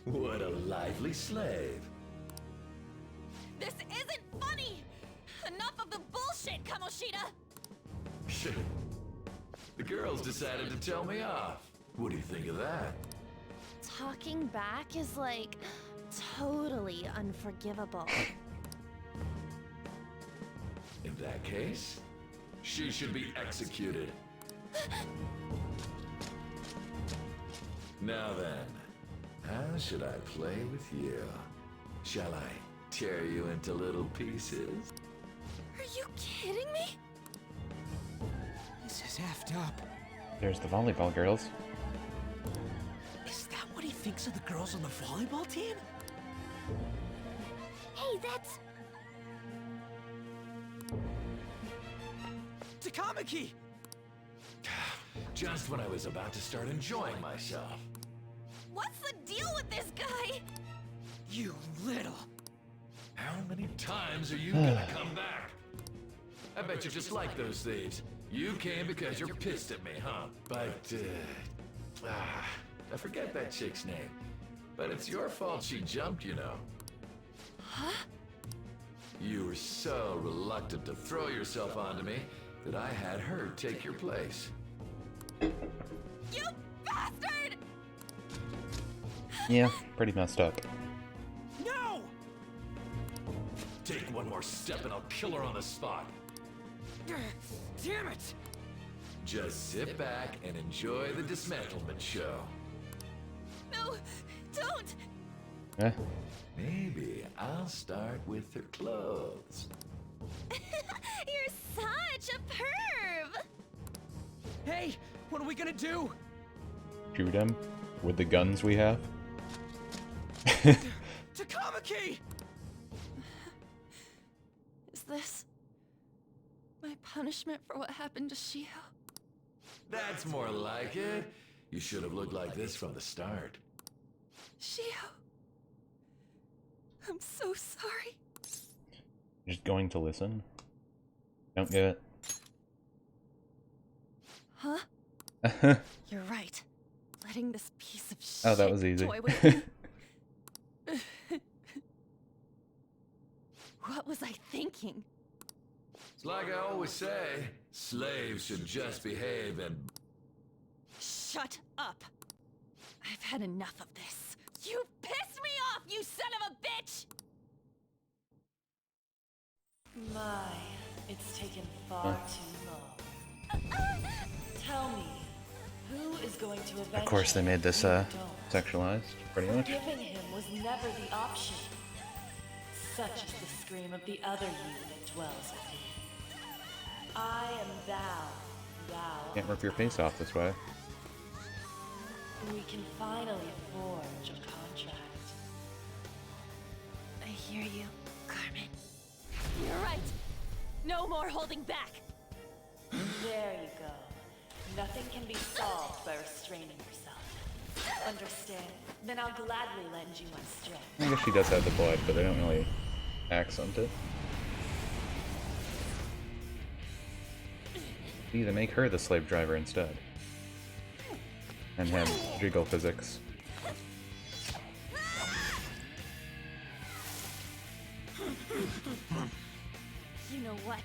What a lively slave. This isn't funny! Enough of the bullshit, Kamoshida! The girls decided to tell me off. What do you think of that? Talking back is like totally unforgivable. In that case, she should be executed. Now then, how should I play with you? Shall I tear you into little pieces? Are you kidding me? This is effed up. There's the volleyball girls. Is that what he thinks of the girls on the volleyball team? Hey, that's... Takamaki! Just when I was about to start enjoying myself. What's the deal with this guy? You little... How many times are you gonna come back? I bet you just like those thieves. You came because you're pissed at me, huh? But, I forget that chick's name. But it's your fault she jumped, you know. Huh? You were so reluctant to throw yourself onto me that I had her take your place. You bastard! Yeah, pretty messed up. No! Take one more step and I'll kill her on the spot. Damn it! Just sit back and enjoy the dismantlement show. No, don't! Eh? Maybe I'll start with her clothes. You're such a perv! Hey, what are we gonna do? Shoot him with the guns we have. Takamaki! Is this my punishment for what happened to Shio? That's more like it. You should have looked like this from the start. Shio. I'm so sorry. You're just going to listen? Don't get it. Huh? You're right. Letting this piece of shit Oh, that was easy. toy with me. What was I thinking? It's like I always say, slaves should just behave and... Shut up! I've had enough of this. You pissed me off, you son of a bitch! My, it's taken far too long. Tell me, who is going to avenge Of course, they made this sexualized, pretty much. Forgiving him was never the option. Such is the scream of the other you that dwells within. I am thou. Can't rip your face off this way. We can finally forge a contract. I hear you, Carmen. You're right. No more holding back. There you go. Nothing can be solved by restraining yourself. Understand? Then I'll gladly lend you my strength. I guess she does have the blood, but they don't really accent it. Either make her the slave driver instead. And him, jiggle physics. You know what?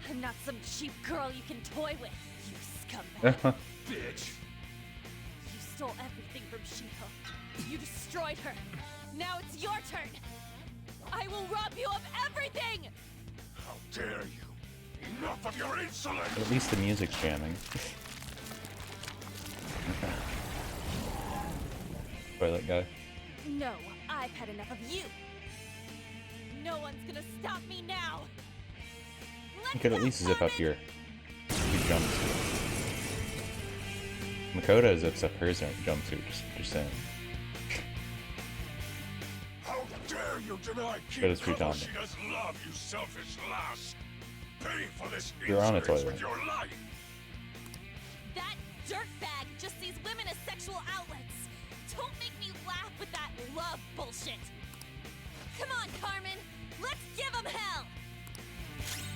I'm not some cheap girl you can toy with, you scumbag. Bitch! You stole everything from Shiho. You destroyed her. Now it's your turn. I will rob you of everything! How dare you! Enough of your insolence! But at least the music's jamming. Okay. Toilet guy. No, I've had enough of you. No one's gonna stop me now. You could at least zip up your jumpsuit. Makoto zips up her jumpsuit, just saying. How dare you deny But it's King Futami. Kamoshida's love, you selfish lass! Pay for this You're on a insolence toilet. with your life! That dirtbag just sees women as sexual outlets. Don't make me laugh with that love bullshit. Come on, Carmen. Let's give him hell.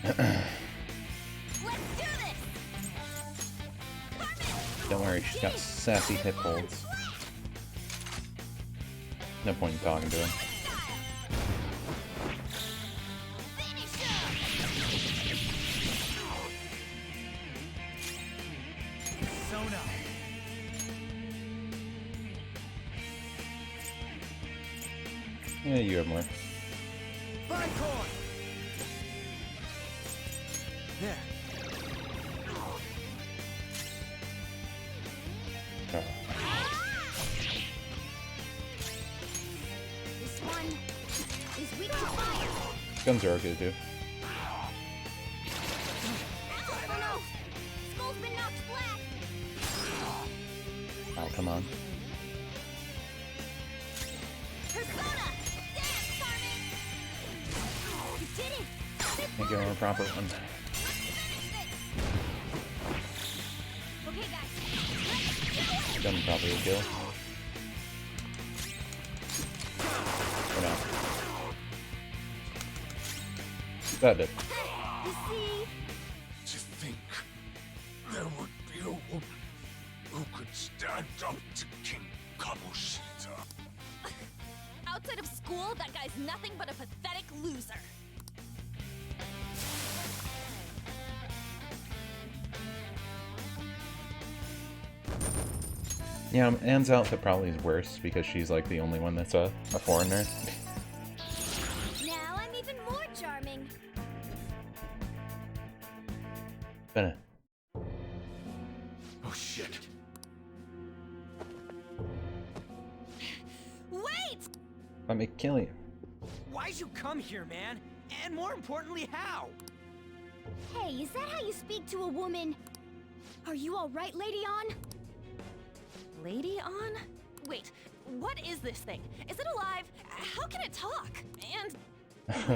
Let's do this. Carmen. Don't worry, she's got sassy hip holds. No point in talking to him. Sona. Yeah, you have more. Fine coin. There. Oh. This one is weak to fire. Guns are okay too. Oh no! Skull's been knocked flat. Oh, come on. Persona! Dance, Carmen! You did it! Can't get on a proper one. Okay, guys. Gun probably a kill. Or not. That did. You see? To think there would be a woman who could stand up to King Kamoshida. Outside of school, that guy's nothing but a pathetic loser. Yeah, Anne's outfit probably is worse because she's like the only one that's a foreigner. Now I'm even more charming. But, Oh shit. Wait! let me kill you. Why'd you come here, man? And more importantly, how? Hey, is that how you speak to a woman? Are you alright, Lady On? Lady On? Wait, what is this thing? Is it alive? How can it talk? And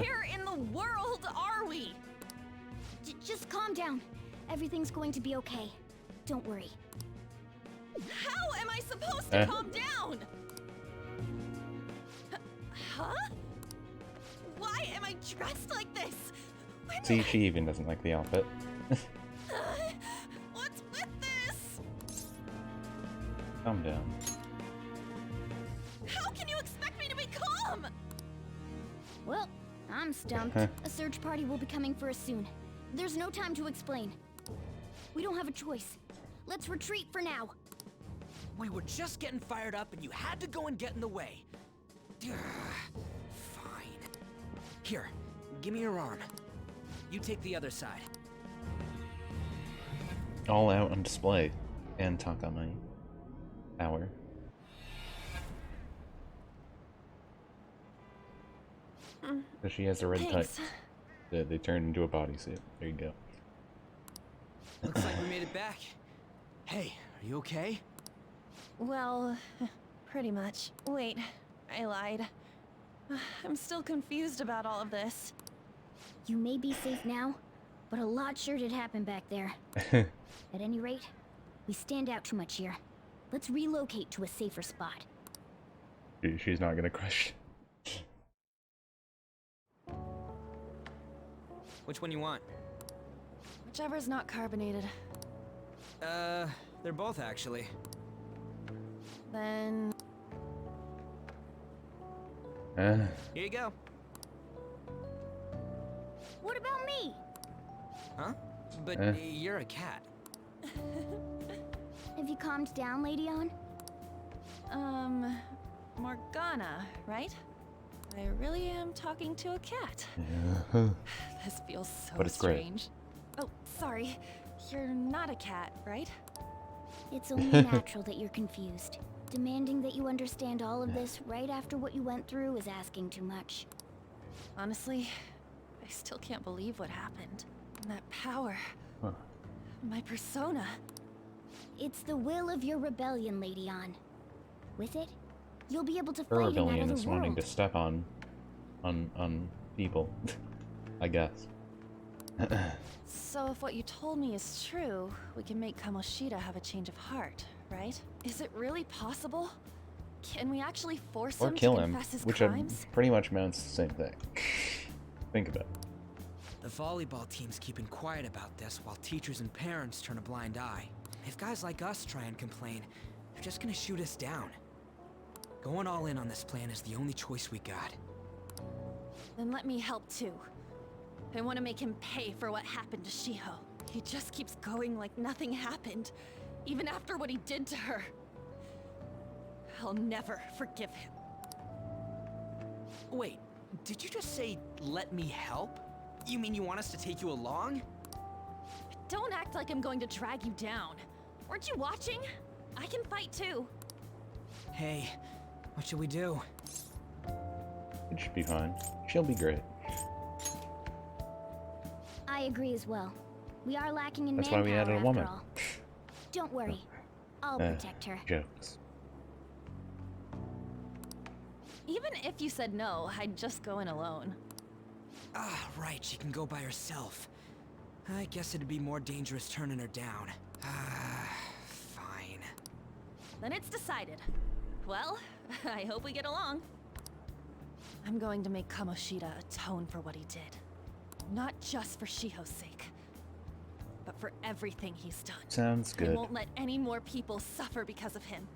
where in the world are we? Just calm down. Everything's going to be okay. Don't worry. How am I supposed to calm down? Huh? Why am I dressed like this? See, she even doesn't like the outfit. What's with this? Calm down. How can you expect me to be calm? Well, I'm stumped. A search party will be coming for us soon. There's no time to explain. We don't have a choice. Let's retreat for now. We were just getting fired up and you had to go and get in the way. Fine. Here, give me your arm. You take the other side. All out on display. And Takamai. Power. So she has a red type. They turn into a bodysuit. There you go. Looks like we made it back. Hey, are you okay? Well, pretty much. Wait, I lied. I'm still confused about all of this. You may be safe now, but a lot sure did happen back there. At any rate, we stand out too much here. Let's relocate to a safer spot. She's not gonna crush. Which one you want? Whichever's not carbonated. They're both actually. Then... Here you go. What about me? Huh? But you're a cat. Have you calmed down, Lady On? Morgana, right? I really am talking to a cat. This feels so But it's strange. Oh, sorry. You're not a cat, right? It's only natural that you're confused. Demanding that you understand all of this right after what you went through is asking too much. Honestly, I still can't believe what happened. That power. Huh. My persona. It's the will of your rebellion, Lady On. With it, you'll be able to Her fight in rebellion another is world. wanting to step on people, I guess. So if what you told me is true, we can make Kamoshida have a change of heart, right? Is it really possible? Can we actually force Or him kill to him, confess his which crimes? pretty much amounts to the same thing. Think about it. The volleyball team's keeping quiet about this while teachers and parents turn a blind eye. If guys like us try and complain, they're just gonna shoot us down. Going all in on this plan is the only choice we got. Then let me help too. I want to make him pay for what happened to Shiho. He just keeps going like nothing happened, even after what he did to her. I'll never forgive him. Wait, did you just say, let me help? You mean you want us to take you along? Don't act like I'm going to drag you down. Weren't you watching? I can fight too. Hey, what should we do? It should be fine. She'll be great. I agree as well. We are lacking in That's why we manpower added a after woman. all. Don't worry. I'll protect her. Jokes. Even if you said no, I'd just go in alone. Ah, right, she can go by herself. I guess it'd be more dangerous turning her down. Fine. Then it's decided. Well, I hope we get along. I'm going to make Kamoshida atone for what he did. Not just for Shiho's sake, but for everything he's done. Sounds good. I won't let any more people suffer because of him.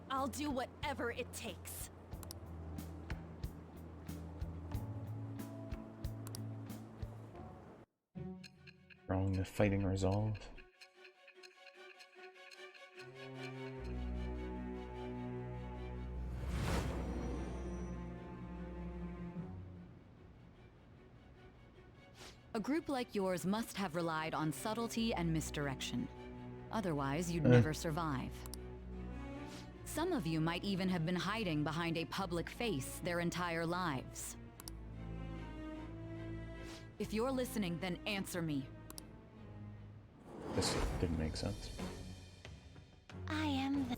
I'll do whatever it takes. Strong fighting resolve. A group like yours must have relied on subtlety and misdirection. Otherwise, you'd never survive. Some of you might even have been hiding behind a public face their entire lives. If you're listening, then answer me. This didn't make sense. I am the...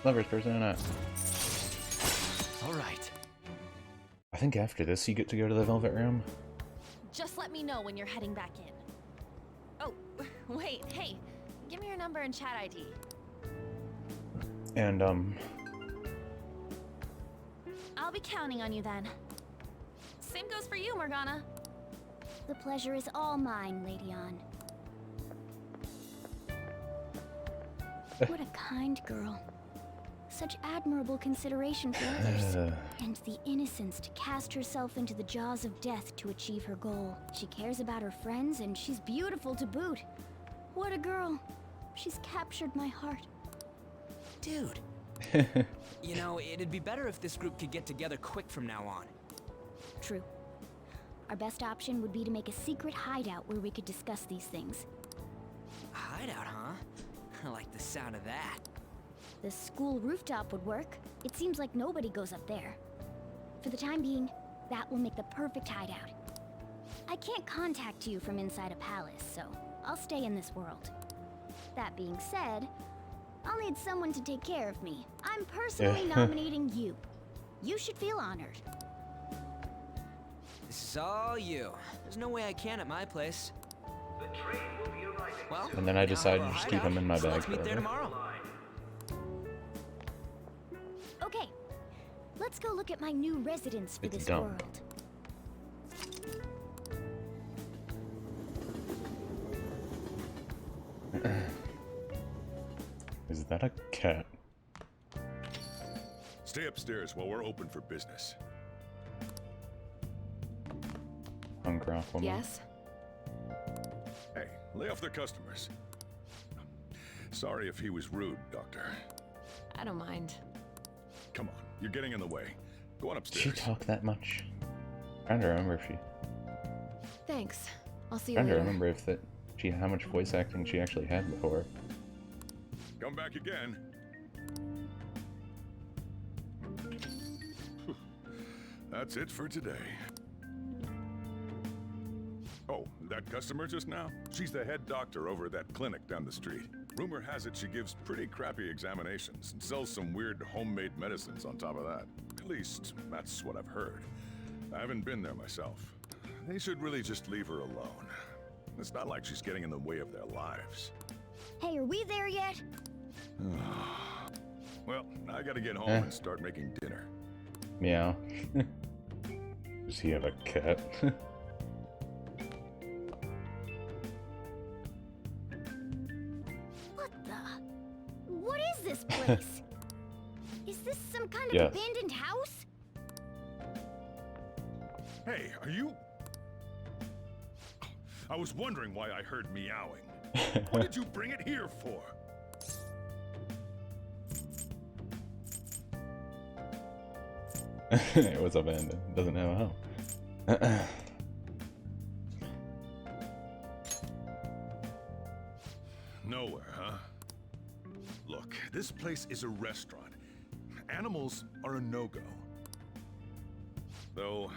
Lover's persona. All right. I think after this you get to go to the Velvet Room. Just let me know when you're heading back in. Oh, wait, hey. Give me your number and chat ID. And I'll be counting on you then. Same goes for you, Morgana. The pleasure is all mine, Lady Ann. What a kind girl. Such admirable consideration for others. And the innocence to cast herself into the jaws of death to achieve her goal. She cares about her friends, and she's beautiful to boot. What a girl. She's captured my heart. Dude. You know, it'd be better if this group could get together quick from now on. True. Our best option would be to make a secret hideout where we could discuss these things. A hideout, huh? I like the sound of that. The school rooftop would work. It seems like nobody goes up there. For the time being, that will make the perfect hideout. I can't contact you from inside a palace, so I'll stay in this world. That being said, I'll need someone to take care of me. I'm personally nominating you. You should feel honored. This is all you. There's no way I can at my place. The train will be arriving. Well, And then I decided to just keep them in my bag Let's meet there forever. tomorrow. Okay, let's go look at my new residence for It's this dumb. world. Is that a cat? Stay upstairs while we're open for business. Punk rock woman. Yes? Hey, lay off the customers. Sorry if he was rude, Doctor. I don't mind. Come on, you're getting in the way. Go on Did she upstairs. talk that much? Trying to remember if she. Thanks. I'll see you Trying to later. remember if that she how much voice acting she actually had before. Come back again. That's it for today. Oh, that customer just now? She's the head doctor over at that clinic down the street. Rumor has it she gives pretty crappy examinations and sells some weird homemade medicines on top of that. At least, that's what I've heard. I haven't been there myself. They should really just leave her alone. It's not like she's getting in the way of their lives. Hey, are we there yet? Well, I gotta get home and start making dinner. Meow. Does he have a cat? What the? What is this place? Is this some kind of Yes. abandoned house? Hey, are you... I was wondering why I heard meowing. What did you bring it here for? It was abandoned. Doesn't have a home. Nowhere, huh? Look, this place is a restaurant. Animals are a no-go. Though,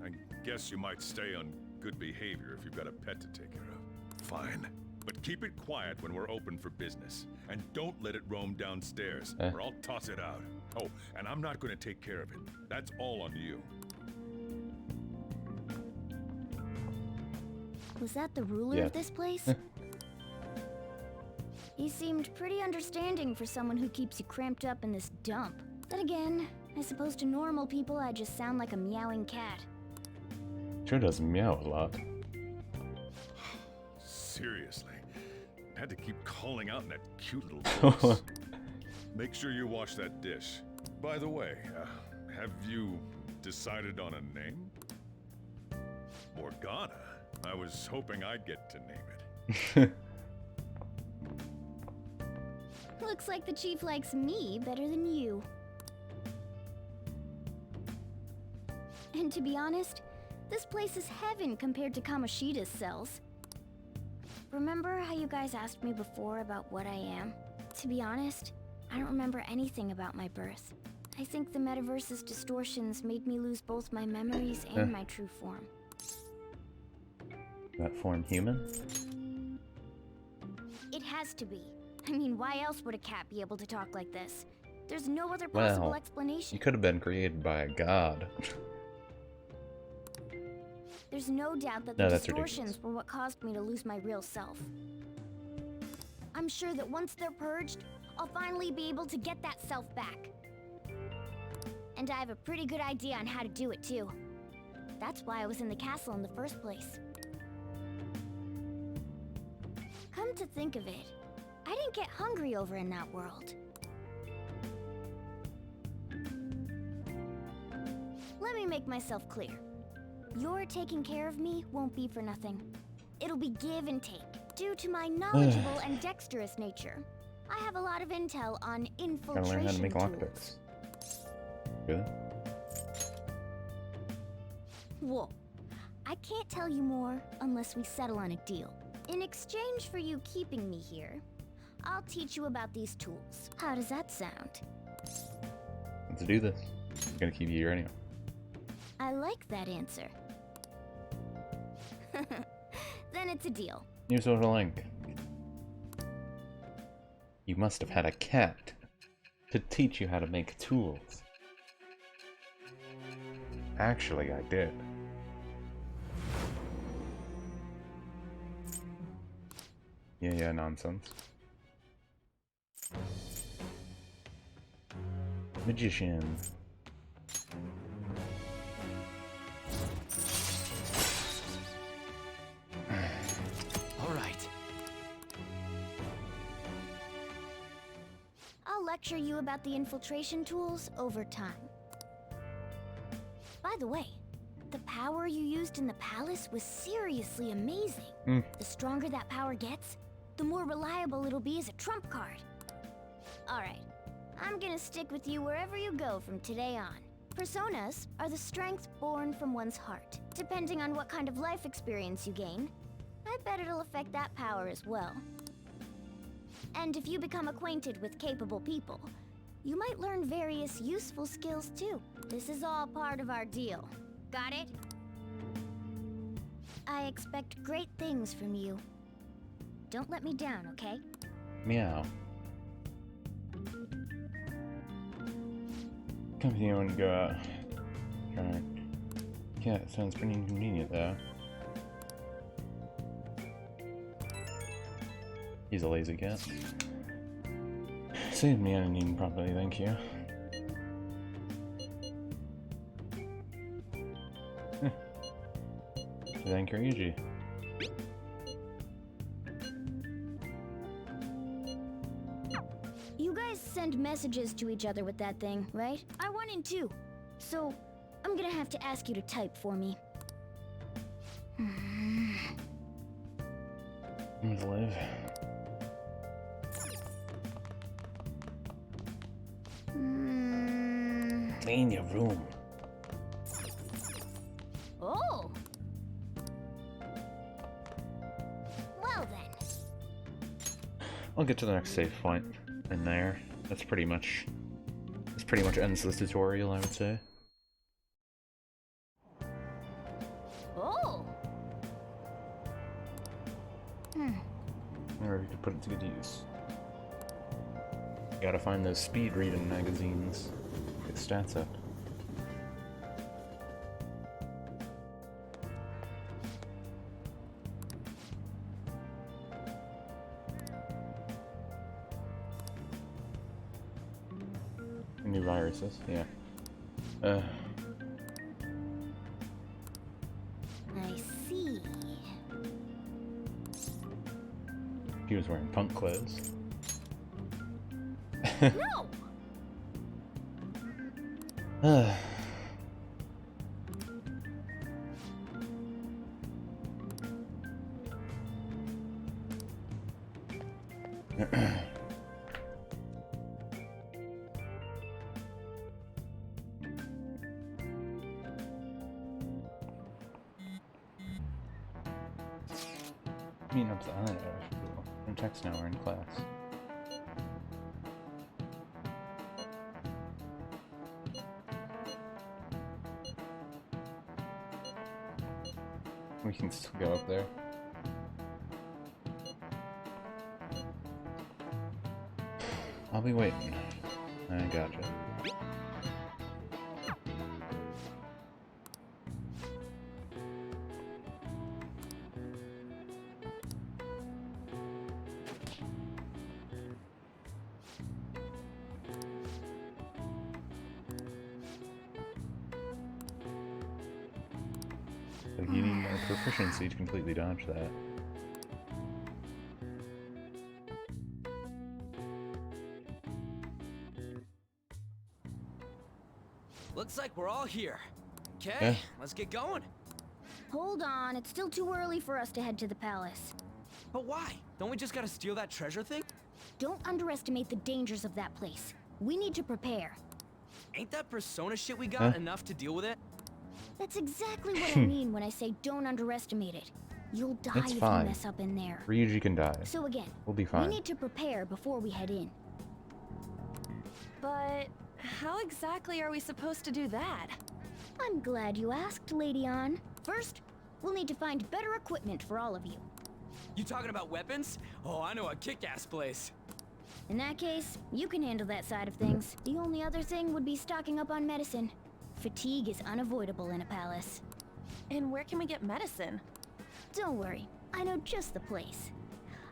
I guess you might stay on good behavior if you've got a pet to take care of. Fine. But keep it quiet when we're open for business. And don't let it roam downstairs, or I'll toss it out. Oh, and I'm not going to take care of it. That's all on you. Was that the ruler Yeah. of this place? He seemed pretty understanding for someone who keeps you cramped up in this dump. Then again, I suppose to normal people I just sound like a meowing cat. Sure does meow a lot. Seriously. Had to keep calling out in that cute little voice. Make sure you wash that dish. By the way, have you decided on a name? Morgana? I was hoping I'd get to name it. Looks like the chief likes me better than you. And to be honest, this place is heaven compared to Kamoshida's cells. Remember how you guys asked me before about what I am? To be honest, I don't remember anything about my birth. I think the metaverse's distortions made me lose both my memories and my true form. That form human? It has to be. I mean, why else would a cat be able to talk like this? There's no other possible Well, explanation. you could have been created by a god. There's no doubt that the No, that's distortions were what caused me to lose my real self. I'm sure that once they're purged, I'll finally be able to get that self back. And I have a pretty good idea on how to do it, too. That's why I was in the castle in the first place. Come to think of it, I didn't get hungry over in that world. Let me make myself clear. Your taking care of me won't be for nothing. It'll be give and take. Due to my knowledgeable and dexterous nature, I have a lot of intel on Gotta learn how to infiltration make tools. lockpicks. Good. Whoa. I can't tell you more unless we settle on a deal. In exchange for you keeping me here, I'll teach you about these tools. How does that sound? Let's do this. I'm gonna keep you here anyway. I like that answer. Then it's a deal. New social link. You must have had a cat to teach you how to make tools. Actually, I did. Yeah, nonsense. Magician. All right. I'll lecture you about the infiltration tools over time. By the way, the power you used in the palace was seriously amazing. The stronger that power gets, the more reliable it'll be as a trump card. Alright, I'm gonna stick with you wherever you go from today on. Personas are the strength born from one's heart. Depending on what kind of life experience you gain, I bet it'll affect that power as well. And if you become acquainted with capable people, you might learn various useful skills too. This is all part of our deal. Got it? I expect great things from you. Don't let me down, okay? Meow. Come here and go out. Alright. Yeah, it sounds pretty inconvenient though. He's a lazy cat. Saved me editing properly, thank you. Thank you. You guys send messages to each other with that thing, right? I one in two. So, I'm gonna have to ask you to type for me. I'm gonna live. Clean your room. Oh! Well then. I'll get to the next save point in there. This pretty much ends the tutorial, I would say. Oh! Or we could put it to good use. Gotta find those speed reading magazines. Get stats up. New viruses, yeah. I see. He was wearing punk clothes. No! Meeting up the other in text now, we're in class. We can still go up there. I'll be waiting. I gotcha. Like, you need more proficiency to completely dodge that. Looks like we're all here. Okay, Yeah. let's get going. Hold on, it's still too early for us to head to the palace. But why? Don't we just gotta steal that treasure thing? Don't underestimate the dangers of that place. We need to prepare. Ain't that persona shit we got enough to deal with it? That's exactly what I mean when I say don't underestimate it. You'll die It's if fine. you mess up in there. Ryuji can die. So again, We'll be fine. we need to prepare before we head in. But how exactly are we supposed to do that? I'm glad you asked, Lady An. First, we'll need to find better equipment for all of you. You talking about weapons? Oh, I know a kick-ass place. In that case, you can handle that side of things. The only other thing would be stocking up on medicine. Fatigue is unavoidable in a palace. And where can we get medicine? Don't worry, I know just the place.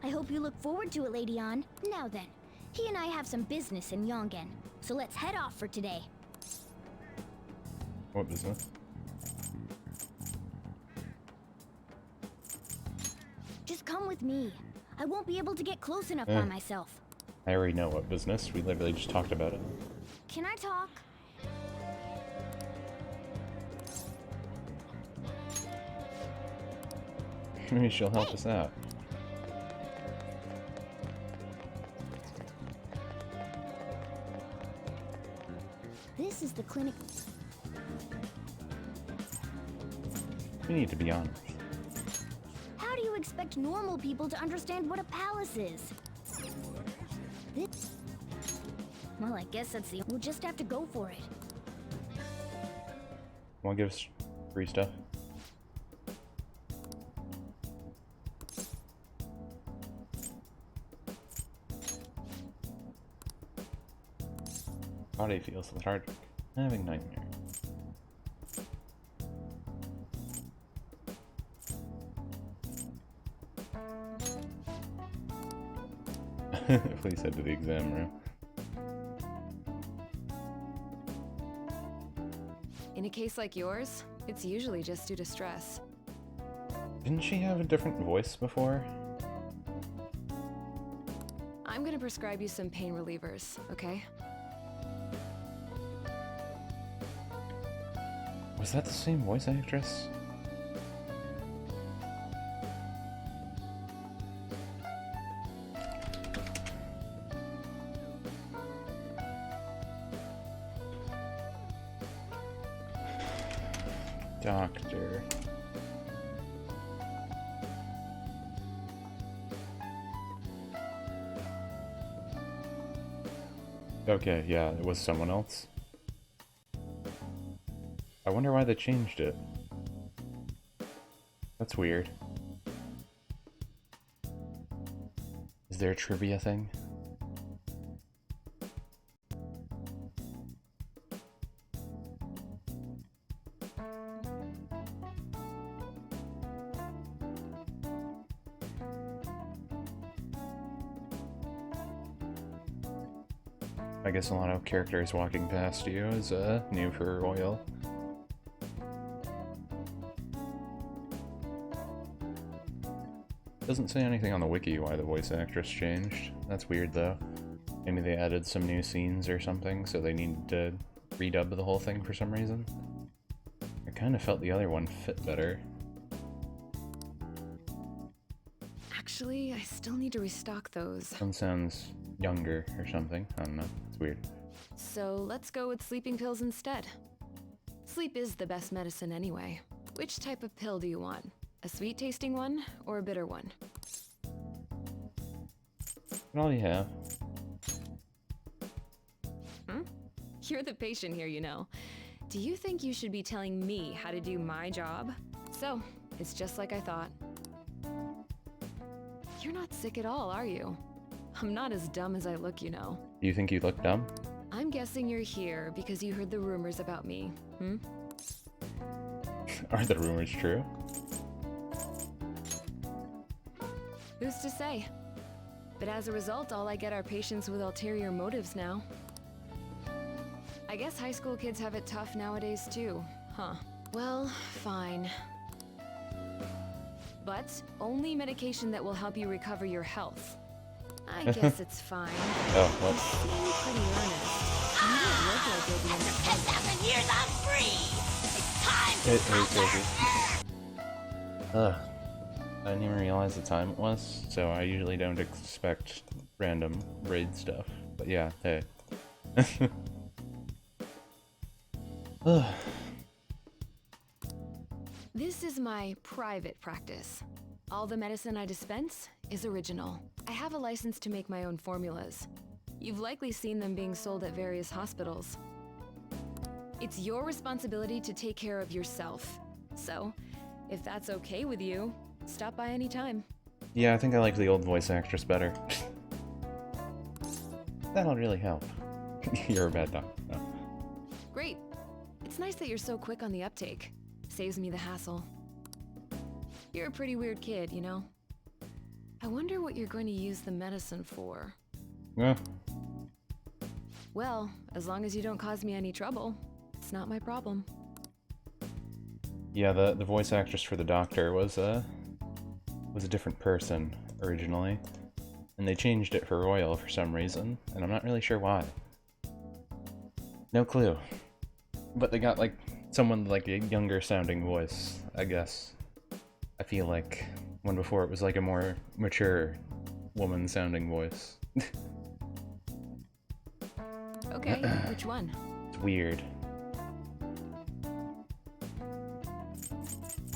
I hope you look forward to it, Lady An. Now then, he and I have some business in Yongen, so let's head off for today. What business? Just come with me. I won't be able to get close enough by myself. I already know what business. We literally just talked about it. Can I talk? Maybe she'll help us out. This is the clinic. We need to be honest. How do you expect normal people to understand what a palace is? This... Well, I guess that's the... We'll just have to go for it. Want to give us free stuff? Body feels lethargic. Having nightmares. Please head to the exam room. In a case like yours, it's usually just due to stress. Didn't she have a different voice before? I'm gonna prescribe you some pain relievers, okay? Was that the same voice actress? Doctor. Okay, yeah, it was someone else. I wonder why they changed it. That's weird. Is there a trivia thing? I guess a lot of characters walking past you is new for Royal. Doesn't say anything on the wiki why the voice actress changed. That's weird though. Maybe they added some new scenes or something, so they needed to redub the whole thing for some reason. I kind of felt the other one fit better. Actually, I still need to restock those. One sounds younger or something. I don't know. It's weird. So let's go with sleeping pills instead. Sleep is the best medicine anyway. Which type of pill do you want? A sweet tasting one or a bitter one? What all do you have? You're the patient here, you know. Do you think you should be telling me how to do my job? So, it's just like I thought. You're not sick at all, are you? I'm not as dumb as I look, you know. You think you look dumb? I'm guessing you're here because you heard the rumors about me, Are the rumors true? Who's to say? But as a result, all I get are patients with ulterior motives now. I guess high school kids have it tough nowadays too, huh? Well, fine. but only medication that will help you recover your health. I guess it's fine. Oh, what? You seem pretty earnest. You don't look like you'll be in the trouble. 7 years I'm free! It's time to It is crazy. Ugh. I didn't even realize the time it was, so I usually don't expect random raid stuff. But yeah, hey. Ugh. This is my private practice. All the medicine I dispense is original. I have a license to make my own formulas. You've likely seen them being sold at various hospitals. It's your responsibility to take care of yourself. So, if that's okay with you, stop by anytime. Yeah, I think I like the old voice actress better. That'll really help. You're a bad doctor. No. Great. It's nice that you're so quick on the uptake. Saves me the hassle. You're a pretty weird kid, you know? I wonder what you're going to use the medicine for. Yeah. Well, as long as you don't cause me any trouble, it's not my problem. Yeah, the voice actress for the doctor was a different person originally, and they changed it for Royal for some reason, and I'm not really sure why. No clue. But they got like someone like a younger sounding voice, I guess. I feel like when before it was like a more mature woman sounding voice. Okay, which one? It's weird.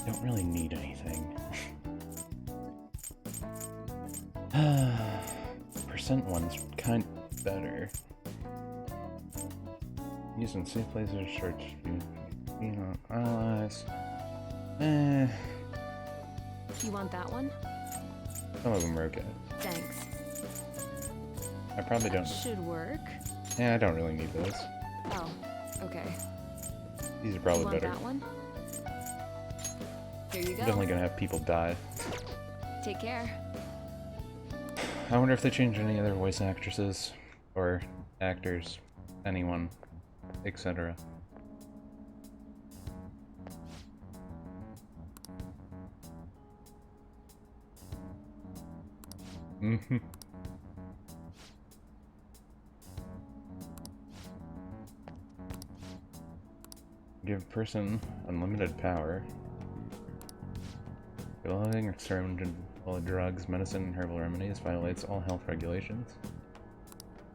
Don't really need anything. Percent one's kind of better. Using safe places, short, you know, allies. You want that one? Some of them are okay. Thanks. I probably That don't. should work. Yeah, I don't really need those. Oh, okay. These are probably You want better. that one? Here you go. Definitely gonna have people die. Take care. I wonder if they changed any other voice actresses or actors, anyone, etc. Mm-hmm. Give person unlimited power. Developing experimental drugs, medicine, and herbal remedies violates all health regulations.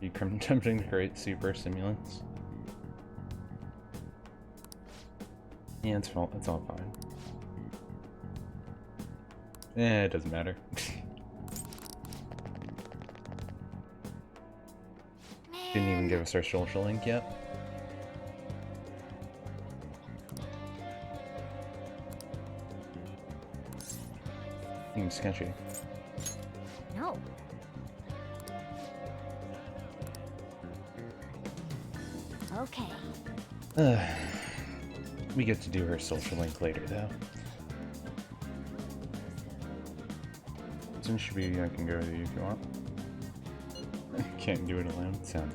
You attempting to create super stimulants. Yeah, it's all fine. It doesn't matter. Didn't even give us our social link yet. Seems sketchy. No. Okay. We get to do her social link later, though. Since I can go with you if you want. Can't do it alone. Sound.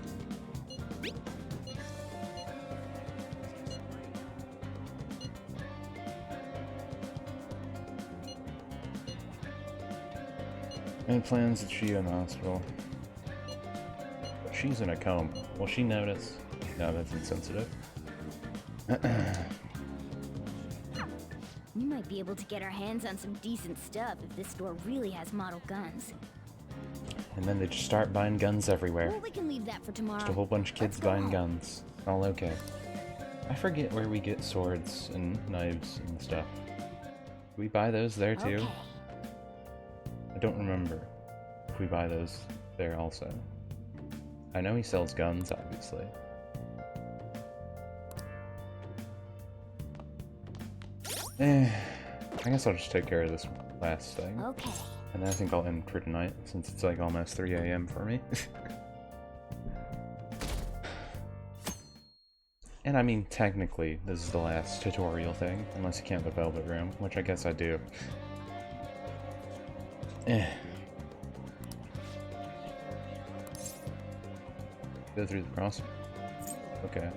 Any plans that she in the hospital? She's in a coma. Will she notice? No, that's insensitive. We might be able to get our hands on some decent stuff if this store really has model guns. And then they just start buying guns everywhere. Well, we can leave that for tomorrow. Just a whole bunch of kids buying guns. All okay. I forget where we get swords and knives and stuff. Do we buy those there too? Okay. I don't remember if we buy those there also. I know he sells guns, obviously. I guess I'll just take care of this last thing. Okay. And then I think I'll end for tonight, since it's like almost 3 AM for me. And I mean, technically, this is the last tutorial thing, unless you count the Velvet Room, which I guess I do. Go through the cross. Okay.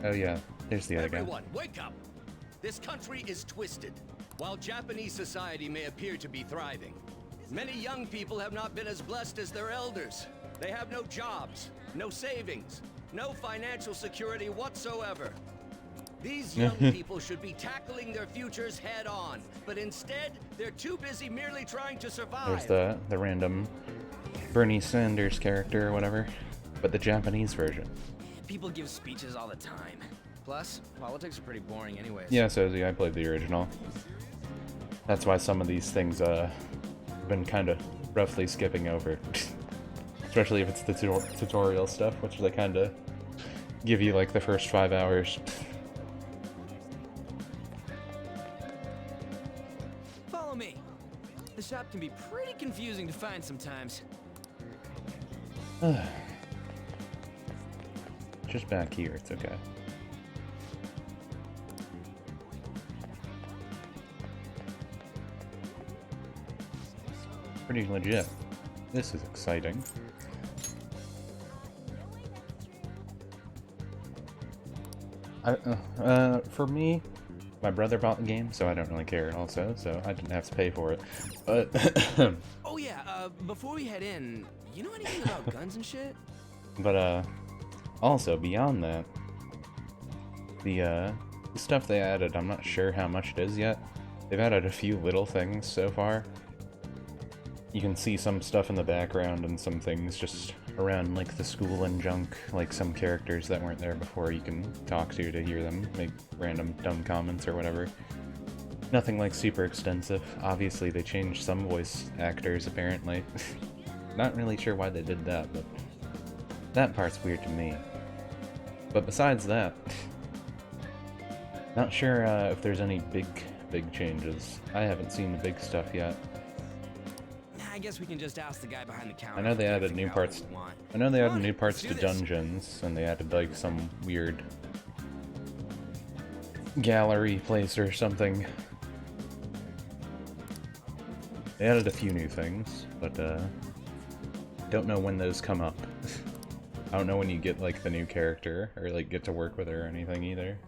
Oh yeah, there's the other guy. Everyone, wake up! This country is twisted. While Japanese society may appear to be thriving, many young people have not been as blessed as their elders. They have no jobs, no savings, no financial security whatsoever. These young people should be tackling their futures head on, but instead, they're too busy merely trying to survive. There's the random Bernie Sanders character or whatever, but the Japanese version. People give speeches all the time. Plus, politics are pretty boring anyways. Yeah, so I played the original. That's why some of these things I've been kind of roughly skipping over. Especially if it's the tutorial stuff, which they kind of give you like the first 5 hours. Follow me. The shop can be pretty confusing to find sometimes. Just back here, it's okay. Pretty legit. This is exciting. For me, my brother bought the game, so I don't really care also, so I didn't have to pay for it. But Oh yeah, before we head in, you know anything about guns and shit? But also beyond that, the stuff they added, I'm not sure how much it is yet. They've added a few little things so far. You can see some stuff in the background and some things just around like the school and junk, like some characters that weren't there before you can talk to hear them make random dumb comments or whatever. Nothing like super extensive. Obviously they changed some voice actors apparently. Not really sure why they did that, but that part's weird to me. But besides that, not sure if there's any big changes. I haven't seen the big stuff yet. I guess we can just ask the guy behind the counter. I know they added new parts. I know they added new parts to dungeons, and they added like some weird gallery place or something. They added a few new things, but don't know when those come up. I don't know when you get like the new character or like get to work with her or anything either.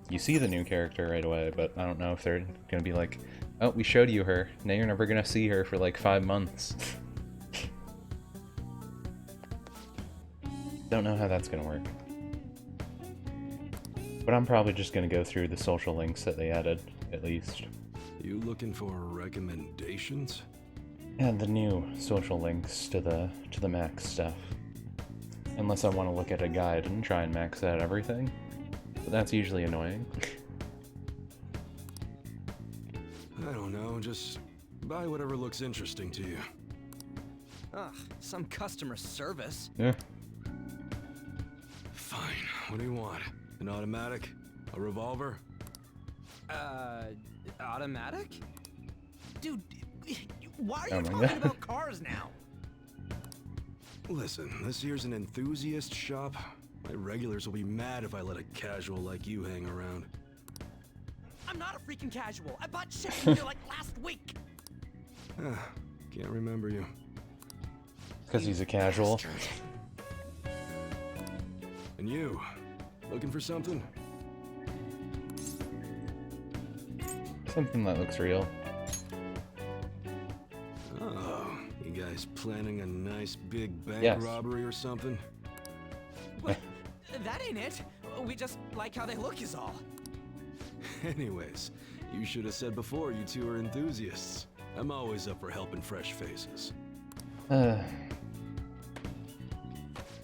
You see the new character right away, but I don't know if they're gonna be like, oh, we showed you her. Now you're never gonna see her for like 5 months. Don't know how that's gonna work. But I'm probably just gonna go through the social links that they added, at least. You looking for recommendations? And the new social links to the max stuff. Unless I want to look at a guide and try and max out everything. But that's usually annoying. I don't know, just buy whatever looks interesting to you. Ugh, some customer service. Yeah. Fine, what do you want? An automatic? A revolver? Automatic? Dude, why are Oh you my talking God. about cars now? Listen, this here's an enthusiast shop. My regulars will be mad if I let a casual like you hang around. I'm not a freaking casual. I bought shit from you like last week. Can't remember you. Because he's a casual. And you, looking for something? Something that looks real. Oh, you guys planning a nice big bank Yes. robbery or something? That ain't it. We just like how they look is all. Anyways, you should have said before you two are enthusiasts. I'm always up for helping fresh faces.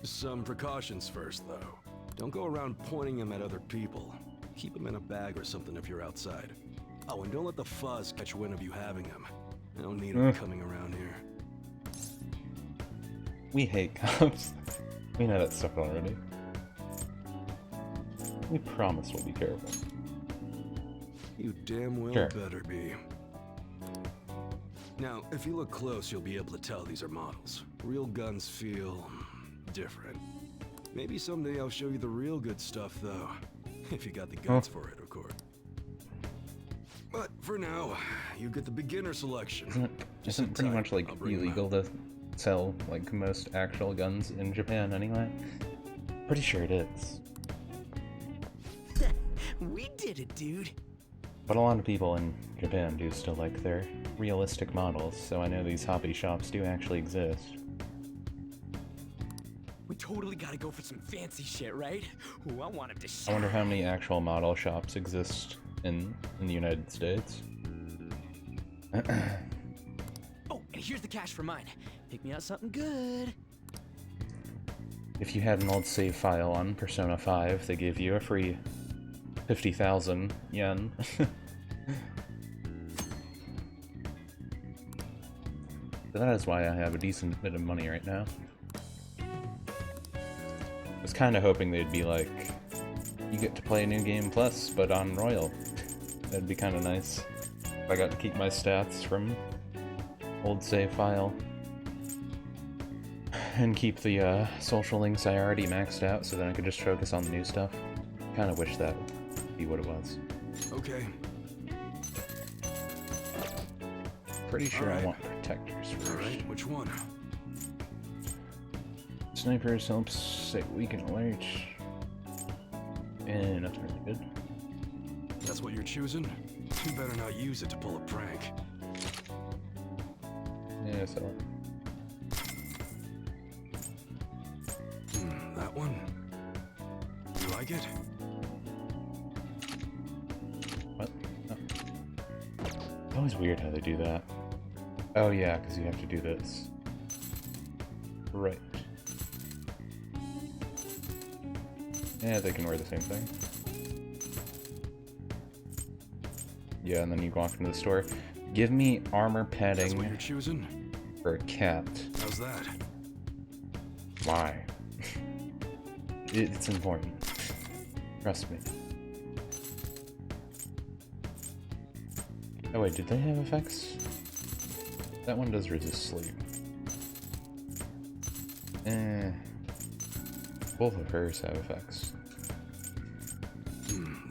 Some precautions first, though. Don't go around pointing them at other people. Keep them in a bag or something if you're outside. Oh, and don't let the fuzz catch wind of you having them. I don't need them coming around here. We hate cops. We know that stuff already. We promise we'll be careful. You damn well Sure. better be. Now, if you look close, you'll be able to tell these are models. Real guns feel different. Maybe someday I'll show you the real good stuff, though. If you got the guts for it, of course. But for now, you get the beginner selection. Isn't pretty much like illegal to sell like most actual guns in Japan anyway? Pretty sure it is. We did it, dude. But a lot of people in Japan do still like their realistic models, so I know these hobby shops do actually exist. We totally gotta go for some fancy shit, right? Ooh, I want him to I wonder how many actual model shops exist in the United States. Oh, and here's the cash for mine. Pick me out something good. If you had an old save file on Persona 5, they gave you a free 50,000 yen. So that is why I have a decent bit of money right now. I was kind of hoping they'd be like, you get to play a new game plus, but on Royal. That'd be kind of nice. If I got to keep my stats from old save file. And keep the social links I already maxed out so then I could just focus on the new stuff. Kind of wish that would be what it was. Okay. Pretty sure I want protectors first. Alright, which one? Snipers helps say weaken alert. And that's really good. That's what you're choosing? You better not use it to pull a prank. Yeah, so. That one? You like it? What? Oh. It's always weird how they do that. Oh yeah, because you have to do this. Right. Yeah, they can wear the same thing. Yeah, and then you walk into the store. Give me armor padding. That's what you're choosing? For a cat. How's that? Why? It's important. Trust me. Oh wait, did they have effects? That one does resist sleep. Both of hers have effects.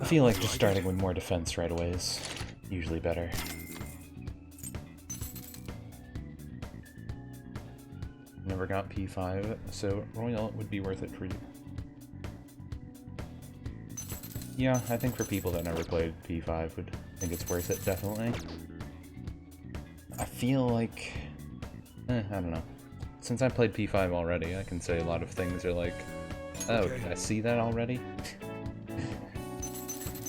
I feel like just starting with more defense right away is usually better. Never got P5, so Royal would be worth it for you. Yeah, I think for people that never played P5 would think it's worth it, definitely. I feel like... I don't know. Since I played P5 already, I can say a lot of things are like, oh, okay. Did I see that already?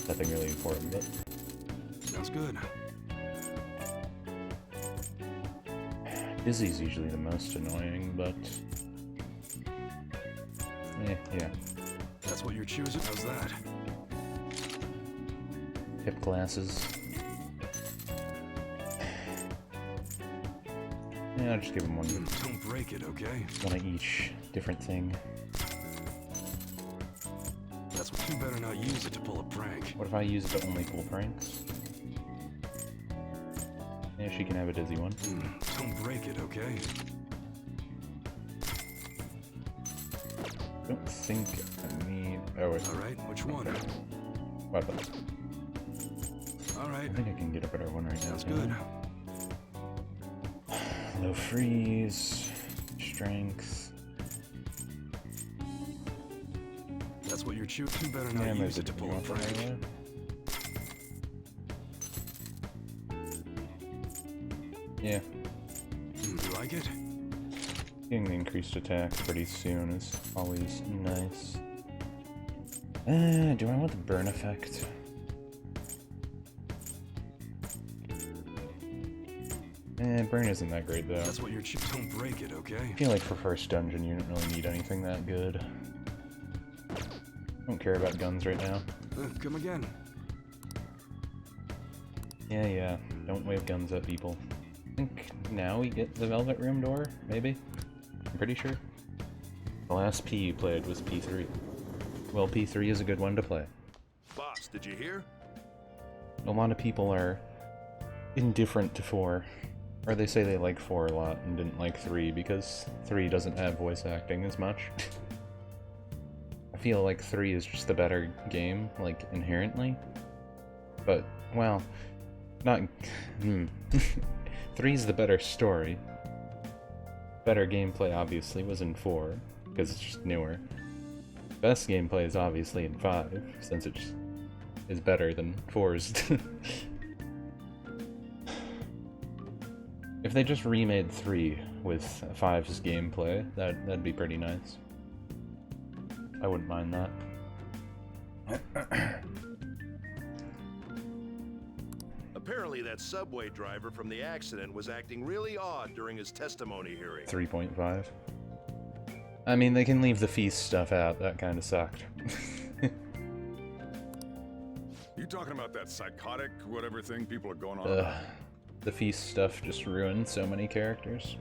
Nothing really important, but... Sounds good. Busy's usually the most annoying, but... yeah. That's what you're choosing? How's that? Hip glasses. Yeah, I'll just give him one. Don't break it, okay? One of each different thing. That's what you better not use it to pull a prank. What if I use it to only pull pranks? Yeah, she can have a dizzy one. Don't break it, okay? I don't think I need... Oh, wait. Alright, which one? Weapon. Alright. I think I can get a better one right now. Sounds good. Low freeze. Strength. That's what you're choosing. You better not use it to pull a prank. Yeah. You like it? Getting the increased attack pretty soon is always nice. Do I want the burn effect? Burn isn't that great though. That's what you're choosing. Don't break it, okay? I feel like for first dungeon you don't really need anything that good. I don't care about guns right now. Come again. Yeah. Don't wave guns at people. I think now we get the Velvet Room door, maybe? I'm pretty sure. The last P you played was P3. Well, P3 is a good one to play. Boss, did you hear? A lot of people are indifferent to 4. Or they say they like 4 a lot and didn't like 3 because 3 doesn't have voice acting as much. I feel like 3 is just the better game, like, inherently. But, well, not... 3 is the better story. Better gameplay, obviously, was in 4, because it's just newer. Best gameplay is obviously in 5, since it is better than 4's. If they just remade 3 with 5's gameplay, that'd be pretty nice. I wouldn't mind that. Apparently that subway driver from the accident was acting really odd during his testimony hearing. 3.5. I mean, they can leave the feast stuff out. That kind of sucked. You talking about that psychotic whatever thing people are going on about? The feast stuff just ruined so many characters.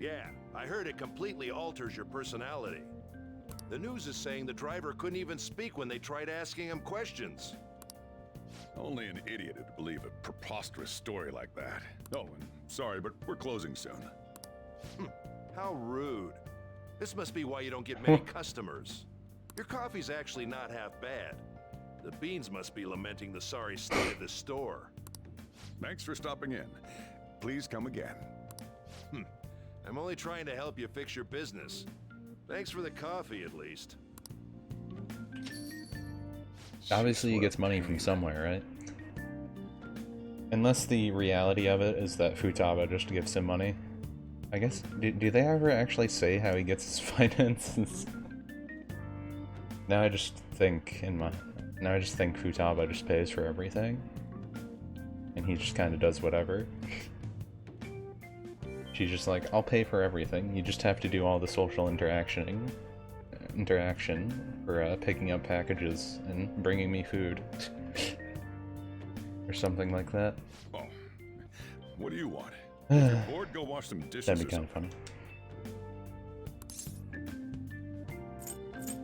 Yeah, I heard it completely alters your personality. The news is saying the driver couldn't even speak when they tried asking him questions. Only an idiot would believe a preposterous story like that. Oh, and sorry, but we're closing soon. How rude. This must be why you don't get many customers. Your coffee's actually not half bad. The beans must be lamenting the sorry state of the store. Thanks for stopping in. Please come again. I'm only trying to help you fix your business. Thanks for the coffee, at least. Obviously he gets money from somewhere, right? Unless the reality of it is that Futaba just gives him money. I guess, do they ever actually say how he gets his finances? Now I just think Futaba just pays for everything. And he just kind of does whatever. She's just like, I'll pay for everything, you just have to do all the social interaction for picking up packages and bringing me food. Or something like that. Oh, what do you want? If you're bored, go wash some dishes. That'd be kind of funny.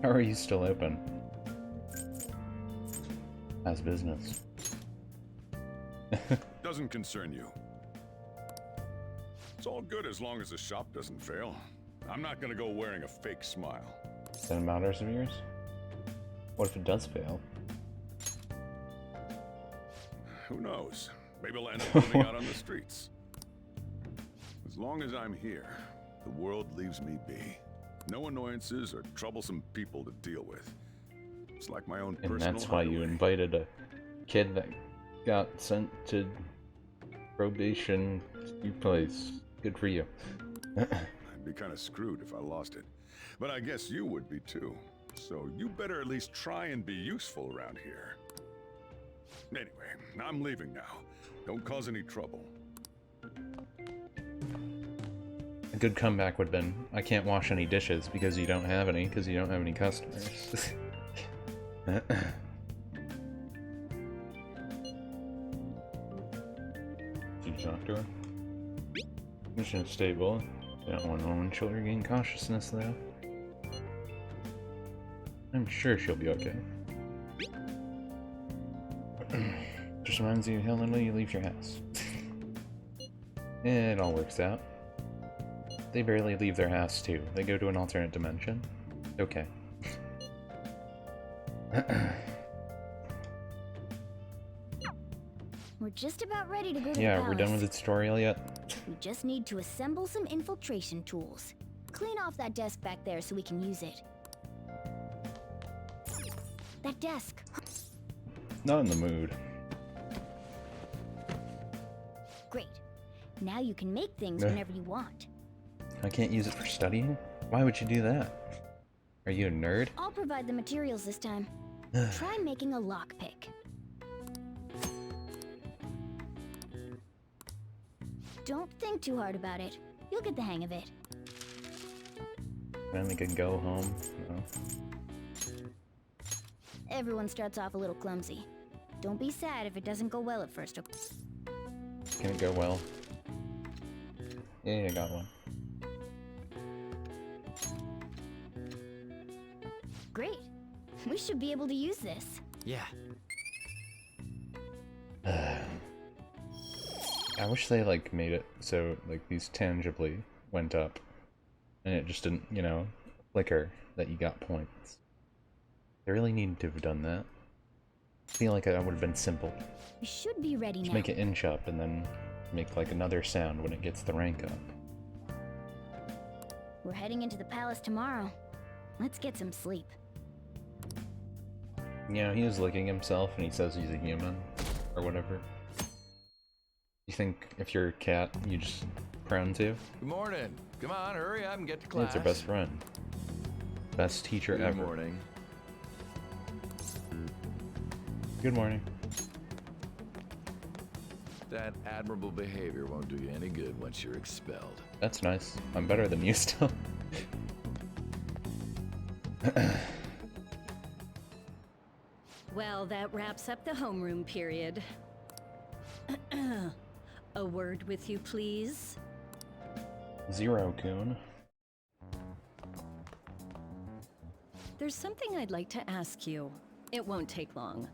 How are you still open? As business. Doesn't concern you. It's all good as long as the shop doesn't fail. I'm not gonna go wearing a fake smile. Is that a matters of yours? What if it does fail? Who knows? Maybe I'll end up living out on the streets. As long as I'm here, the world leaves me be. No annoyances or troublesome people to deal with. It's like my own personal And that's why you invited a kid that got sent to probation place. Good for you. I'd be kind of screwed if I lost it. But I guess you would be too. So you better at least try and be useful around here. Anyway, I'm leaving now. Don't cause any trouble. A good comeback would have been, I can't wash any dishes because you don't have any customers. Did you talk to her? Mission stable. Don't want no children gain consciousness though. I'm sure she'll be okay. Just reminds you how little you leave your house. It all works out. They barely leave their house too. They go to an alternate dimension. Okay. We're just about ready to go to the Yeah, palace. we're done with the tutorial yet? We just need to assemble some infiltration tools. Clean off that desk back there so we can use it. That desk. Not in the mood. Great. Now you can make things whenever you want. I can't use it for studying? Why would you do that? Are you a nerd? I'll provide the materials this time. Try making a lockpick. Don't think too hard about it. You'll get the hang of it. Finally can go home. No. Everyone starts off a little clumsy. Don't be sad if it doesn't go well at first. Can it go well? Yeah, I got one. Great. We should be able to use this. Yeah. I wish they like made it so like these tangibly went up and it just didn't, you know, flicker that you got points. They really needed to have done that. I feel like that would have been simple. We should be ready Just now. make it inch up and then make like another sound when it gets the rank up. We're heading into the palace tomorrow. Let's get some sleep. You know, he was licking himself and he says he's a human. Or whatever. You think if you're a cat, you just prone to? Good morning. Come on, hurry up and get to class. It's our best friend. Best teacher ever. Good morning. Good morning. That admirable behavior won't do you any good once you're expelled. That's nice. I'm better than you still. Well, that wraps up the homeroom period. A word with you, please. Zero-kun. There's something I'd like to ask you. It won't take long.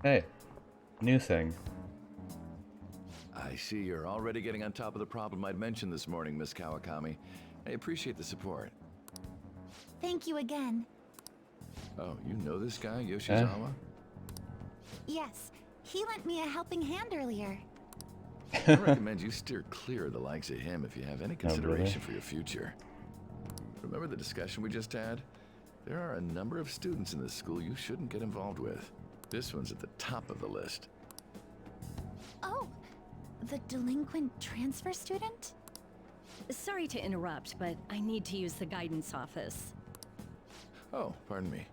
Hey, new thing. I see you're already getting on top of the problem I'd mentioned this morning, Miss Kawakami. I appreciate the support. Thank you again. Oh, you know this guy, Yoshizawa? Yes, he lent me a helping hand earlier. I recommend you steer clear of the likes of him if you have any consideration for your future. Remember the discussion we just had? There are a number of students in this school you shouldn't get involved with. This one's at the top of the list. Oh, the delinquent transfer student? Sorry to interrupt, but I need to use the guidance office. Oh, pardon me.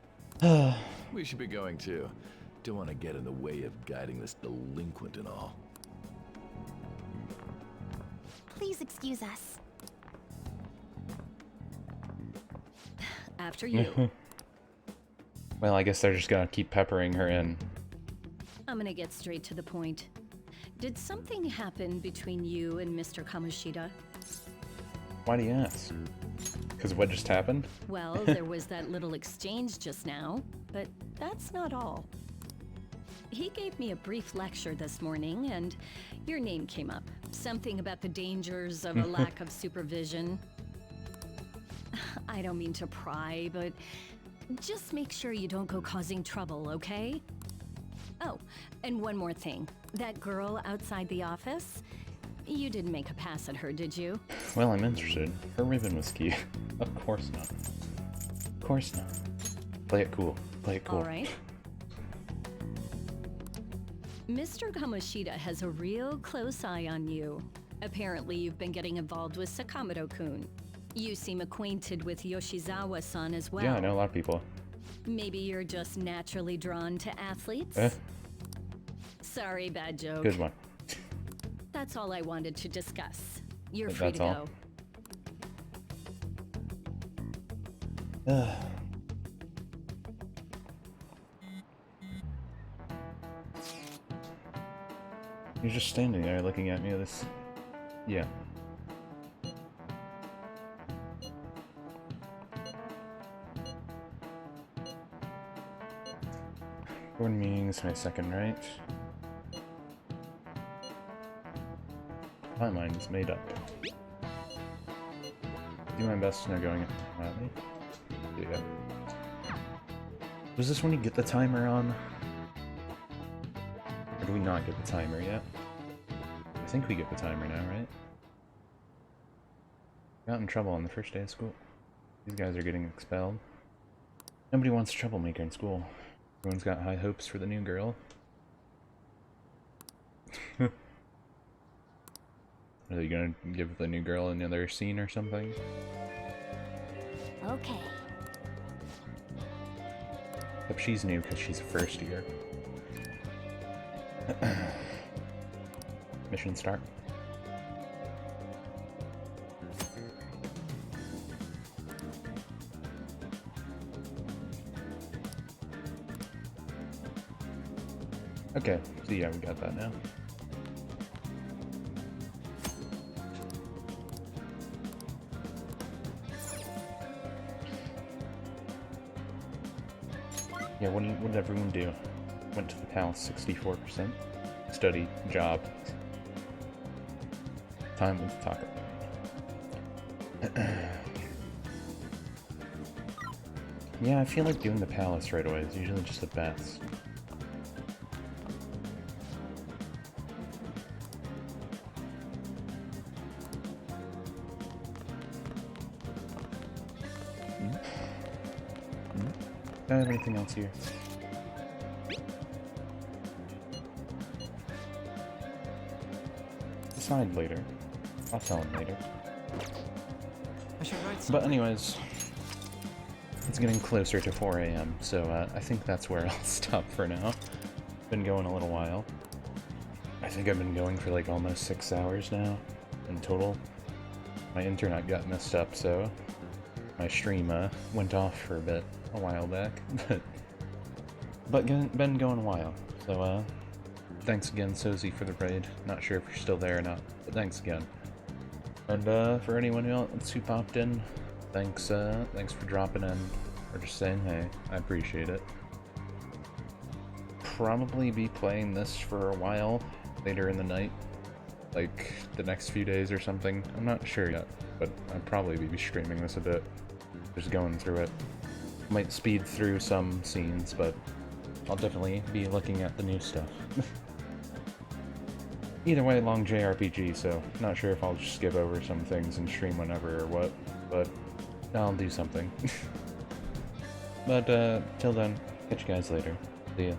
We should be going too. Don't want to get in the way of guiding this delinquent and all. Please excuse us. After you. Well, I guess they're just gonna keep peppering her in. I'm gonna get straight to the point. Did something happen between you and Mr. Kamoshida? Why do you ask? Because what just happened? Well, there was that little exchange just now, but that's not all. He gave me a brief lecture this morning, and your name came up. Something about the dangers of a lack of supervision. I don't mean to pry, but just make sure you don't go causing trouble, okay? Oh, and one more thing. That girl outside the office, you didn't make a pass at her, did you? Well, I'm interested. Her ribbon was key. Of course not. Of course not. Play it cool. Play it cool. All right. Mr. Kamoshida has a real close eye on you. Apparently, you've been getting involved with Sakamoto-kun. You seem acquainted with Yoshizawa-san as well. Yeah, I know a lot of people. Maybe you're just naturally drawn to athletes? Sorry, bad joke. Good one. That's all I wanted to discuss. You're But free that's to all. go. You're just standing there looking at me. This, yeah. Board meetings, my second right. My mind is made up. Do my best to know going quietly. Yeah. Was this when you get the timer on? Or do we not get the timer yet? I think we get the timer now, right? Got in trouble on the first day of school. These guys are getting expelled. Nobody wants a troublemaker in school. Everyone's got high hopes for the new girl. Are they gonna give the new girl another scene or something? Okay. Except she's new because she's a first year. Mission start. Okay, so yeah, we got that now. Yeah, what did everyone do? Went to the palace 64%. Study, job. Time with Taka. Yeah, I feel like doing the palace right away is usually just the best. Do I have anything else here? Decide later. I'll tell him later. I should write But anyways, it's getting closer to 4 AM, so I think that's where I'll stop for now. Been going a little while. I think I've been going for like almost 6 hours now in total. My internet got messed up, so my stream went off for a bit a while back. but been going a while, so thanks again, Sozy, for the raid. Not sure if you're still there or not, but thanks again. And for anyone else who popped in, thanks for dropping in or just saying hey. I appreciate it. Probably be playing this for a while later in the night, like the next few days or something. I'm not sure yet, but I'll probably be streaming this a bit, just going through it. Might speed through some scenes, but I'll definitely be looking at the new stuff. Either way, long JRPG, so not sure if I'll just skip over some things and stream whenever or what, but I'll do something. But till then, catch you guys later. See ya.